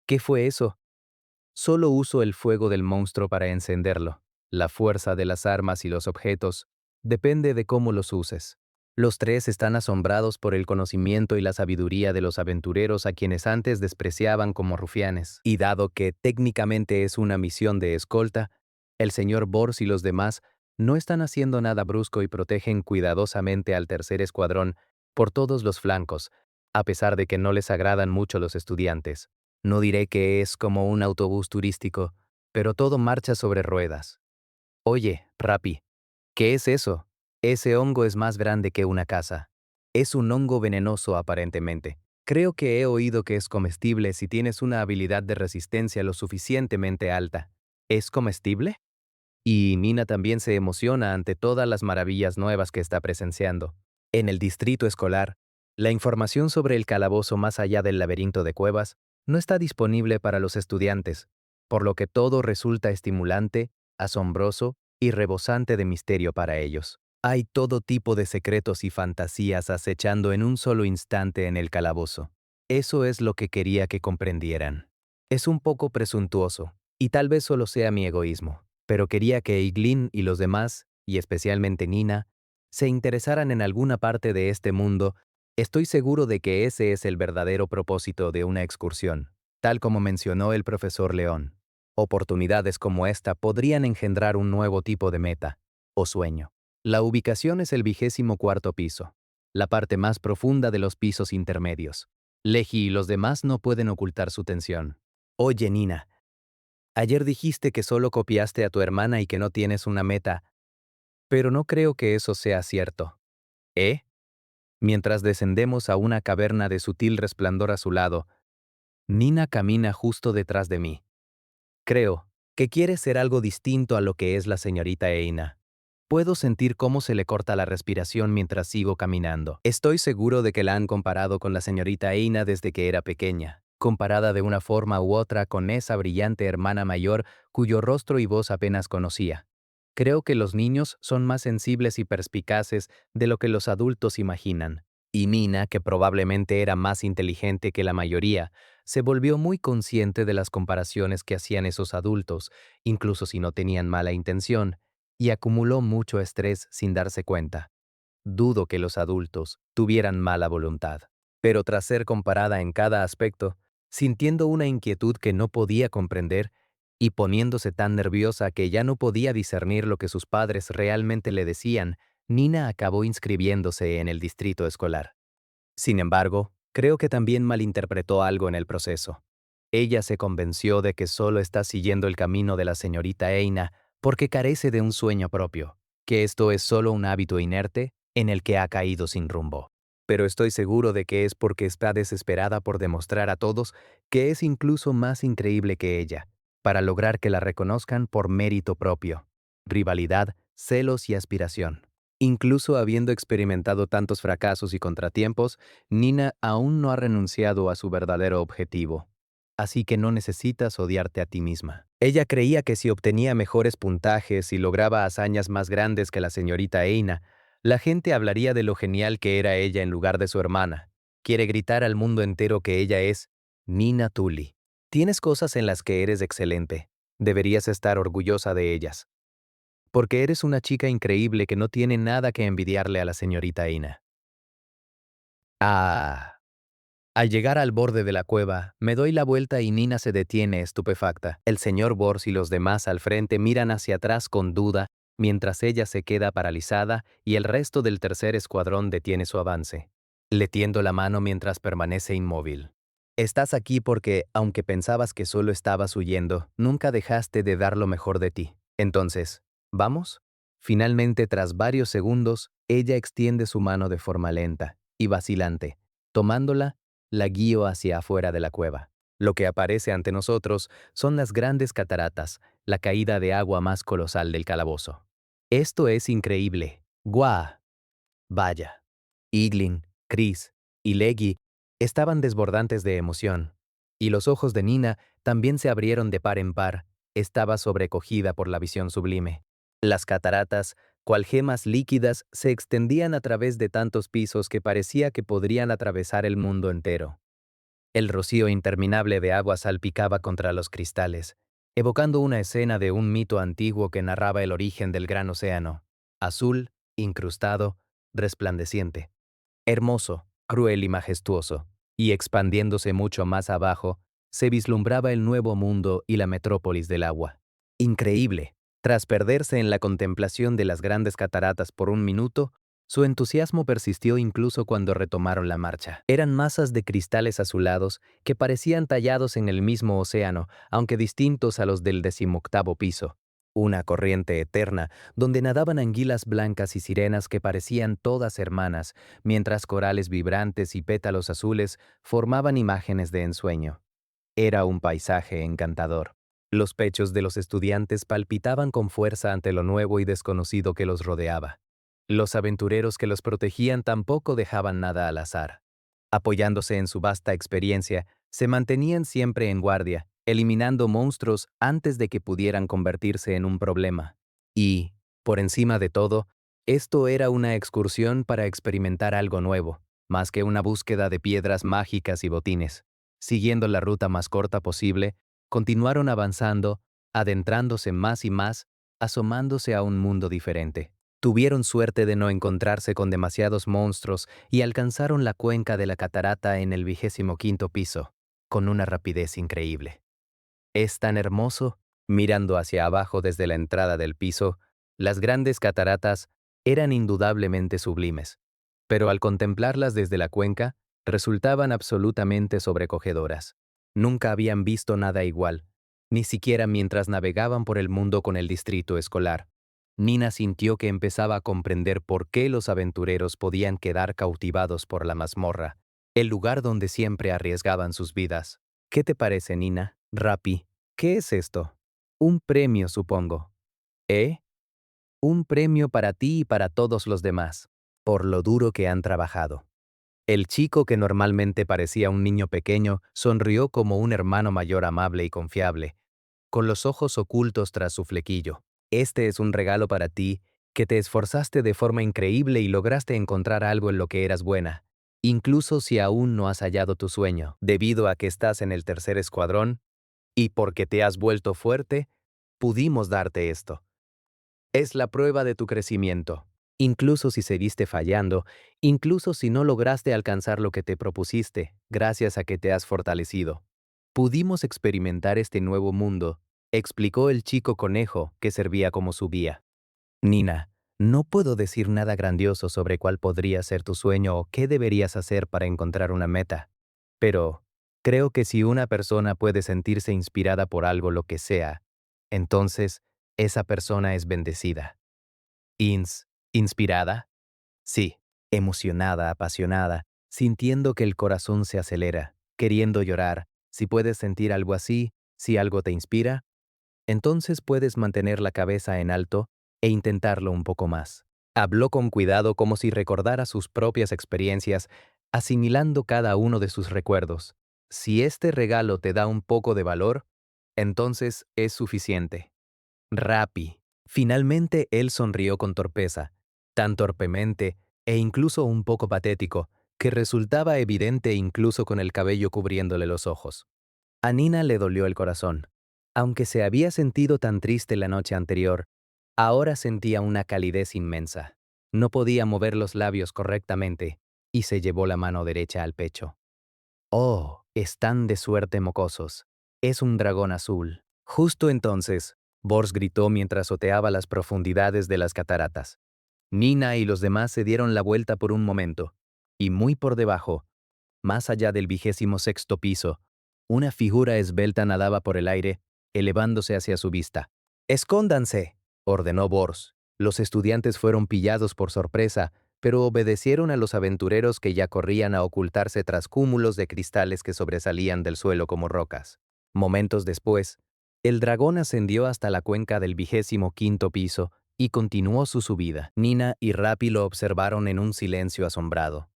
Speaker 1: ¿qué fue eso? Solo uso el fuego del monstruo para encenderlo. La fuerza de las armas y los objetos depende de cómo los uses. Los tres están asombrados por el conocimiento y la sabiduría de los aventureros a quienes antes despreciaban como rufianes. Y dado que técnicamente es una misión de escolta, El señor Bors y los demás no están haciendo nada brusco y protegen cuidadosamente al tercer escuadrón por todos los flancos, a pesar de que no les agradan mucho los estudiantes. No diré que es como un autobús turístico, pero todo marcha sobre ruedas. Oye, Rapi, ¿qué es eso? Ese hongo es más grande que una casa. Es un hongo venenoso aparentemente. Creo que he oído que es comestible si tienes una habilidad de resistencia lo suficientemente alta. ¿Es comestible? Y Nina también se emociona ante todas las maravillas nuevas que está presenciando. En el distrito escolar, la información sobre el calabozo más allá del laberinto de cuevas no está disponible para los estudiantes, por lo que todo resulta estimulante, asombroso y rebosante de misterio para ellos. Hay todo tipo de secretos y fantasías acechando en un solo instante en el calabozo. Eso es lo que quería que comprendieran. Es un poco presuntuoso, y tal vez solo sea mi egoísmo, pero quería que Eiglin y los demás, y especialmente Nina, se interesaran en alguna parte de este mundo. Estoy seguro de que ese es el verdadero propósito de una excursión, tal como mencionó el profesor León. Oportunidades como esta podrían engendrar un nuevo tipo de meta, o sueño. La ubicación es el 24º piso, la parte más profunda de los pisos intermedios. Leji y los demás no pueden ocultar su tensión. Oye, Nina, ayer dijiste que solo copiaste a tu hermana y que no tienes una meta, pero no creo que eso sea cierto. ¿Eh? Mientras descendemos a una caverna de sutil resplandor azulado, Nina camina justo detrás de mí. Creo que quiere ser algo distinto a lo que es la señorita Eina. Puedo sentir cómo se le corta la respiración mientras sigo caminando. Estoy seguro de que la han comparado con la señorita Eina desde que era pequeña, comparada de una forma u otra con esa brillante hermana mayor cuyo rostro y voz apenas conocía. Creo que los niños son más sensibles y perspicaces de lo que los adultos imaginan. Y Nina, que probablemente era más inteligente que la mayoría, se volvió muy consciente de las comparaciones que hacían esos adultos, incluso si no tenían mala intención, y acumuló mucho estrés sin darse cuenta. Dudo que los adultos tuvieran mala voluntad. Pero tras ser comparada en cada aspecto, sintiendo una inquietud que no podía comprender y poniéndose tan nerviosa que ya no podía discernir lo que sus padres realmente le decían, Nina acabó inscribiéndose en el distrito escolar. Sin embargo, creo que también malinterpretó algo en el proceso. Ella se convenció de que solo está siguiendo el camino de la señorita Eina porque carece de un sueño propio, que esto es solo un hábito inerte en el que ha caído sin rumbo. Pero estoy seguro de que es porque está desesperada por demostrar a todos que es incluso más increíble que ella, para lograr que la reconozcan por mérito propio, rivalidad, celos y aspiración. Incluso habiendo experimentado tantos fracasos y contratiempos, Nina aún no ha renunciado a su verdadero objetivo. Así que no necesitas odiarte a ti misma. Ella creía que si obtenía mejores puntajes y lograba hazañas más grandes que la señorita Eina, la gente hablaría de lo genial que era ella en lugar de su hermana. Quiere gritar al mundo entero que ella es Nina Tully. Tienes cosas en las que eres excelente. Deberías estar orgullosa de ellas. Porque eres una chica increíble que no tiene nada que envidiarle a la señorita Ina. Ah. Al llegar al borde de la cueva, me doy la vuelta y Nina se detiene estupefacta. El señor Bors y los demás al frente miran hacia atrás con duda, mientras ella se queda paralizada y el resto del tercer escuadrón detiene su avance. Le tiendo la mano mientras permanece inmóvil. Estás aquí porque, aunque pensabas que solo estabas huyendo, nunca dejaste de dar lo mejor de ti. Entonces, ¿vamos? Finalmente, tras varios segundos, ella extiende su mano de forma lenta y vacilante. Tomándola, la guío hacia afuera de la cueva. Lo que aparece ante nosotros son las grandes cataratas, la caída de agua más colosal del calabozo. Esto es increíble. ¡Guau! Vaya. Iglin, Chris y Leggy estaban desbordantes de emoción, y los ojos de Nina también se abrieron de par en par. Estaba sobrecogida por la visión sublime. Las cataratas, cual gemas líquidas, se extendían a través de tantos pisos que parecía que podrían atravesar el mundo entero. El rocío interminable de agua salpicaba contra los cristales, evocando una escena de un mito antiguo que narraba el origen del gran océano, azul, incrustado, resplandeciente. Hermoso, cruel y majestuoso, y expandiéndose mucho más abajo, se vislumbraba el nuevo mundo y la metrópolis del agua. Increíble. Tras perderse en la contemplación de las grandes cataratas por un minuto, su entusiasmo persistió incluso cuando retomaron la marcha. Eran masas de cristales azulados que parecían tallados en el mismo océano, aunque distintos a los del 18º piso. Una corriente eterna, donde nadaban anguilas blancas y sirenas que parecían todas hermanas, mientras corales vibrantes y pétalos azules formaban imágenes de ensueño. Era un paisaje encantador. Los pechos de los estudiantes palpitaban con fuerza ante lo nuevo y desconocido que los rodeaba. Los aventureros que los protegían tampoco dejaban nada al azar. Apoyándose en su vasta experiencia, se mantenían siempre en guardia, eliminando monstruos antes de que pudieran convertirse en un problema. Y, por encima de todo, esto era una excursión para experimentar algo nuevo, más que una búsqueda de piedras mágicas y botines. Siguiendo la ruta más corta posible, continuaron avanzando, adentrándose más y más, asomándose a un mundo diferente. Tuvieron suerte de no encontrarse con demasiados monstruos y alcanzaron la cuenca de la catarata en el 25º piso, con una rapidez increíble. Es tan hermoso, mirando hacia abajo desde la entrada del piso, las grandes cataratas eran indudablemente sublimes, pero al contemplarlas desde la cuenca, resultaban absolutamente sobrecogedoras. Nunca habían visto nada igual, ni siquiera mientras navegaban por el mundo con el distrito escolar. Nina sintió que empezaba a comprender por qué los aventureros podían quedar cautivados por la mazmorra, el lugar donde siempre arriesgaban sus vidas. ¿Qué te parece, Nina? Rappi, ¿qué es esto? Un premio, supongo. ¿Eh? Un premio para ti y para todos los demás, por lo duro que han trabajado. El chico, que normalmente parecía un niño pequeño, sonrió como un hermano mayor amable y confiable, con los ojos ocultos tras su flequillo. Este es un regalo para ti, que te esforzaste de forma increíble y lograste encontrar algo en lo que eras buena, incluso si aún no has hallado tu sueño, debido a que estás en el 3er escuadrón, y porque te has vuelto fuerte, pudimos darte esto. Es la prueba de tu crecimiento. Incluso si seguiste fallando, incluso si no lograste alcanzar lo que te propusiste, gracias a que te has fortalecido. Pudimos experimentar este nuevo mundo, explicó el chico conejo que servía como su guía. Nina, no puedo decir nada grandioso sobre cuál podría ser tu sueño o qué deberías hacer para encontrar una meta. Pero creo que si una persona puede sentirse inspirada por algo, lo que sea, entonces esa persona es bendecida. ¿Inspirada? Sí, emocionada, apasionada, sintiendo que el corazón se acelera, queriendo llorar. Si puedes sentir algo así, si algo te inspira, entonces puedes mantener la cabeza en alto e intentarlo un poco más. Habló con cuidado como si recordara sus propias experiencias, asimilando cada uno de sus recuerdos. Si este regalo te da un poco de valor, entonces es suficiente. Rappi. Finalmente él sonrió con torpeza, tan torpemente e incluso un poco patético, que resultaba evidente incluso con el cabello cubriéndole los ojos. A Nina le dolió el corazón. Aunque se había sentido tan triste la noche anterior, ahora sentía una calidez inmensa. No podía mover los labios correctamente y se llevó la mano derecha al pecho. Oh, están de suerte mocosos. Es un dragón azul. Justo entonces, Bors gritó mientras oteaba las profundidades de las cataratas. Nina y los demás se dieron la vuelta por un momento, y muy por debajo, más allá del 26º piso, una figura esbelta nadaba por el aire, elevándose hacia su vista. «¡Escóndanse!», ordenó Bors. Los estudiantes fueron pillados por sorpresa, pero obedecieron a los aventureros que ya corrían a ocultarse tras cúmulos de cristales que sobresalían del suelo como rocas. Momentos después, el dragón ascendió hasta la cuenca del 25º piso y continuó su subida. Nina y Rappi lo observaron en un silencio asombrado.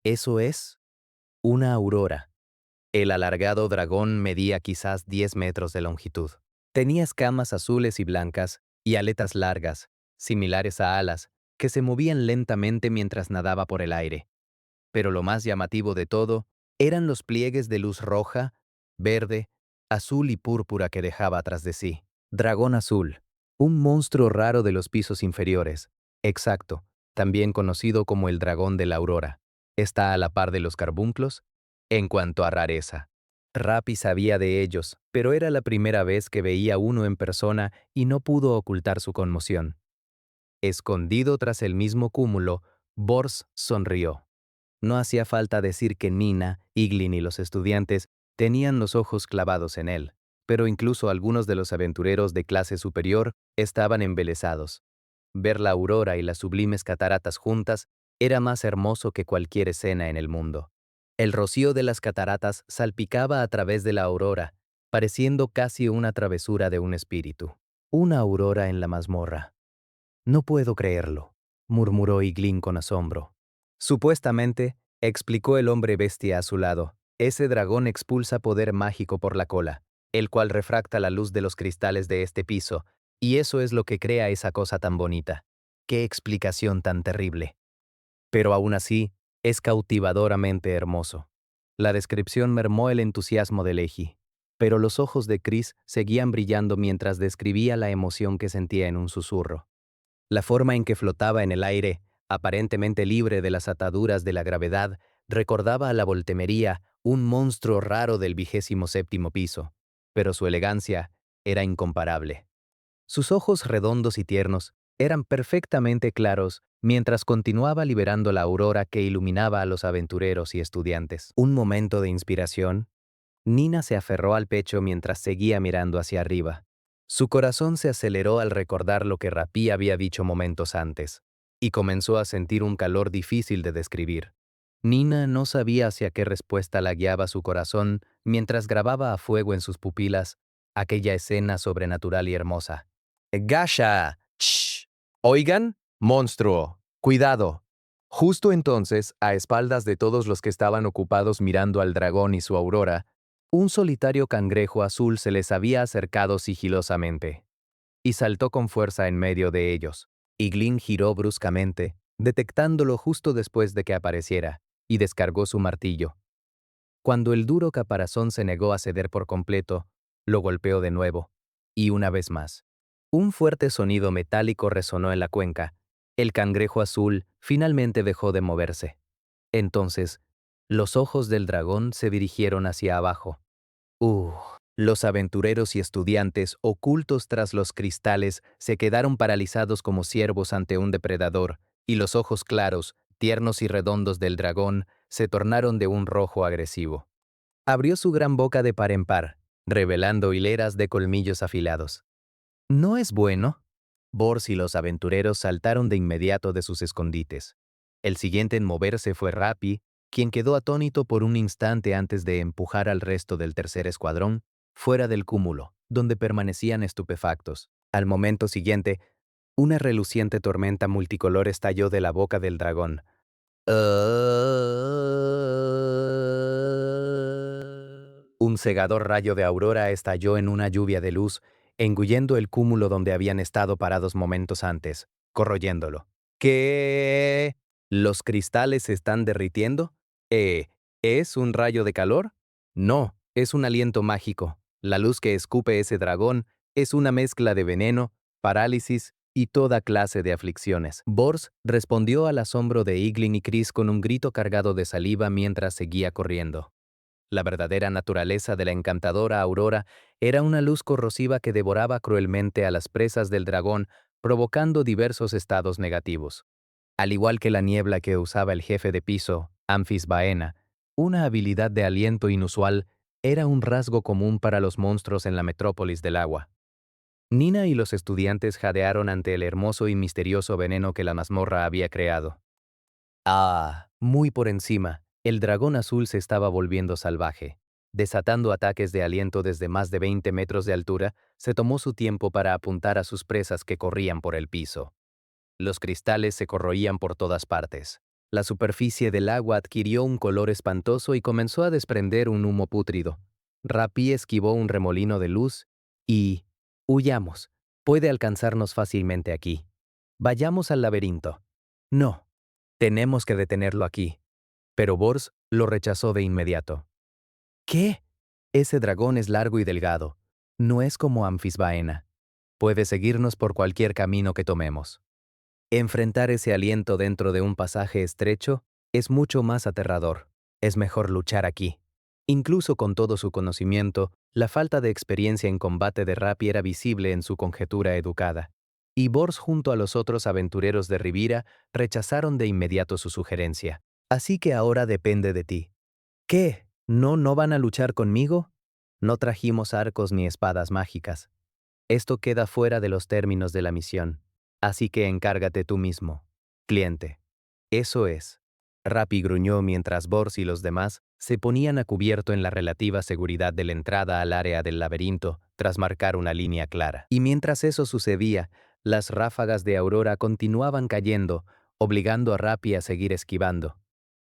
Speaker 1: ¿Eso es? Una aurora. El alargado dragón medía quizás 10 metros de longitud. Tenía escamas azules y blancas y aletas largas, similares a alas, que se movían lentamente mientras nadaba por el aire. Pero lo más llamativo de todo eran los pliegues de luz roja, verde, azul y púrpura que dejaba atrás de sí. Dragón azul, un monstruo raro de los pisos inferiores. Exacto, también conocido como el dragón de la aurora. Está a la par de los carbunclos en cuanto a rareza. Rappi sabía de ellos, pero era la primera vez que veía uno en persona y no pudo ocultar su conmoción. Escondido tras el mismo cúmulo, Bors sonrió. No hacía falta decir que Nina, Iglin y los estudiantes tenían los ojos clavados en él, pero incluso algunos de los aventureros de clase superior estaban embelesados. Ver la aurora y las sublimes cataratas juntas era más hermoso que cualquier escena en el mundo. El rocío de las cataratas salpicaba a través de la aurora, pareciendo casi una travesura de un espíritu. Una aurora en la mazmorra. No puedo creerlo, murmuró Iglin con asombro. Supuestamente, explicó el hombre bestia a su lado, ese dragón expulsa poder mágico por la cola, el cual refracta la luz de los cristales de este piso, y eso es lo que crea esa cosa tan bonita. ¡Qué explicación tan terrible! Pero aún así, es cautivadoramente hermoso. La descripción mermó el entusiasmo de Leji, pero los ojos de Chris seguían brillando mientras describía la emoción que sentía en un susurro. La forma en que flotaba en el aire, aparentemente libre de las ataduras de la gravedad, recordaba a la voltemería, un monstruo raro del 27º piso, pero su elegancia era incomparable. Sus ojos redondos y tiernos eran perfectamente claros mientras continuaba liberando la aurora que iluminaba a los aventureros y estudiantes. Un momento de inspiración. Nina se aferró al pecho mientras seguía mirando hacia arriba. Su corazón se aceleró al recordar lo que Rappi había dicho momentos antes, y comenzó a sentir un calor difícil de describir. Nina no sabía hacia qué respuesta la guiaba su corazón mientras grababa a fuego en sus pupilas aquella escena sobrenatural y hermosa. ¡Gasha! ¡Shh! Oigan, monstruo, cuidado. Justo entonces, a espaldas de todos los que estaban ocupados mirando al dragón y su aurora, un solitario cangrejo azul se les había acercado sigilosamente y saltó con fuerza en medio de ellos. Iglin giró bruscamente, detectándolo justo después de que apareciera, y descargó su martillo. Cuando el duro caparazón se negó a ceder por completo, lo golpeó de nuevo, y una vez más. Un fuerte sonido metálico resonó en la cuenca. El cangrejo azul finalmente dejó de moverse. Entonces, los ojos del dragón se dirigieron hacia abajo. Los aventureros y estudiantes, ocultos tras los cristales, se quedaron paralizados como ciervos ante un depredador, y los ojos claros, tiernos y redondos del dragón se tornaron de un rojo agresivo. Abrió su gran boca de par en par, revelando hileras de colmillos afilados. ¿No es bueno? Bors y los aventureros saltaron de inmediato de sus escondites. El siguiente en moverse fue Rappi, quien quedó atónito por un instante antes de empujar al resto del tercer escuadrón fuera del cúmulo, donde permanecían estupefactos. Al momento siguiente, una reluciente tormenta multicolor estalló de la boca del dragón. Un cegador rayo de aurora estalló en una lluvia de luz, engullendo el cúmulo donde habían estado parados momentos antes, corroyéndolo. ¿Qué? ¿Los cristales se están derritiendo? ¿Es un rayo de calor? No, es un aliento mágico. La luz que escupe ese dragón es una mezcla de veneno, parálisis y toda clase de aflicciones. Bors respondió al asombro de Iglin y Chris con un grito cargado de saliva mientras seguía corriendo. La verdadera naturaleza de la encantadora aurora era una luz corrosiva que devoraba cruelmente a las presas del dragón, provocando diversos estados negativos. Al igual que la niebla que usaba el jefe de piso, Amphis Baena, una habilidad de aliento inusual era un rasgo común para los monstruos en la metrópolis del agua. Nina y los estudiantes jadearon ante el hermoso y misterioso veneno que la mazmorra había creado. Muy por encima, el dragón azul se estaba volviendo salvaje. Desatando ataques de aliento desde más de 20 metros de altura, se tomó su tiempo para apuntar a sus presas que corrían por el piso. Los cristales se corroían por todas partes. La superficie del agua adquirió un color espantoso y comenzó a desprender un humo pútrido. Rappi esquivó un remolino de luz y... huyamos. Puede alcanzarnos fácilmente aquí. Vayamos al laberinto. No. Tenemos que detenerlo aquí. Pero Bors lo rechazó de inmediato. ¿Qué? Ese dragón es largo y delgado. No es como Amphis Baena. Puede seguirnos por cualquier camino que tomemos. Enfrentar ese aliento dentro de un pasaje estrecho es mucho más aterrador. Es mejor luchar aquí. Incluso con todo su conocimiento, la falta de experiencia en combate de Rappi era visible en su conjetura educada. Y Bors junto a los otros aventureros de Rivira rechazaron de inmediato su sugerencia. Así que ahora depende de ti. ¿Qué? ¿No van a luchar conmigo? No trajimos arcos ni espadas mágicas. Esto queda fuera de los términos de la misión. Así que encárgate tú mismo. Cliente. Eso es. Rappi gruñó mientras Bors y los demás se ponían a cubierto en la relativa seguridad de la entrada al área del laberinto, tras marcar una línea clara. Y mientras eso sucedía, las ráfagas de aurora continuaban cayendo, obligando a Rappi a seguir esquivando.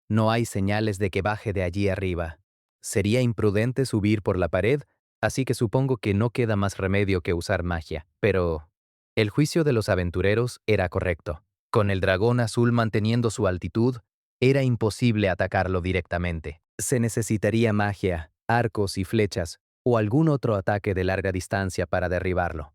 Speaker 1: No hay señales de que baje de allí arriba. Sería imprudente subir por la pared, así que supongo que no queda más remedio que usar magia. Pero el juicio de los aventureros era correcto. Con el dragón azul manteniendo su altitud, era imposible atacarlo directamente. Se necesitaría magia, arcos y flechas, o algún otro ataque de larga distancia para derribarlo.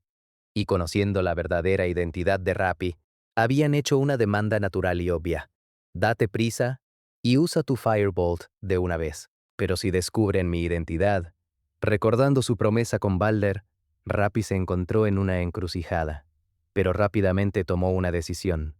Speaker 1: Y conociendo la verdadera identidad de Rappi, habían hecho una demanda natural y obvia. Date prisa y usa tu Firebolt de una vez. Pero si descubren mi identidad, recordando su promesa con Balder, Rappi se encontró en una encrucijada, pero rápidamente tomó una decisión.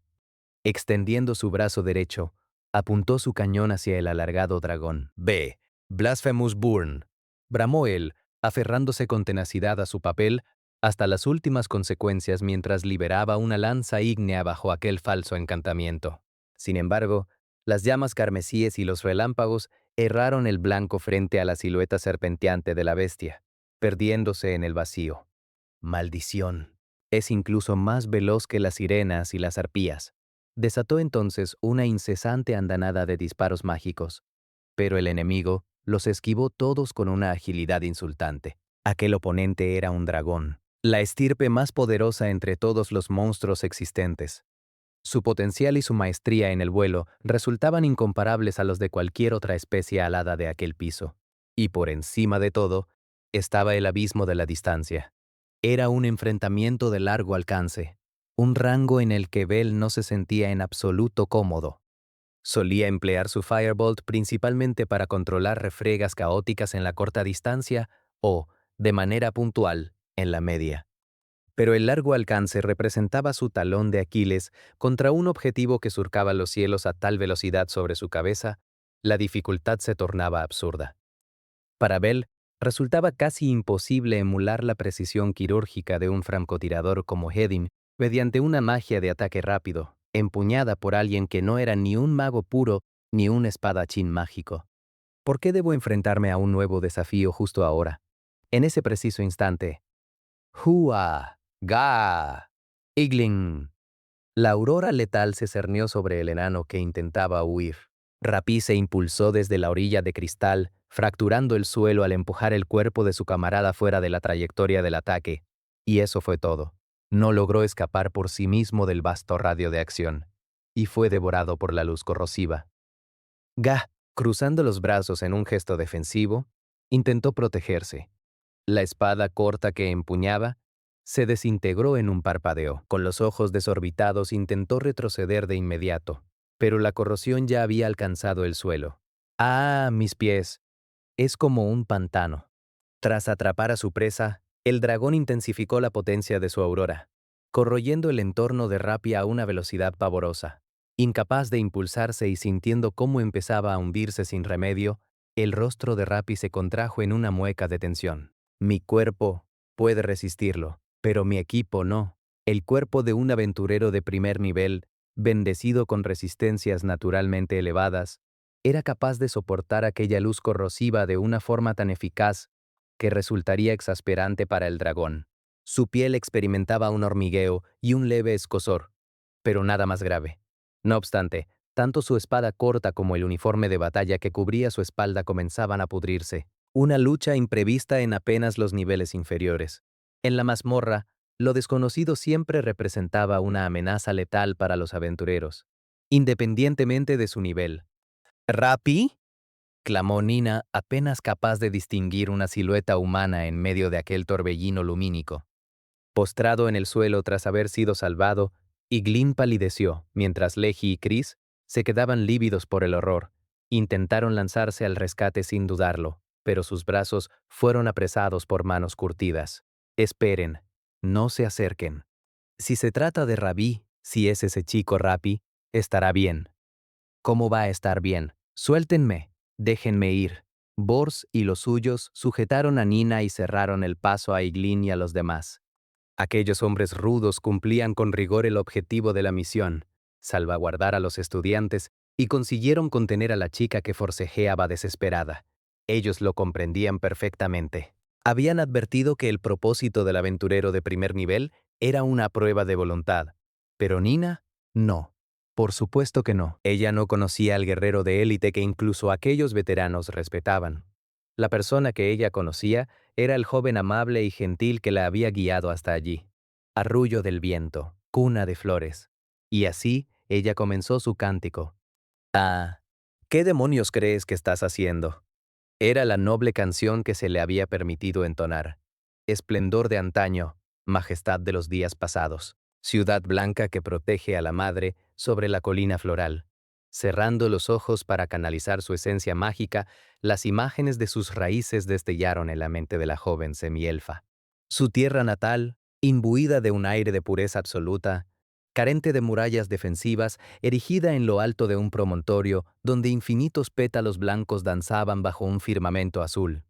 Speaker 1: Extendiendo su brazo derecho, apuntó su cañón hacia el alargado dragón. «Ve, Blasphemous Burn», bramó él, aferrándose con tenacidad a su papel hasta las últimas consecuencias mientras liberaba una lanza ígnea bajo aquel falso encantamiento. Sin embargo, las llamas carmesíes y los relámpagos erraron el blanco frente a la silueta serpenteante de la bestia, perdiéndose en el vacío. «Maldición. Es incluso más veloz que las sirenas y las arpías». Desató entonces una incesante andanada de disparos mágicos, pero el enemigo los esquivó todos con una agilidad insultante. Aquel oponente era un dragón, la estirpe más poderosa entre todos los monstruos existentes. Su potencial y su maestría en el vuelo resultaban incomparables a los de cualquier otra especie alada de aquel piso. Y por encima de todo, estaba el abismo de la distancia. Era un enfrentamiento de largo alcance, un rango en el que Bell no se sentía en absoluto cómodo. Solía emplear su Firebolt principalmente para controlar refriegas caóticas en la corta distancia o, de manera puntual, en la media. Pero el largo alcance representaba su talón de Aquiles contra un objetivo que surcaba los cielos a tal velocidad sobre su cabeza, la dificultad se tornaba absurda. Para Bell, resultaba casi imposible emular la precisión quirúrgica de un francotirador como Hedin mediante una magia de ataque rápido, empuñada por alguien que no era ni un mago puro ni un espadachín mágico. ¿Por qué debo enfrentarme a un nuevo desafío justo ahora? En ese preciso instante. ¡Hua! ¡Ga! ¡Igling! La aurora letal se cernió sobre el enano que intentaba huir. Rappi se impulsó desde la orilla de cristal, fracturando el suelo al empujar el cuerpo de su camarada fuera de la trayectoria del ataque. Y eso fue todo. No logró escapar por sí mismo del vasto radio de acción, y fue devorado por la luz corrosiva. Ga, cruzando los brazos en un gesto defensivo, intentó protegerse. La espada corta que empuñaba se desintegró en un parpadeo. Con los ojos desorbitados intentó retroceder de inmediato, pero la corrosión ya había alcanzado el suelo. ¡Ah, mis pies! Es como un pantano. Tras atrapar a su presa, el dragón intensificó la potencia de su aurora, corroyendo el entorno de Rappi a una velocidad pavorosa. Incapaz de impulsarse y sintiendo cómo empezaba a hundirse sin remedio, el rostro de Rappi se contrajo en una mueca de tensión. Mi cuerpo puede resistirlo, pero mi equipo no. El cuerpo de un aventurero de primer nivel, bendecido con resistencias naturalmente elevadas, era capaz de soportar aquella luz corrosiva de una forma tan eficaz que resultaría exasperante para el dragón. Su piel experimentaba un hormigueo y un leve escozor, pero nada más grave. No obstante, tanto su espada corta como el uniforme de batalla que cubría su espalda comenzaban a pudrirse. Una lucha imprevista en apenas los niveles inferiores. En la mazmorra, lo desconocido siempre representaba una amenaza letal para los aventureros, independientemente de su nivel. ¿Rappi?, clamó Nina, apenas capaz de distinguir una silueta humana en medio de aquel torbellino lumínico. Postrado en el suelo tras haber sido salvado, Iglin palideció, mientras Leji y Chris se quedaban lívidos por el horror. Intentaron lanzarse al rescate sin dudarlo, pero sus brazos fueron apresados por manos curtidas. Esperen, no se acerquen. Si se trata de Rabí, si es ese chico Rapi, estará bien. ¿Cómo va a estar bien? Suéltenme, déjenme ir. Bors y los suyos sujetaron a Nina y cerraron el paso a Iglin y a los demás. Aquellos hombres rudos cumplían con rigor el objetivo de la misión, salvaguardar a los estudiantes, y consiguieron contener a la chica que forcejeaba desesperada. Ellos lo comprendían perfectamente. Habían advertido que el propósito del aventurero de primer nivel era una prueba de voluntad, pero Nina, no. Por supuesto que no. Ella no conocía al guerrero de élite que incluso aquellos veteranos respetaban. La persona que ella conocía era el joven amable y gentil que la había guiado hasta allí. Arrullo del viento, cuna de flores. Y así ella comenzó su cántico. Ah, ¿qué demonios crees que estás haciendo? Era la noble canción que se le había permitido entonar. Esplendor de antaño, majestad de los días pasados, ciudad blanca que protege a la madre sobre la colina floral. Cerrando los ojos para canalizar su esencia mágica, las imágenes de sus raíces destellaron en la mente de la joven semielfa. Su tierra natal, imbuida de un aire de pureza absoluta, carente de murallas defensivas, erigida en lo alto de un promontorio donde infinitos pétalos blancos danzaban bajo un firmamento azul.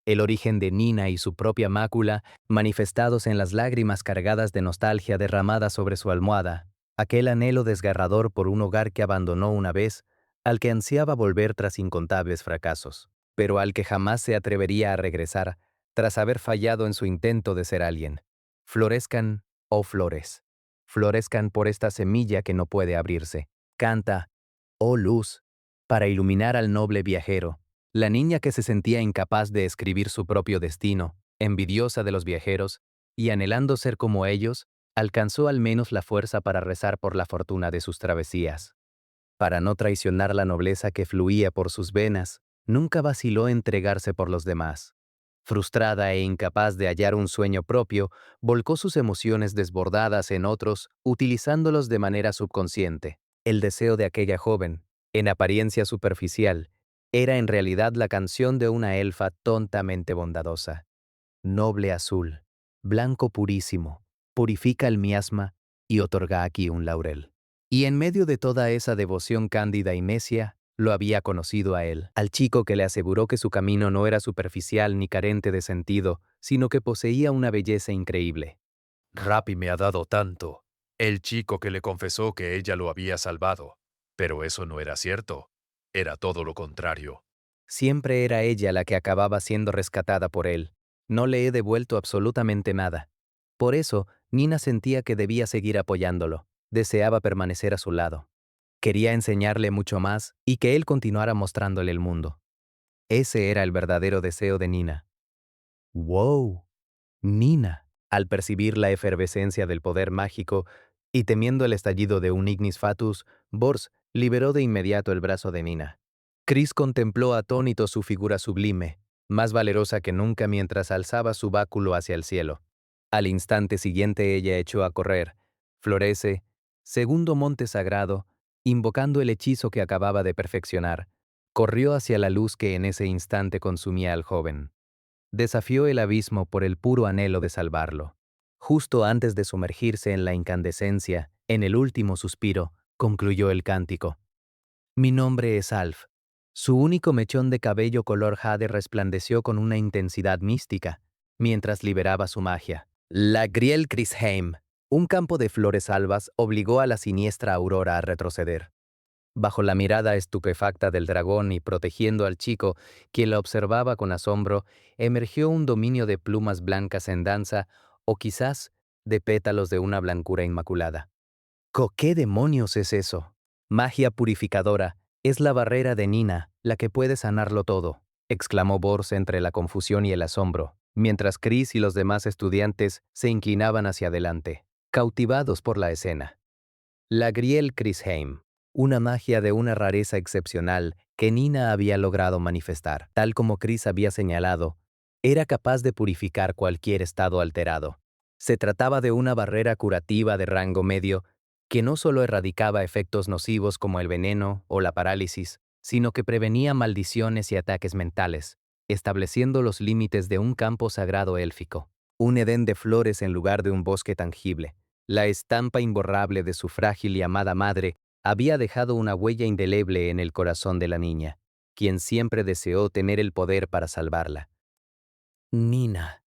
Speaker 1: El origen de Nina y su propia mácula, manifestados en las lágrimas cargadas de nostalgia derramadas sobre su almohada, aquel anhelo desgarrador por un hogar que abandonó una vez, al que ansiaba volver tras incontables fracasos, pero al que jamás se atrevería a regresar tras haber fallado en su intento de ser alguien. Florezcan, oh flores. Florezcan por esta semilla que no puede abrirse. Canta, oh luz, para iluminar al noble viajero, la niña que se sentía incapaz de escribir su propio destino, envidiosa de los viajeros, y anhelando ser como ellos, alcanzó al menos la fuerza para rezar por la fortuna de sus travesías. Para no traicionar la nobleza que fluía por sus venas, nunca vaciló en entregarse por los demás. Frustrada e incapaz de hallar un sueño propio, volcó sus emociones desbordadas en otros, utilizándolos de manera subconsciente. El deseo de aquella joven, en apariencia superficial, era en realidad la canción de una elfa tontamente bondadosa. Noble azul, blanco purísimo, purifica el miasma y otorga aquí un laurel. Y en medio de toda esa devoción cándida y necia, lo había conocido a él, al chico que le aseguró que su camino no era superficial ni carente de sentido, sino que poseía una belleza increíble.
Speaker 3: Rappi me ha dado tanto. El chico que le confesó que ella lo había salvado. Pero eso no era cierto. Era todo lo contrario.
Speaker 1: Siempre era ella la que acababa siendo rescatada por él. No le he devuelto absolutamente nada. Por eso, Nina sentía que debía seguir apoyándolo. Deseaba permanecer a su lado. Quería enseñarle mucho más y que él continuara mostrándole el mundo. Ese era el verdadero deseo de Nina. ¡Wow! Nina, al percibir la efervescencia del poder mágico y temiendo el estallido de un ignis fatuus, Bors liberó de inmediato el brazo de Nina. Chris contempló atónito su figura sublime, más valerosa que nunca mientras alzaba su báculo hacia el cielo. Al instante siguiente ella echó a correr, florece, segundo monte sagrado, invocando el hechizo que acababa de perfeccionar, corrió hacia la luz que en ese instante consumía al joven. Desafió el abismo por el puro anhelo de salvarlo. Justo antes de sumergirse en la incandescencia, en el último suspiro, concluyó el cántico. Mi nombre es Alf. Su único mechón de cabello color jade resplandeció con una intensidad mística, mientras liberaba su magia. La Griel Crisheim, un campo de flores albas, obligó a la siniestra aurora a retroceder. Bajo la mirada estupefacta del dragón y protegiendo al chico, quien la observaba con asombro, emergió un dominio de plumas blancas en danza, o quizás de pétalos de una blancura inmaculada. ¿Qué demonios es eso? Magia purificadora, es la barrera de Nina, la que puede sanarlo todo, exclamó Bors entre la confusión y el asombro, mientras Chris y los demás estudiantes se inclinaban hacia adelante, cautivados por la escena. La Griel Crisheim, una magia de una rareza excepcional que Nina había logrado manifestar, tal como Chris había señalado, era capaz de purificar cualquier estado alterado. Se trataba de una barrera curativa de rango medio que no solo erradicaba efectos nocivos como el veneno o la parálisis, sino que prevenía maldiciones y ataques mentales, estableciendo los límites de un campo sagrado élfico, un Edén de flores en lugar de un bosque tangible. La estampa imborrable de su frágil y amada madre había dejado una huella indeleble en el corazón de la niña, quien siempre deseó tener el poder para salvarla. Nina.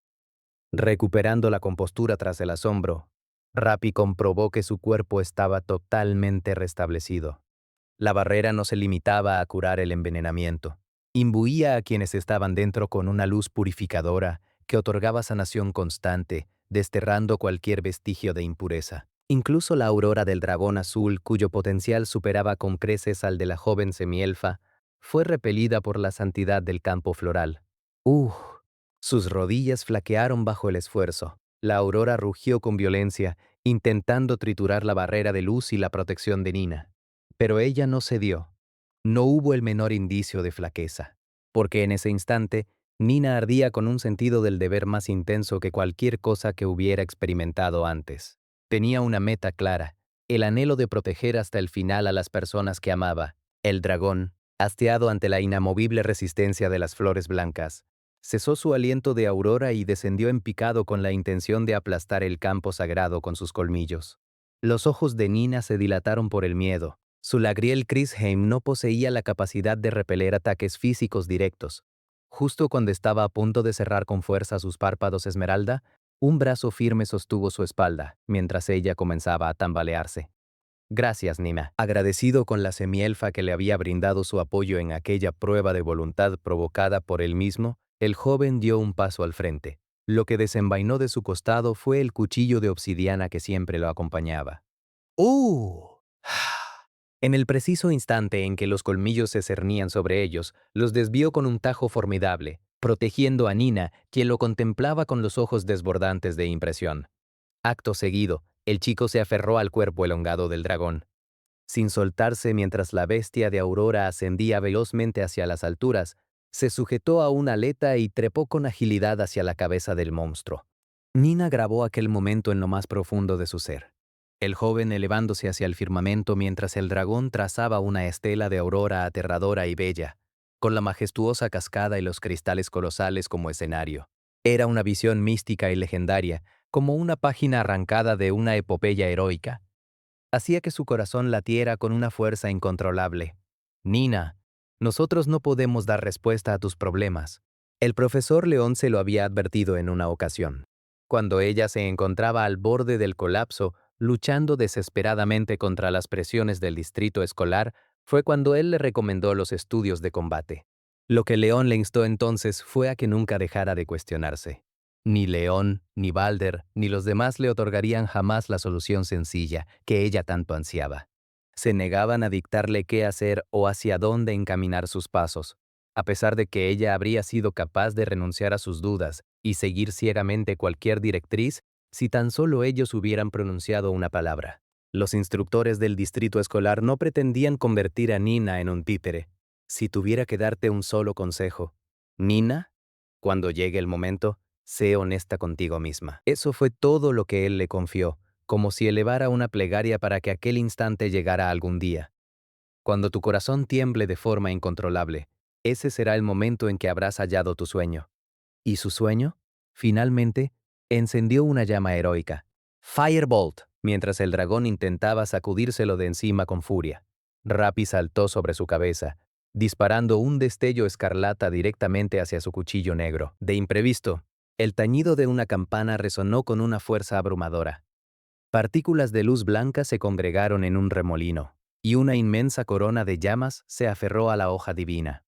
Speaker 1: Recuperando la compostura tras el asombro, Rappi comprobó que su cuerpo estaba totalmente restablecido. La barrera no se limitaba a curar el envenenamiento. Imbuía a quienes estaban dentro con una luz purificadora que otorgaba sanación constante, desterrando cualquier vestigio de impureza. Incluso la aurora del dragón azul, cuyo potencial superaba con creces al de la joven semielfa, fue repelida por la santidad del campo floral. Sus rodillas flaquearon bajo el esfuerzo. La aurora rugió con violencia, intentando triturar la barrera de luz y la protección de Nina. Pero ella no cedió. No hubo el menor indicio de flaqueza, porque en ese instante, Nina ardía con un sentido del deber más intenso que cualquier cosa que hubiera experimentado antes. Tenía una meta clara, el anhelo de proteger hasta el final a las personas que amaba. El dragón, hastiado ante la inamovible resistencia de las flores blancas, cesó su aliento de aurora y descendió en picado con la intención de aplastar el campo sagrado con sus colmillos. Los ojos de Nina se dilataron por el miedo. Su Lagriel Crisheim no poseía la capacidad de repeler ataques físicos directos. Justo cuando estaba a punto de cerrar con fuerza sus párpados esmeralda, un brazo firme sostuvo su espalda, mientras ella comenzaba a tambalearse. Gracias, Nina. Agradecido con la semielfa que le había brindado su apoyo en aquella prueba de voluntad provocada por él mismo, el joven dio un paso al frente. Lo que desenvainó de su costado fue el cuchillo de obsidiana que siempre lo acompañaba. En el preciso instante en que los colmillos se cernían sobre ellos, los desvió con un tajo formidable, protegiendo a Nina, quien lo contemplaba con los ojos desbordantes de impresión. Acto seguido, el chico se aferró al cuerpo elongado del dragón. Sin soltarse mientras la bestia de Aurora ascendía velozmente hacia las alturas, se sujetó a una aleta y trepó con agilidad hacia la cabeza del monstruo. Nina grabó aquel momento en lo más profundo de su ser. El joven elevándose hacia el firmamento mientras el dragón trazaba una estela de aurora aterradora y bella, con la majestuosa cascada y los cristales colosales como escenario. Era una visión mística y legendaria, como una página arrancada de una epopeya heroica. Hacía que su corazón latiera con una fuerza incontrolable. Nina, nosotros no podemos dar respuesta a tus problemas. El profesor León se lo había advertido en una ocasión. Cuando ella se encontraba al borde del colapso, luchando desesperadamente contra las presiones del distrito escolar, fue cuando él le recomendó los estudios de combate. Lo que León le instó entonces fue a que nunca dejara de cuestionarse. Ni León, ni Balder, ni los demás le otorgarían jamás la solución sencilla que ella tanto ansiaba. Se negaban a dictarle qué hacer o hacia dónde encaminar sus pasos, a pesar de que ella habría sido capaz de renunciar a sus dudas y seguir ciegamente cualquier directriz si tan solo ellos hubieran pronunciado una palabra. Los instructores del distrito escolar no pretendían convertir a Nina en un títere. Si tuviera que darte un solo consejo, Nina, cuando llegue el momento, sé honesta contigo misma. Eso fue todo lo que él le confió, como si elevara una plegaria para que aquel instante llegara algún día. Cuando tu corazón tiemble de forma incontrolable, ese será el momento en que habrás hallado tu sueño. ¿Y su sueño? Finalmente, encendió una llama heroica. Firebolt, mientras el dragón intentaba sacudírselo de encima con furia. Rappi saltó sobre su cabeza, disparando un destello escarlata directamente hacia su cuchillo negro. De imprevisto, el tañido de una campana resonó con una fuerza abrumadora. Partículas de luz blanca se congregaron en un remolino, y una inmensa corona de llamas se aferró a la hoja divina.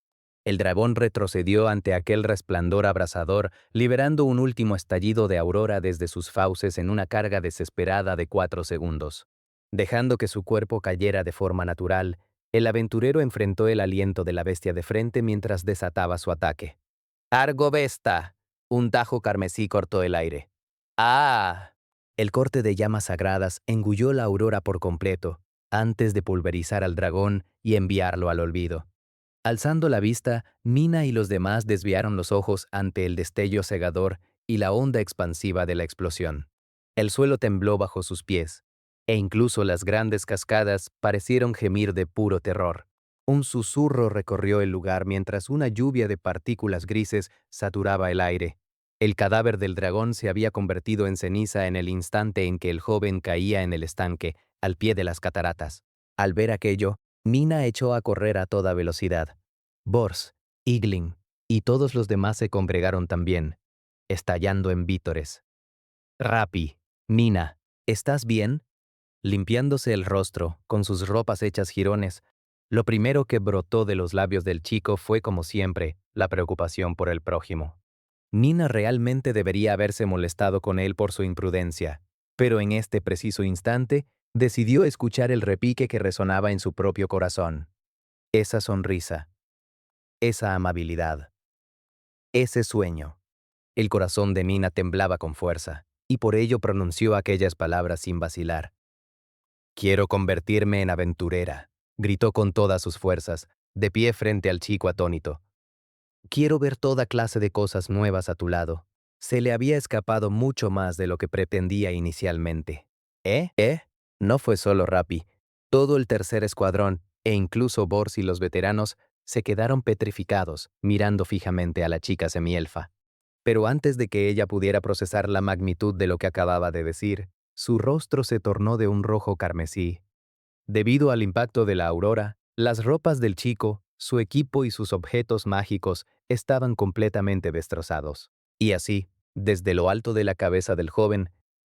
Speaker 1: El dragón retrocedió ante aquel resplandor abrasador, liberando un último estallido de aurora desde sus fauces en una carga desesperada de 4 segundos. Dejando que su cuerpo cayera de forma natural, el aventurero enfrentó el aliento de la bestia de frente mientras desataba su ataque. ¡Argo Vesta! Un tajo carmesí cortó el aire. ¡Ah! El corte de llamas sagradas engulló la aurora por completo, antes de pulverizar al dragón y enviarlo al olvido. Alzando la vista, Nina y los demás desviaron los ojos ante el destello cegador y la onda expansiva de la explosión. El suelo tembló bajo sus pies, e incluso las grandes cascadas parecieron gemir de puro terror. Un susurro recorrió el lugar mientras una lluvia de partículas grises saturaba el aire. El cadáver del dragón se había convertido en ceniza en el instante en que el joven caía en el estanque, al pie de las cataratas. Al ver aquello, Mina echó a correr a toda velocidad. Bors, Igling y todos los demás se congregaron también, estallando en vítores. Rapi, Mina, ¿estás bien? Limpiándose el rostro, con sus ropas hechas jirones, lo primero que brotó de los labios del chico fue, como siempre, la preocupación por el prójimo. Nina realmente debería haberse molestado con él por su imprudencia, pero en este preciso instante decidió escuchar el repique que resonaba en su propio corazón. Esa sonrisa, esa amabilidad, ese sueño. El corazón de Nina temblaba con fuerza, y por ello pronunció aquellas palabras sin vacilar. «Quiero convertirme en aventurera», gritó con todas sus fuerzas, de pie frente al chico atónito. «Quiero ver toda clase de cosas nuevas a tu lado». Se le había escapado mucho más de lo que pretendía inicialmente. ¿Eh? No fue solo Rapi. Todo el tercer escuadrón, e incluso Bors y los veteranos, se quedaron petrificados, mirando fijamente a la chica semielfa. Pero antes de que ella pudiera procesar la magnitud de lo que acababa de decir, su rostro se tornó de un rojo carmesí. Debido al impacto de la aurora, las ropas del chico, su equipo y sus objetos mágicos estaban completamente destrozados. Y así, desde lo alto de la cabeza del joven,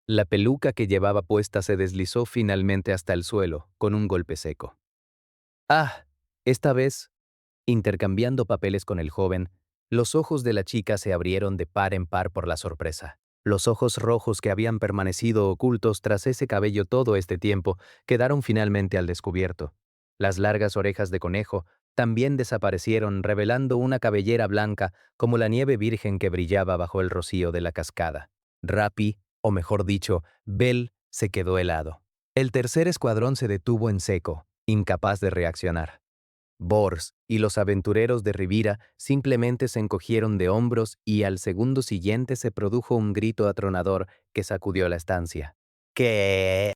Speaker 1: la peluca que llevaba puesta se deslizó finalmente hasta el suelo, con un golpe seco. ¡Ah! Esta vez, intercambiando papeles con el joven, los ojos de la chica se abrieron de par en par por la sorpresa. Los ojos rojos que habían permanecido ocultos tras ese cabello todo este tiempo quedaron finalmente al descubierto. Las largas orejas de conejo también desaparecieron, revelando una cabellera blanca como la nieve virgen que brillaba bajo el rocío de la cascada. Rapi, o mejor dicho, Bell, se quedó helado. El tercer escuadrón se detuvo en seco, incapaz de reaccionar. Bors y los aventureros de Rivira simplemente se encogieron de hombros y al segundo siguiente se produjo un grito atronador que sacudió la estancia. ¿Qué?